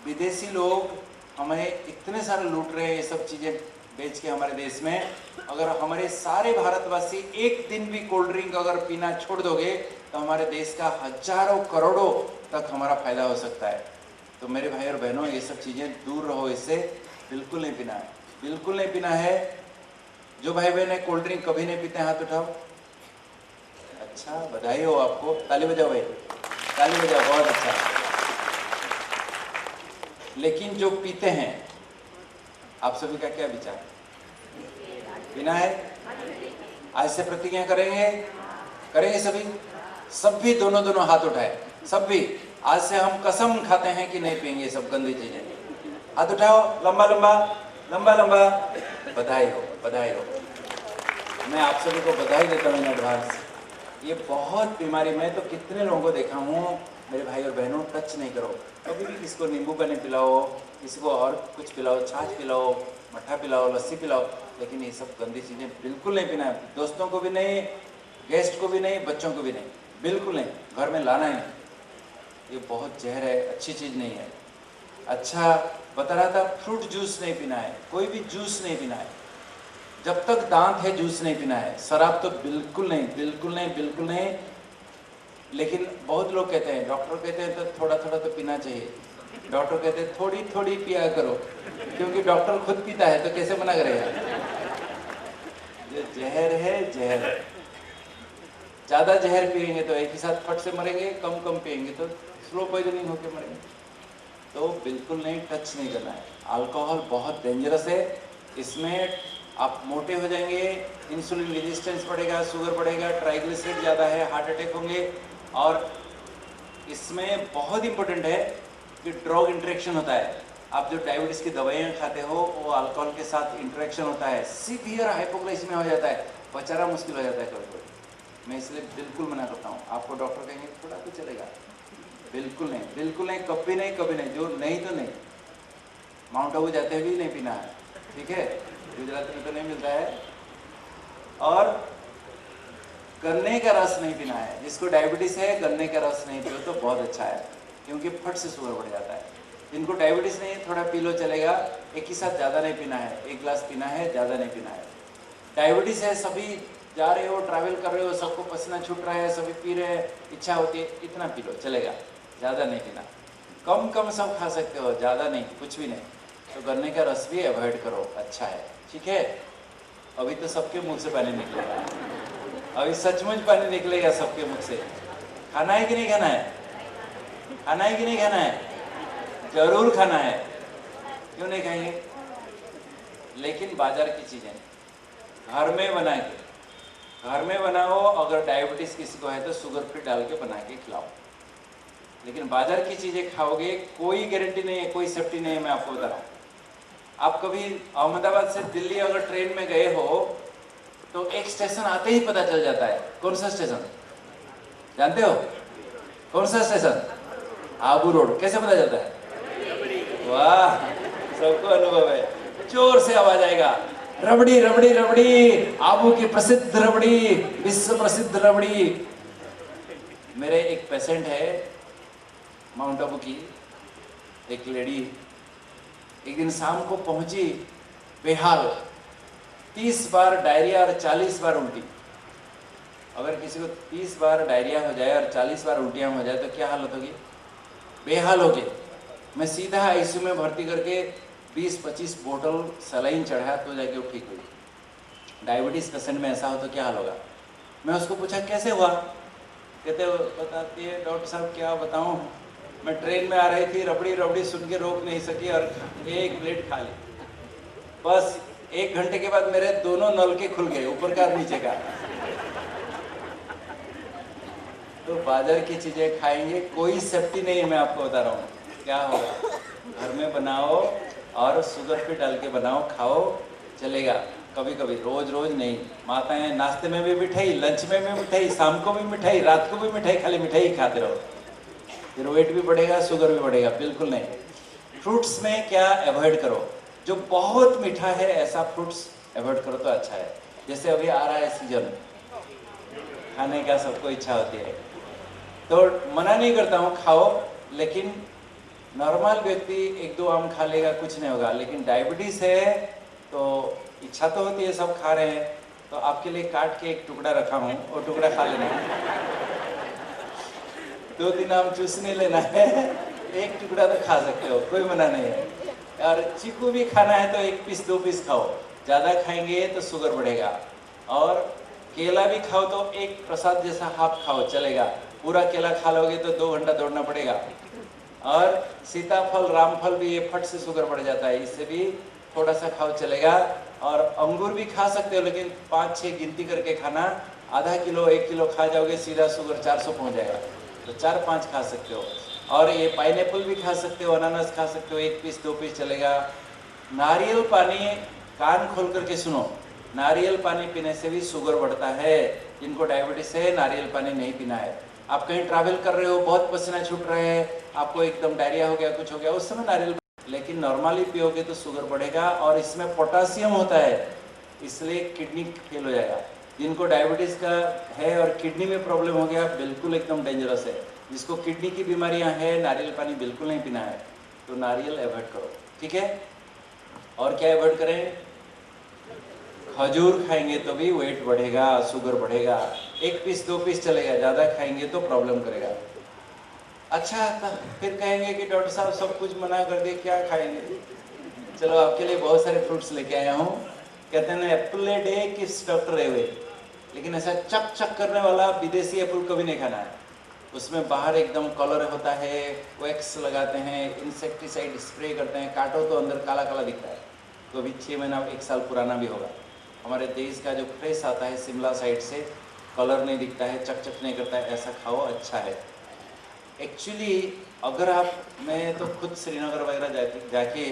S3: विदेशी लोग हमें इतने सारे लूट रहे हैं ये सब चीज़ें बेच के हमारे देश में। अगर हमारे सारे भारतवासी एक दिन भी कोल्ड ड्रिंक अगर पीना छोड़ दोगे तो हमारे देश का हजारों करोड़ों तक हमारा फायदा हो सकता है। तो मेरे भाई और बहनों, ये सब चीज़ें दूर रहो, इससे बिल्कुल नहीं पीना है, बिल्कुल नहीं पीना है। जो भाई बहन है कोल्ड ड्रिंक कभी नहीं पीते, हाथ उठाओ। अच्छा, बधाई हो आपको, ताली बजाओ भाई, ताली बजाओ, बहुत अच्छा। लेकिन जो पीते हैं, आप सभी का क्या विचार? पीना है? आज से प्रतिज्ञा करेंगे, करेंगे सभी, सब भी दोनों हाथ उठाए, सब भी। आज से हम कसम खाते हैं कि नहीं पिएंगे सब गंदी चीजें। हाथ उठाओ, लंबा लंबा लंबा लंबा। बधाई हो, बधाई हो। मैं आप सभी को बधाई देता हूँ एडवांस। ये बहुत बीमारी, मैं तो कितने लोगों को देखा हूँ मेरे भाई और बहनों, टच नहीं करो कभी भी। किसी को नींबू पानी पिलाओ, किसी को और कुछ पिलाओ, छाछ पिलाओ, मट्ठा पिलाओ, लस्सी पिलाओ, लेकिन ये सब गंदी चीज़ें बिल्कुल नहीं पीना है। दोस्तों को भी नहीं, गेस्ट को भी नहीं, बच्चों को भी नहीं, बिल्कुल नहीं, घर में लाना ही नहीं। ये बहुत जहर है, अच्छी चीज़ नहीं है। अच्छा बता रहा था, फ्रूट जूस नहीं पीना है, कोई भी जूस नहीं पीना है, जब तक दांत है जूस नहीं पीना है। शराब तो बिल्कुल नहीं, बिल्कुल नहीं, बिल्कुल नहीं। लेकिन बहुत लोग कहते हैं, डॉक्टर कहते हैं तो थोड़ा थोड़ा तो पीना चाहिए। डॉक्टर कहते हैं थोड़ी थोड़ी पिया करो, क्योंकि डॉक्टर खुद पीता है तो कैसे मना करेगा। ये जहर है, जहर। ज़्यादा जहर पिएंगे तो एक ही साथ फट से मरेंगे, कम कम पिएंगे तो स्लो पॉइजनिंग होकर मरेंगे। तो बिल्कुल नहीं, टच नहीं करना है। अल्कोहल बहुत डेंजरस है, इसमें आप मोटे हो जाएंगे, इंसुलिन रेजिस्टेंस बढ़ेगा, शुगर बढ़ेगा, ट्राइग्लिसराइड ज़्यादा है, हार्ट अटैक होंगे। और इसमें बहुत इंपॉर्टेंट है कि ड्रग इंटरेक्शन होता है। आप जो डायबिटीज़ की दवाइयाँ खाते हो वो अल्कोहल के साथ इंटरेक्शन होता है, सीवियर हाइपोग्लाइसीमिया हो जाता है, बचाना मुश्किल हो जाता है कभी कभी। मैं इसलिए बिल्कुल मना करता हूँ। आपको डॉक्टर कहेंगे थोड़ा तो चलेगा, बिल्कुल नहीं, बिल्कुल नहीं, कभी नहीं, कभी नहीं। जो नहीं तो नहीं। माउंट आबू जाते हुए नहीं पीना है, ठीक है, गुजरात में तो नहीं मिलता है। और गन्ने का रस नहीं पीना है। जिसको डायबिटीज़ है गन्ने का रस नहीं पियो तो बहुत अच्छा है, क्योंकि फट से शुगर बढ़ जाता है। जिनको डायबिटीज़ नहीं है थोड़ा पी लो चलेगा, एक ही साथ ज़्यादा नहीं पीना है, 1 गिलास पीना है, ज़्यादा नहीं पीना है। डायबिटीज़ है, सभी जा रहे हो, ट्रैवल कर रहे हो, सबको पसीना छूट रहा है, सभी पी रहे हैं, इच्छा होती है, इतना पी लो चलेगा, ज़्यादा नहीं पीना। कम कम सब खा सकते हो, ज़्यादा नहीं, कुछ भी नहीं। तो गन्ने का रस भी अवॉइड करो, अच्छा है, ठीक है। अभी तो सबके मुँह से पानी निकलेगा, अभी सचमुच पानी निकलेगा सबके मुँह से। खाना है कि नहीं खाना है? खाना है कि नहीं खाना है? जरूर खाना है, क्यों नहीं खाएंगे? लेकिन बाजार की चीज़ें घर में बना के, घर में बनाओ। अगर डायबिटीज़ किसी को है तो शुगर फ्री डाल के बना के खिलाओ। लेकिन बाजार की चीज़ें खाओगे, कोई गारंटी नहीं है, कोई सेफ्टी नहीं है। मैं आपको बता रहा हूँ, आप कभी अहमदाबाद से दिल्ली अगर ट्रेन में गए हो तो एक स्टेशन आते ही पता चल जाता है। कौन सा स्टेशन जानते हो? कौन सा स्टेशन? आबू रोड। कैसे पता चलता है? वाह, सबको अनुभव है। जोर से आवाज आएगा, रबड़ी रबड़ी रबड़ी, आबू की प्रसिद्ध रबड़ी, विश्व प्रसिद्ध रबड़ी।
S1: मेरे एक पेशेंट है माउंट आबू की, एक लेडी, एक दिन शाम को पहुंची बेहाल, 30 बार डायरिया और 40 बार उल्टी। अगर किसी को 30 बार डायरिया हो जाए और 40 बार उल्टियाँ हो जाए तो क्या हालत होगी? बेहाल हो गए। मैं सीधा आईसीयू में भर्ती करके 20-25 बोतल सलाइन चढ़ाया तो जाके वो ठीक हुई। डायबिटीज़ पेशेंट में ऐसा हो तो क्या हाल होगा? मैं उसको पूछा कैसे हुआ? कहते बताती है डॉक्टर साहब क्या बताऊं, मैं ट्रेन में आ रही थी, रबड़ी रबड़ी सुन के रोक नहीं सकी और एक प्लेट खा ली। बस 1 घंटे के बाद मेरे दोनों नलके खुल गए, ऊपर का और नीचे का। तो बाजार की चीज़ें खाएंगे, कोई सेफ्टी नहीं है। मैं आपको बता रहा हूँ क्या होगा। घर में बनाओ और शुगर पे डाल के बनाओ, खाओ, चलेगा। कभी कभी, रोज रोज नहीं। माताएं नाश्ते में भी मिठाई, लंच में भी मिठाई, शाम को भी मिठाई, रात को भी मिठाई, खाली मिठाई खाते रहो, फिर वेट भी बढ़ेगा, शुगर भी बढ़ेगा। बिल्कुल नहीं। फ्रूट्स में क्या अवॉइड करो? जो बहुत मीठा है ऐसा फ्रूट्स अवॉइड करो तो अच्छा है। जैसे अभी आ रहा है सीजन, खाने का सबको इच्छा होती है, तो मना नहीं करता हूँ, खाओ, लेकिन नॉर्मल व्यक्ति 1-2 आम खा लेगा, कुछ नहीं होगा। लेकिन डायबिटीज़ है तो इच्छा तो होती है, सब खा रहे हैं, तो आपके लिए काट के एक टुकड़ा रखा हूँ, वो टुकड़ा खा लेना है। 2-3 आम चूसने लेना है, एक टुकड़ा तो खा सकते हो, कोई मना नहीं है। और चीकू भी खाना है तो 1 पीस 2 पीस खाओ, ज़्यादा खाएंगे तो शुगर बढ़ेगा। और केला भी खाओ तो एक प्रसाद जैसा हाफ खाओ, चलेगा। पूरा केला खा लोगे तो 2 घंटा दौड़ना पड़ेगा। और सीताफल, रामफल भी ये फट से शुगर बढ़ जाता है, इससे भी थोड़ा सा खाओ, चलेगा। और अंगूर भी खा सकते हो, लेकिन 5-6 गिनती करके खाना। आधा किलो 1 किलो खा जाओगे, सीधा शुगर 400 पहुंच जाएगा, तो 4-5 खा सकते हो। और ये पाइनएप्पल भी खा सकते हो, अनानास खा सकते हो, 1 पीस 2 पीस चलेगा। नारियल पानी, कान खोल करके सुनो, नारियल पानी पीने से भी शुगर बढ़ता है। जिनको डायबिटीज है नारियल पानी नहीं पीना है। आप कहीं ट्रैवल कर रहे हो, बहुत पसीना छूट रहे हैं, आपको एकदम डायरिया हो गया, कुछ हो गया, उस समय नारियल, लेकिन नॉर्मली पियोगे तो शुगर बढ़ेगा। और इसमें पोटासियम होता है, इसलिए किडनी फेल हो जाएगा। जिनको डायबिटीज़ का है और किडनी में प्रॉब्लम हो गया, बिल्कुल एकदम डेंजरस है। जिसको किडनी की बीमारियां हैं, नारियल पानी बिल्कुल नहीं पीना है, तो नारियल अवॉइड करो, ठीक है। और क्या अवॉइड करें? खजूर खाएंगे तो भी वेट बढ़ेगा, शुगर बढ़ेगा। 1 पीस 2 पीस चलेगा, ज़्यादा खाएंगे तो प्रॉब्लम करेगा। अच्छा, फिर कहेंगे कि डॉक्टर साहब सब कुछ मना कर दिए, क्या खाएंगे? चलो आपके लिए बहुत सारे फ्रूट्स लेके आया हूँ। कहते हैं ना, एप्पल ए डे किस डॉक्टर रहे हुए, लेकिन ऐसा चक चक करने वाला विदेशी एप्पल कभी नहीं खाना है। उसमें बाहर एकदम कलर होता है, वैक्स लगाते हैं, इंसेक्टिसाइड स्प्रे करते हैं, काटो तो अंदर काला काला दिखता है, तो अभी 6 महीना 1 साल पुराना भी होगा। हमारे देश का जो फ्रेश आता है शिमला साइड से, कलर नहीं दिखता है, चक चक नहीं करता है, ऐसा खाओ, अच्छा है। एक्चुअली अगर आप, मैं तो खुद श्रीनगर वगैरह जाके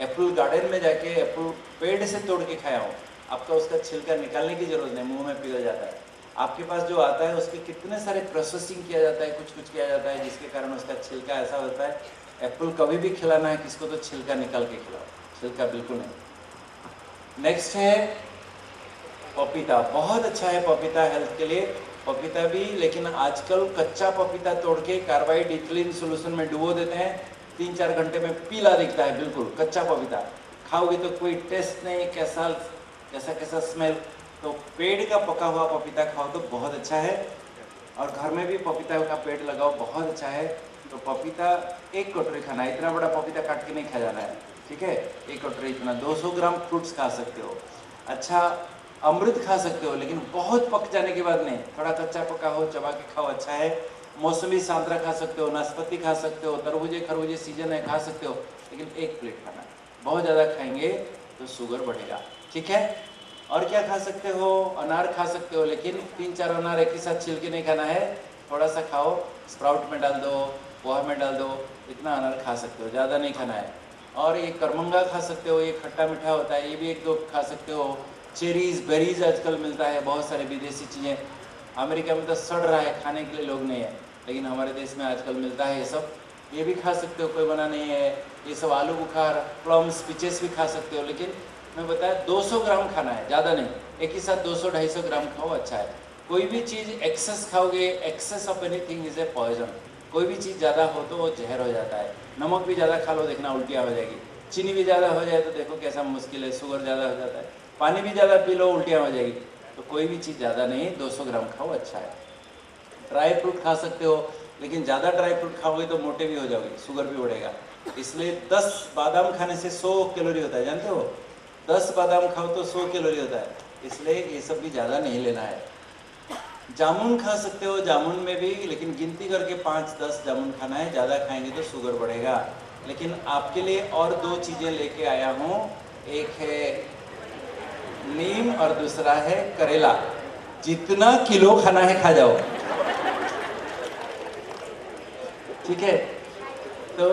S1: एप्पल गार्डन में जाके एप्पल पेड़ से तोड़ के खाया हूँ। आपका उसका छिलका निकालने की जरूरत नहीं, मुंह में पिघल जाता है। आपके पास जो आता है उसके कितने सारे प्रोसेसिंग किया जाता है, कुछ कुछ किया जाता है, जिसके कारण उसका छिलका ऐसा होता है। एप्पल कभी भी खिलाना है किसको तो छिलका निकाल के खिलाओ, छिलका बिल्कुल नहीं। नेक्स्ट है पपीता। बहुत अच्छा है पपीता हेल्थ के लिए, पपीता भी। लेकिन आजकल कच्चा पपीता तोड़ के कार्बाइड इथिलीन सोल्यूशन में डुबो देते हैं, 3-4 घंटे में पीला दिखता है, बिल्कुल कच्चा पपीता। खाओगे तो कोई टेस्ट नहीं, कैसा स्मेल। तो पेड़ का पका हुआ पपीता खाओ तो बहुत अच्छा है। और घर में भी पपीता का पेड़ लगाओ, बहुत अच्छा है। तो पपीता 1 कटोरी खाना है, इतना बड़ा पपीता काट के नहीं खा जाना है, ठीक है। 1 कटोरी इतना, 200 ग्राम फ्रूट्स खा सकते हो। अच्छा, अमृत खा सकते हो, लेकिन बहुत पक जाने के बाद नहीं, थोड़ा कच्चा पका हो, चबा के खाओ, अच्छा है। मौसमी संतरा खा सकते हो, नाशपाती खा सकते हो, तरबूजे खरबूजे सीजन है, खा सकते हो, लेकिन 1 प्लेट खाना है। बहुत ज़्यादा खाएंगे तो शुगर बढ़ेगा, ठीक है। और क्या खा सकते हो? अनार खा सकते हो, लेकिन 3-4 अनार एक ही साथ छिल के नहीं खाना है, थोड़ा सा खाओ, स्प्राउट में डाल दो, पोहा में डाल दो, इतना अनार खा सकते हो, ज़्यादा नहीं खाना है। और ये करमंगा खा सकते हो, ये खट्टा मीठा होता है, ये भी 1-2 खा सकते हो। चेरीज, बेरीज आजकल मिलता है, बहुत सारे विदेशी चीज़ें। अमेरिका में तो सड़ रहा है, खाने के लिए लोग नहीं है, लेकिन हमारे देश में आजकल मिलता है ये सब, ये भी खा सकते हो, कोई मना नहीं है। ये सब आलू बुखार, प्लम्स, पीचेस भी खा सकते हो, लेकिन मैं बताया 200 ग्राम खाना है, ज़्यादा नहीं। एक ही साथ 200-250 ग्राम खाओ, अच्छा है।
S3: कोई भी चीज़ एक्सेस खाओगे, excess of anything is a poison. कोई भी चीज़ ज़्यादा हो तो वो जहर हो जाता है। नमक भी ज़्यादा खा लो, देखना उल्टियाँ हो जाएगी। चीनी भी ज़्यादा हो जाए तो देखो कैसा मुश्किल है, शुगर ज़्यादा हो जाता है। पानी भी ज़्यादा पी लो, उल्टियाँ हो जाएगी। तो कोई भी चीज़ ज़्यादा नहीं, 200 ग्राम खाओ, अच्छा है। ड्राई फ्रूट खा सकते हो, लेकिन ज़्यादा ड्राई फ्रूट खाओगे तो मोटे भी हो जाओगे, शुगर भी बढ़ेगा। इसलिए 10 बादाम खाने से 100 कैलोरी होता है, जानते हो? 10 बादाम खाओ तो 100 कैलोरी होता है। इसलिए ये सब भी ज़्यादा नहीं लेना है। जामुन खा सकते हो, जामुन में भी, लेकिन गिनती करके 5-10 जामुन खाना है। ज़्यादा खाएंगे तो शुगर बढ़ेगा। लेकिन आपके लिए और 2 चीज़ें लेके आया हूँ, एक है नीम और दूसरा है करेला। जितना किलो खाना है खा जाओ, ठीक है? तो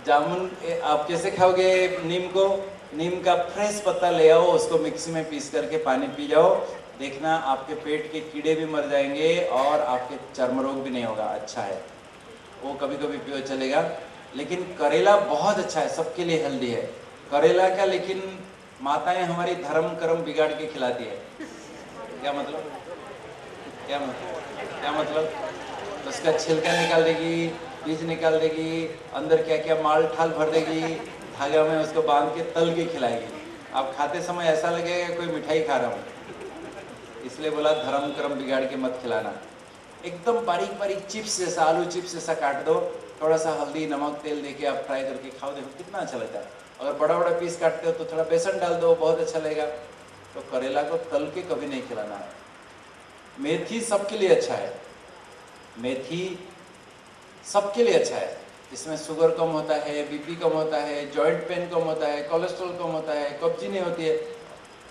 S3: जामुन आप कैसे खाओगे? नीम को, नीम का फ्रेश पत्ता ले आओ, उसको मिक्सी में पीस करके पानी पी जाओ, देखना आपके पेट के कीड़े भी मर जाएंगे और आपके चर्म रोग भी नहीं होगा। अच्छा है वो, कभी कभी पियो चलेगा। लेकिन करेला बहुत अच्छा है, सबके लिए हेल्दी है करेला का। लेकिन माताएं हमारी धर्म कर्म बिगाड़ के खिलाती है। क्या मतलब? क्या मतलब? क्या मतलब? उसका छिलका निकाल देगी, बीज निकाल देगी, अंदर क्या क्या माल ठाल भर देगी, धागा में उसको बांध के तल के खिलाएगी। आप खाते समय ऐसा लगेगा कोई मिठाई खा रहा हूँ। इसलिए बोला धर्म कर्म बिगाड़ के मत खिलाना। एकदम बारीक बारीक चिप्स जैसा, आलू चिप्स जैसा काट दो, थोड़ा सा हल्दी नमक तेल देके आप फ्राई करके खाओ, देखो कितना अच्छा लगता है। अगर बड़ा बड़ा पीस काटते हो तो थोड़ा बेसन डाल दो, बहुत अच्छा लगेगा। तो करेला को तल के कभी नहीं खिलाना है। मेथी सबके लिए अच्छा है, मेथी सबके लिए अच्छा है। इसमें शुगर कम होता है, बीपी कम होता है, जॉइंट पेन कम होता है, कोलेस्ट्रॉल कम होता है, कब्जी नहीं होती है,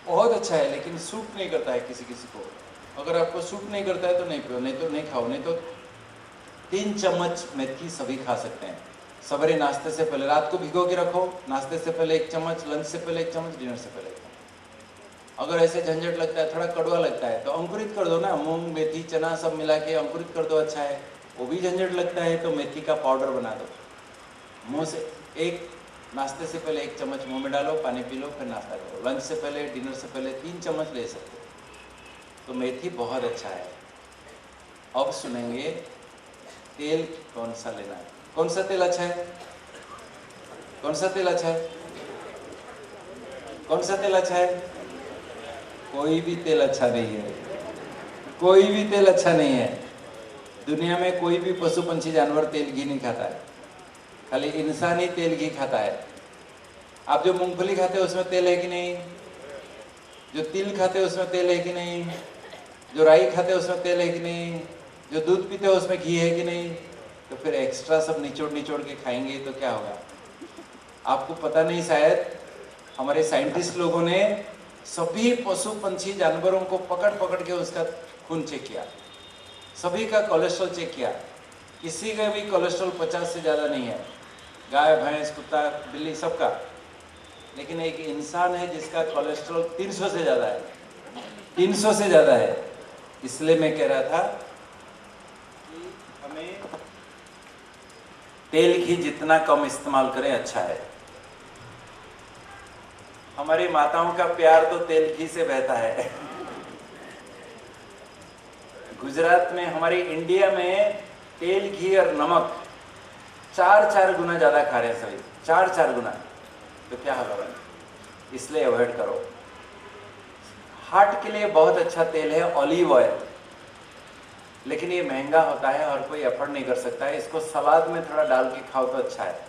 S3: बहुत अच्छा है। लेकिन सूट नहीं करता है किसी किसी को। अगर आपको सूट नहीं करता है तो नहीं पियो, नहीं तो नहीं खाओ। नहीं तो 3 चम्मच मेथी सभी खा सकते हैं। सवेरे नाश्ते से पहले, रात को भिगो के रखो, नाश्ते से पहले 1 चम्मच, लंच से पहले 1 चम्मच, डिनर से पहले 1 चम्मच। अगर ऐसे झंझट लगता है, थोड़ा कड़वा लगता है, तो अंकुरित कर दो ना, मूंग मेथी चना सब मिला के अंकुरित कर दो, अच्छा है। वो भी झंझट लगता है तो मेथी का पाउडर बना दो। मुंह से नाश्ते से पहले 1 चम्मच मुंह में डालो, पानी पी लो, फिर नाश्ता करो। लंच से पहले, डिनर से पहले 3 चम्मच ले सकते हो। तो मेथी बहुत अच्छा है। अब सुनेंगे तेल कौन सा लेना है। कौन सा तेल अच्छा है? कौन सा तेल अच्छा है? कौन सा तेल अच्छा है? कोई भी तेल अच्छा नहीं है, कोई भी तेल अच्छा नहीं है। दुनिया में कोई भी पशु पंछी जानवर तेल घी नहीं खाता है, खाली इंसान ही तेल घी खाता है। आप जो मूंगफली खाते हो उसमें तेल है कि नहीं? जो तिल खाते हो उसमें तेल है कि नहीं? जो राई खाते हो उसमें तेल है कि नहीं? जो दूध पीते हो उसमें घी है कि नहीं? तो फिर एक्स्ट्रा सब निचोड़ निचोड़ के खाएंगे तो क्या होगा? आपको पता नहीं, शायद हमारे साइंटिस्ट लोगों ने सभी पशु पंछी जानवरों को पकड़ पकड़ के उसका खून चेक किया, सभी का कोलेस्ट्रॉल चेक किया, किसी का भी कोलेस्ट्रॉल 50 से ज़्यादा नहीं है, गाय भैंस कुत्ता बिल्ली सबका। लेकिन एक इंसान है जिसका कोलेस्ट्रॉल 300 से ज़्यादा है, 300 से ज़्यादा है। इसलिए मैं कह रहा था कि हमें तेल घी जितना कम इस्तेमाल करें अच्छा है। हमारी माताओं का प्यार तो तेल घी से बहता है। गुजरात में, हमारी इंडिया में तेल घी और नमक 4-4 गुना ज़्यादा खा रहे हैं सभी, 4-4 गुना। तो क्या होगा? इसलिए अवॉइड करो। हार्ट के लिए बहुत अच्छा तेल है ऑलिव ऑयल, लेकिन ये महंगा होता है, हर कोई अफोर्ड नहीं कर सकता है। इसको सलाद में थोड़ा डाल के खाओ तो अच्छा है।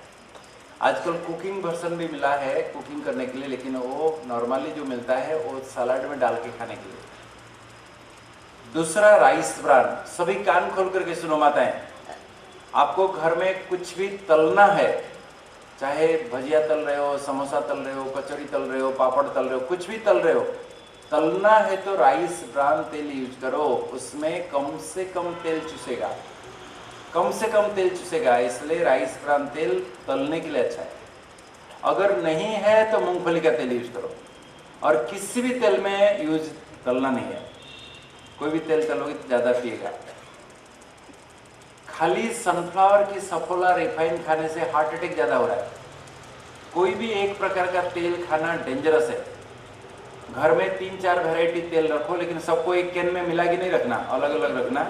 S3: आजकल कुकिंग वर्जन भी मिला है कुकिंग करने के लिए, लेकिन वो नॉर्मली जो मिलता है वो सलाद में डाल के खाने के लिए। दूसरा, राइस ब्रान। सभी कान खोल करके सुनो माताएं, आपको घर में कुछ भी तलना है, चाहे भजिया तल रहे हो, समोसा तल रहे हो, कचौरी तल रहे हो, पापड़ तल रहे हो, कुछ भी तल रहे हो, तलना है तो राइस ब्रान तेल यूज करो। उसमें कम से कम तेल चूसेगा, कम से कम तेल चूसेगा। इसलिए राइस ब्रान तेल तलने के लिए अच्छा है। अगर नहीं है तो मूंगफली का तेल यूज करो, और किसी भी तेल में यूज तलना नहीं है। कोई भी तेल तलोगे तो ज़्यादा पिएगा। खाली सनफ्लावर की सफोला रिफाइन खाने से हार्ट अटैक ज़्यादा हो रहा है। कोई भी एक प्रकार का तेल खाना डेंजरस है।
S1: घर में 3-4 वैरायटी तेल रखो, लेकिन सबको एक कैन में मिला के नहीं रखना, अलग अलग रखना।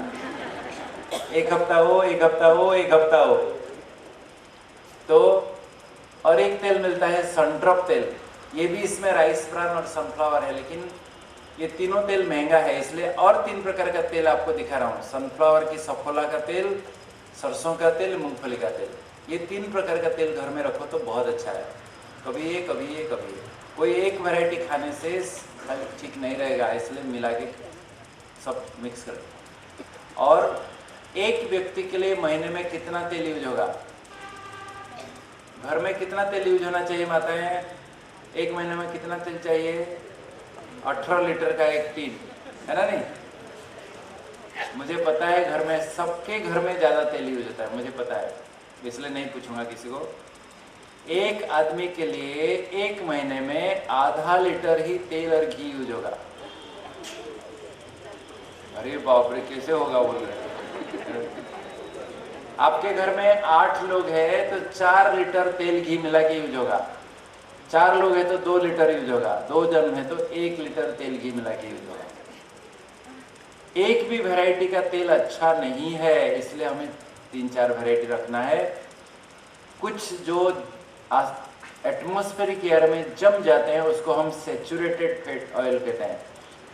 S1: एक हफ्ता हो, एक हफ्ता हो, एक हफ्ता हो। तो और एक तेल मिलता है सनड्रॉप तेल, ये भी इसमें राइस ब्रान और सनफ्लावर है, लेकिन ये तीनों तेल महंगा है, इसलिए और 3 प्रकार का तेल आपको दिखा रहा हूँ। सनफ्लावर की सफोला का तेल, सरसों का तेल, मूंगफली का तेल, ये 3 प्रकार का तेल घर में रखो तो बहुत अच्छा है। कभी ये, कभी ये, कभी ये। कोई एक वैरायटी खाने से ठीक नहीं रहेगा, इसलिए मिला के सब मिक्स कर। और एक व्यक्ति के लिए महीने में कितना तेल यूज होगा? घर में कितना तेल यूज होना चाहिए माताएं? एक महीने में कितना तेल चाहिए? 18 लीटर का एक टीन, है ना? नहीं, मुझे पता है घर में, सबके घर में ज़्यादा तेल यूज होता है, मुझे पता है, इसलिए नहीं पूछूंगा किसी को। एक आदमी के लिए एक महीने में आधा लीटर ही तेल और घी यूज होगा। अरे बाप रे, कैसे होगा बोल रहे? आपके घर में 8 लोग हैं तो 4 लीटर तेल घी मिला के यूज होगा। 4 लोग हैं तो 2 लीटर यूज होगा। 2 जन है तो 1 लीटर तेल घी मिला के यूज होगा। एक भी वैरायटी का तेल अच्छा नहीं है, इसलिए हमें 3-4 वैरायटी रखना है। कुछ जो एटमॉस्फेरिक एयर में जम जाते हैं उसको हम सैचुरेटेड फैट ऑयल कहते हैं,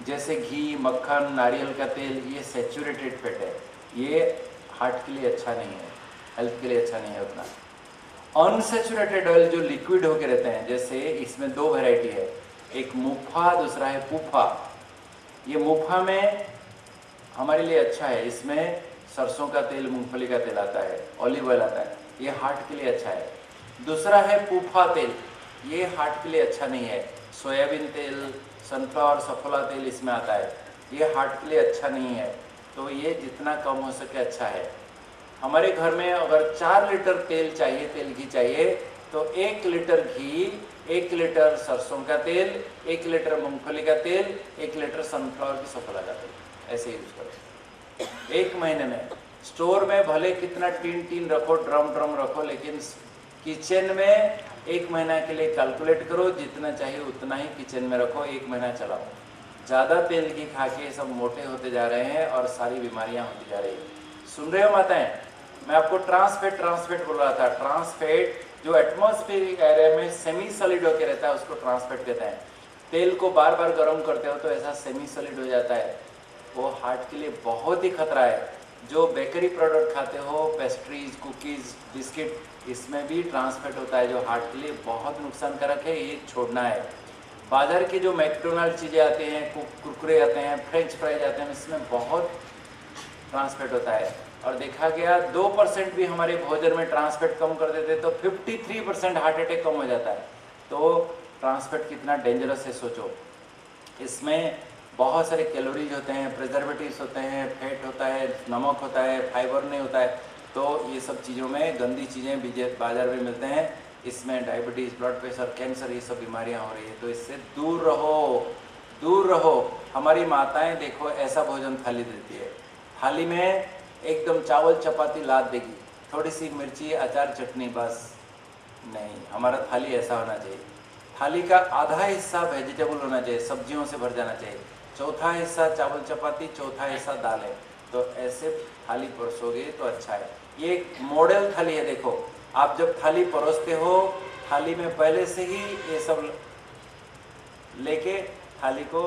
S1: जैसे घी, मक्खन, नारियल का तेल, ये सैचुरेटेड फैट है, ये हार्ट के लिए अच्छा नहीं है, हेल्थ के लिए अच्छा नहीं है उतना। अनसैचुरेटेड ऑयल जो लिक्विड होके रहते हैं, जैसे इसमें 2 वैरायटी है, एक मुफा, दूसरा है पूफा। ये मुफा में हमारे लिए अच्छा है, इसमें सरसों का तेल, मूंगफली का तेल आता है, ऑलिव ऑयल आता है, ये हार्ट के लिए अच्छा है। दूसरा है पूफा तेल, ये हार्ट के लिए अच्छा नहीं है। सोयाबीन तेल, सनफ्लावर, सफोला तेल इसमें आता है, ये हार्ट के लिए अच्छा नहीं है, तो ये जितना कम हो सके अच्छा है। हमारे घर में अगर 4 लीटर तेल चाहिए, तेल घी चाहिए, तो 1 लीटर घी, 1 लीटर सरसों का तेल, 1 लीटर मूंगफली का तेल, 1 लीटर सनफ्लावर की सफोला का तेल, ऐसे यूज करो एक महीने में। स्टोर में भले कितना टीन रखो, ड्रम रखो, लेकिन किचन में 1 महीना के लिए कैलकुलेट करो, जितना चाहिए उतना ही किचन में रखो, 1 महीना चलाओ। ज़्यादा तेल घी खा के सब मोटे होते जा रहे हैं और सारी बीमारियां होती जा रही हैं। सुन रहे हो माताएं? मैं आपको ट्रांसफेट बोल रहा था। ट्रांसफेट जो एटमॉस्फेरिक एरिया में सेमी सॉलिड होकर रहता है उसको ट्रांसफेट कहते हैं। तेल को बार बार गर्म करते हो तो ऐसा सेमी सॉलिड हो जाता है, वो हार्ट के लिए बहुत ही खतरा है। जो बेकरी प्रोडक्ट खाते हो, पेस्ट्रीज, कुकीज़, बिस्किट, इसमें भी ट्रांसफेट होता है जो हार्ट के लिए बहुत नुकसानकारक है, ये छोड़ना है। बाजार की जो मैकडोनल्ड चीज़ें आते हैं, कुरकुरे आते हैं, फ्रेंच फ्राइज आते हैं, इसमें बहुत ट्रांसफेट होता है। और देखा गया 2% भी हमारे भोजन में ट्रांसफेट कम कर देते तो 53% हार्ट अटैक कम हो जाता है। तो ट्रांसफेट कितना डेंजरस है सोचो। इसमें बहुत सारे कैलोरीज होते हैं, प्रिजर्वेटिव्स होते हैं, फैट होता है, नमक होता है, फाइबर नहीं होता है। तो ये सब चीज़ों में गंदी चीज़ें बाजार में मिलते हैं, इसमें डायबिटीज़, ब्लड प्रेशर, कैंसर, ये सब बीमारियां हो रही है। तो इससे दूर रहो, दूर रहो। हमारी माताएं देखो ऐसा भोजन थाली देती है, थाली में एकदम चावल चपाती लाद देगी, थोड़ी सी मिर्ची, अचार, चटनी, बस नहीं। हमारा थाली ऐसा होना चाहिए, थाली का आधा हिस्सा वेजिटेबल होना चाहिए, सब्जियों से भर जाना चाहिए, चौथा हिस्सा चावल चपाती, चौथा हिस्सा दाल है। तो ऐसे थाली परोसोगे तो अच्छा है। ये एक मॉडल थाली है। देखो, आप जब थाली परोसते हो, थाली में पहले से ही ये सब लेके थाली को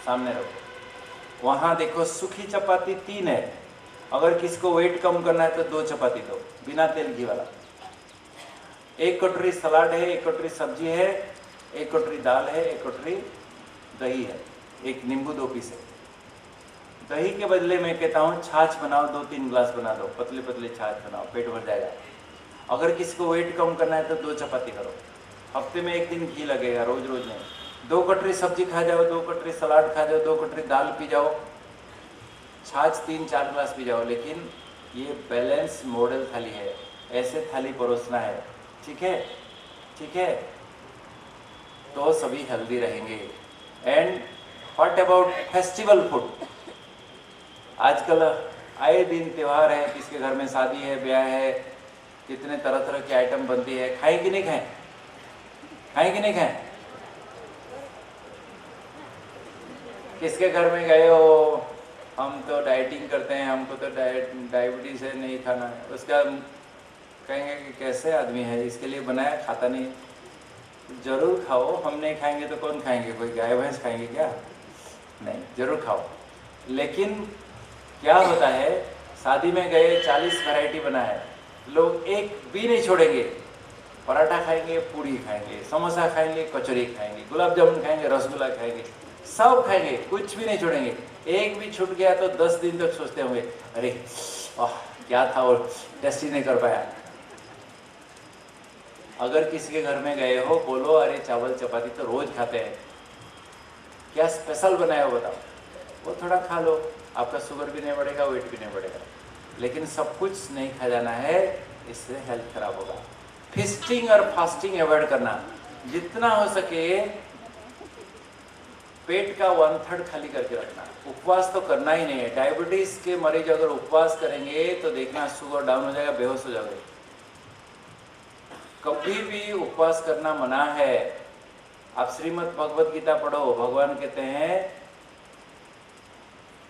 S1: सामने रखो। वहाँ देखो सूखी चपाती 3 है, अगर किसी को वेट कम करना है तो 2 चपाती दो, बिना तेल घी वाला। 1 कटोरी सलाद है, 1 कटोरी सब्जी है, 1 कटोरी दाल है, 1 कटोरी दही है, 1 नींबू 2 पीसे। दही के बदले मैं कहता हूँ छाछ बनाओ, 2-3 गिलास बना दो, पतले पतले छाछ बनाओ, पेट भर जाएगा। अगर किसी को वेट कम करना है तो 2 चपाती करो। हफ्ते में 1 दिन घी लगेगा, रोज रोज नहीं। 2 कटोरी सब्जी खा जाओ, 2 कटोरी सलाद खा जाओ, 2 कटोरी दाल पी जाओ, छाछ 3-4 गिलास पी जाओ। लेकिन ये बैलेंस मॉडल थाली है, ऐसे थाली परोसना है। ठीक है, ठीक है, तो सभी हेल्दी रहेंगे। And what about festival food? आजकल आए दिन त्यौहार है, किसके घर में शादी है, ब्याह है, कितने तरह तरह की आइटम बनती है। खाएं कि नहीं खाएं? खाएं कि नहीं खाएं? किसके घर में गए हो, हम तो डाइटिंग करते हैं, हमको तो डायबिटीज है, नहीं खाना है, उसका कहेंगे कि कैसे आदमी है, इसके लिए बनाया, खाता नहीं। जरूर खाओ, हम नहीं खाएंगे तो कौन खाएंगे, कोई गाय भैंस खाएंगे क्या? नहीं, जरूर खाओ। लेकिन क्या होता है, शादी में गए 40 वैरायटी बनाए, लोग एक भी नहीं छोड़ेंगे। पराठा खाएंगे, पूड़ी खाएंगे, समोसा खाएंगे, कचौरी खाएंगे, गुलाब जामुन खाएंगे, रसगुल्ला खाएंगे, सब खाएंगे, कुछ भी नहीं छोड़ेंगे। एक भी छूट गया तो 10 दिन तक सोचते होंगे, अरे क्या था और टेस्ट ही नहीं कर पाया। अगर किसी के घर में गए हो, बोलो अरे चावल चपाती तो रोज खाते हैं, क्या स्पेशल बनाया हो बताओ, वो थोड़ा खा लो, आपका शुगर भी नहीं बढ़ेगा, वेट भी नहीं बढ़ेगा। लेकिन सब कुछ नहीं खा जाना है, इससे हेल्थ खराब होगा। फीस्टिंग और फास्टिंग अवॉइड करना, जितना हो सके पेट का 1/3 खाली करके रखना। उपवास तो करना ही नहीं है। डायबिटीज के मरीज अगर उपवास करेंगे तो देखना शुगर डाउन हो जाएगा, बेहोश हो जाओगे। कभी भी उपवास करना मना है। आप श्रीमद् भगवत गीता पढ़ो, भगवान कहते हैं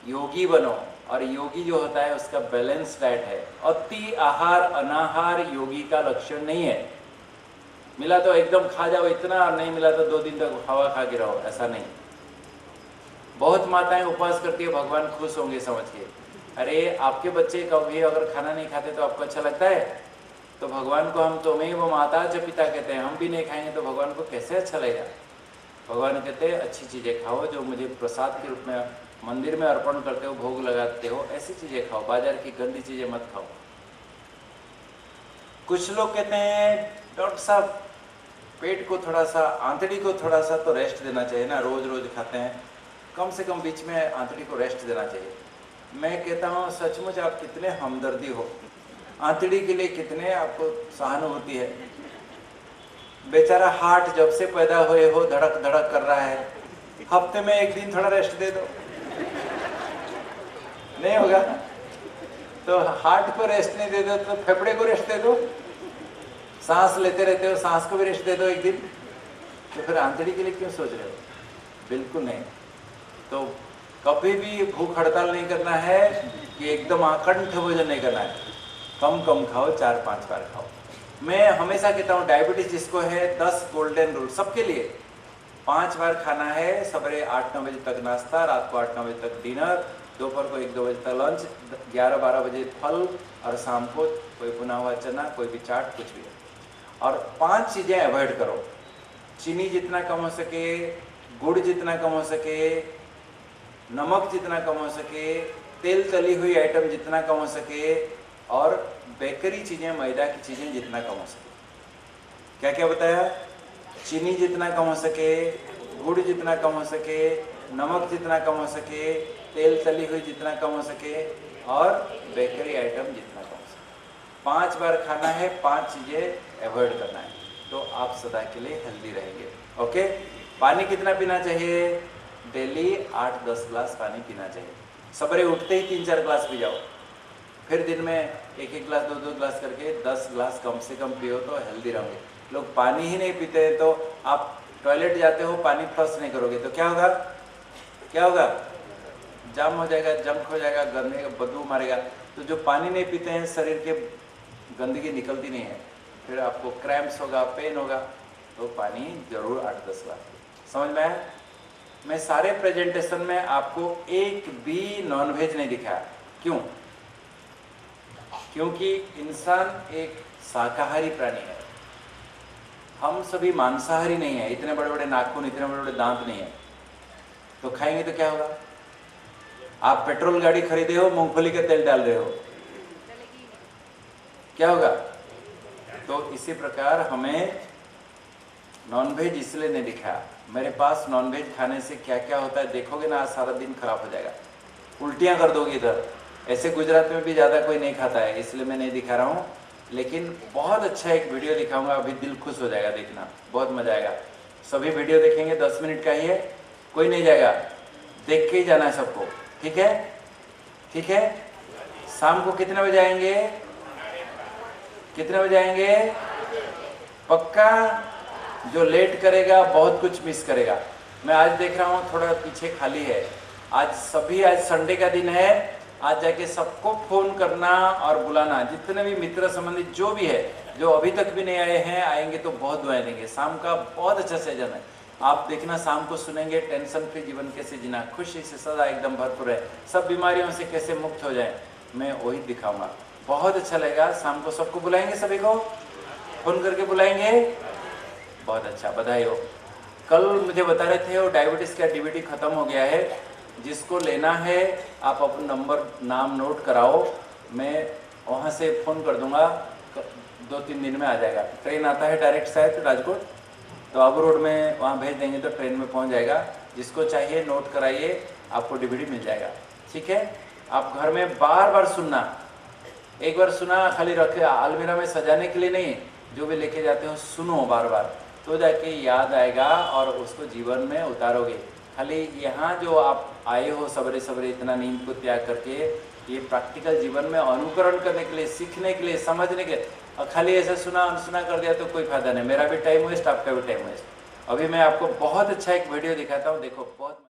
S1: योगी बनो, और योगी जो होता है उसका बैलेंस डाइट है। अति आहार अनाहार योगी का लक्षण नहीं है। मिला तो एकदम खा जाओ इतना, और नहीं मिला तो 2 दिन तक हवा खा के रहो, ऐसा नहीं। बहुत माताएं उपवास करती है, भगवान खुश होंगे समझ के। अरे आपके बच्चे कभी अगर खाना नहीं खाते तो आपको अच्छा लगता है? तो भगवान को हम तुम्हें वो माता च पिता कहते हैं, हम भी नहीं खाएंगे तो भगवान को कैसे अच्छा लगेगा? भगवान कहते हैं अच्छी चीज़ें खाओ, जो मुझे प्रसाद के रूप में मंदिर में अर्पण करते हो, भोग लगाते हो, ऐसी चीज़ें खाओ, बाजार की गंदी चीज़ें मत खाओ। कुछ लोग कहते हैं डॉक्टर साहब पेट को थोड़ा सा, आंतड़ी को थोड़ा सा तो रेस्ट देना चाहिए ना, रोज रोज खाते हैं, कम से कम बीच में आंतड़ी को रेस्ट देना चाहिए। मैं कहता हूँ सचमुच आप कितने हमदर्दी हो, आंतड़ी के लिए कितने आपको सहानुभूति है। बेचारा हार्ट जब से पैदा हुए हो धड़क धड़क कर रहा है, हफ्ते में 1 दिन थोड़ा रेस्ट दे दो, नहीं होगा? तो हार्ट को रेस्ट नहीं दे दो तो फेफड़े को रेस्ट दे दो, सांस लेते रहते हो, सांस को भी रेस्ट दे दो 1 दिन, तो फिर आंतड़ी के लिए क्यों सोच रहे हो? बिल्कुल नहीं। तो कभी भी भूख हड़ताल नहीं करना है कि एकदम आकंठ भोजन नहीं करना है, कम कम खाओ, 4-5 बार खाओ। मैं हमेशा कहता हूँ डायबिटीज जिसको है 10 गोल्डन रूल सबके लिए। 5 बार खाना है, सवेरे 8-9 बजे तक नाश्ता, रात को 8-9 बजे तक डिनर, दोपहर को 1-2 बजे तक लंच, 11-12 बजे फल, और शाम को कोई भुना हुआ चना, कोई भी चाट, कुछ भी। और 5 चीज़ें अवॉइड करो। चीनी जितना कम हो सके, गुड़ जितना कम हो सके, नमक जितना कम हो सके, तेल तली हुई आइटम जितना कम हो सके, और बेकरी चीज़ें, मैदा की चीज़ें जितना कम हो सके। क्या क्या बताया? चीनी जितना कम हो सके, गुड़ जितना कम हो सके, नमक जितना कम हो सके, तेल तली हुई जितना कम हो सके, और बेकरी आइटम जितना कम हो सके। 5 बार खाना है, 5 चीज़ें अवॉइड करना है, तो आप सदा के लिए हेल्दी रहेंगे। ओके। पानी कितना पीना चाहिए? डेली 8-10 ग्लास पानी पीना चाहिए। सवेरे उठते ही 3-4 ग्लास पी जाओ, फिर दिन में 1-1 ग्लास 2-2 ग्लास करके 10 ग्लास कम से कम पियो तो हेल्दी रहोगे। लोग पानी ही नहीं पीते हैं, तो आप टॉयलेट जाते हो, पानी फ्लश नहीं करोगे तो क्या होगा? क्या होगा? जाम हो जाएगा, जंक हो जाएगा, गंदे बदबू मारेगा। तो जो पानी नहीं पीते हैं, शरीर के गंदगी निकलती नहीं है, फिर आपको क्रैम्प्स होगा, पेन होगा। तो पानी जरूर 8-10 ग्लास। समझ में आया? मैं सारे प्रेजेंटेशन में आपको एक भी नॉनवेज नहीं दिखाया। क्यों? क्योंकि इंसान एक शाकाहारी प्राणी है, हम सभी मांसाहारी नहीं है। इतने बड़े बड़े नाखून, इतने बड़े बड़े दांत नहीं है, तो खाएंगे तो क्या होगा? आप पेट्रोल गाड़ी खरीदे हो, मूंगफली का तेल डाल रहे हो, क्या होगा? तो इसी प्रकार हमें नॉनवेज इसलिए नहीं दिखाया। मेरे पास नॉनवेज खाने से क्या क्या होता है देखोगे ना, आज सारा दिन खराब हो जाएगा, उल्टियां कर दोगे इधर। ऐसे गुजरात में भी ज़्यादा कोई नहीं खाता है, इसलिए मैं नहीं दिखा रहा हूँ। लेकिन बहुत अच्छा एक वीडियो दिखाऊंगा, अभी दिल खुश हो जाएगा, देखना बहुत मजा आएगा। सभी वीडियो देखेंगे, 10 मिनट का ही है, कोई नहीं जाएगा, देख के ही जाना है सबको। ठीक है? ठीक है। शाम को कितने बजे आएंगे? कितने बजे आएंगे? पक्का? जो लेट करेगा बहुत कुछ मिस करेगा। मैं आज देख रहा हूँ थोड़ा पीछे खाली है। आज संडे का दिन है। आज जाके सबको फोन करना और बुलाना, जितने भी मित्र संबंधित जो भी है, जो अभी तक भी नहीं आए हैं, आएंगे तो बहुत दुआएं देंगे। शाम का बहुत अच्छा सेजन है, आप देखना शाम को सुनेंगे टेंशन फ्री जीवन कैसे जीना, खुशी से सदा एकदम भरपूर है, सब बीमारियों से कैसे मुक्त हो जाए, मैं वही दिखाऊंगा। बहुत अच्छा लगेगा। शाम को सबको बुलाएंगे, सभी को फोन करके बुलाएंगे। बहुत अच्छा, बधाई हो। कल मुझे बता रहे थे वो डायबिटीज़ का डीवीडी ख़त्म हो गया है, जिसको लेना है आप अपना नंबर नाम नोट कराओ, मैं वहाँ से फ़ोन कर दूँगा, 2-3 दिन में आ जाएगा। ट्रेन आता है डायरेक्ट शायद राजकोट, तो आबू रोड में वहाँ भेज देंगे तो ट्रेन में पहुँच जाएगा। जिसको चाहिए नोट कराइए, आपको डीवीडी मिल जाएगा। ठीक है, आप घर में बार बार सुनना, एक बार सुना खाली रखे अलमीरा में सजाने के लिए नहीं, जो भी लेके जाते हो सुनो बार बार, तो जाके याद आएगा और उसको जीवन में उतारोगे। खाली यहाँ जो आप आए हो सवेरे सवेरे इतना नींद को त्याग करके, ये प्रैक्टिकल जीवन में अनुकरण करने के लिए, सीखने के लिए, समझने के लिए, और खाली ऐसा सुना अनसुना कर दिया तो कोई फायदा नहीं। मेरा भी टाइम वेस्ट, आपका भी टाइम वेस्ट। अभी मैं आपको बहुत अच्छा एक वीडियो दिखाता हूँ, देखो बहुत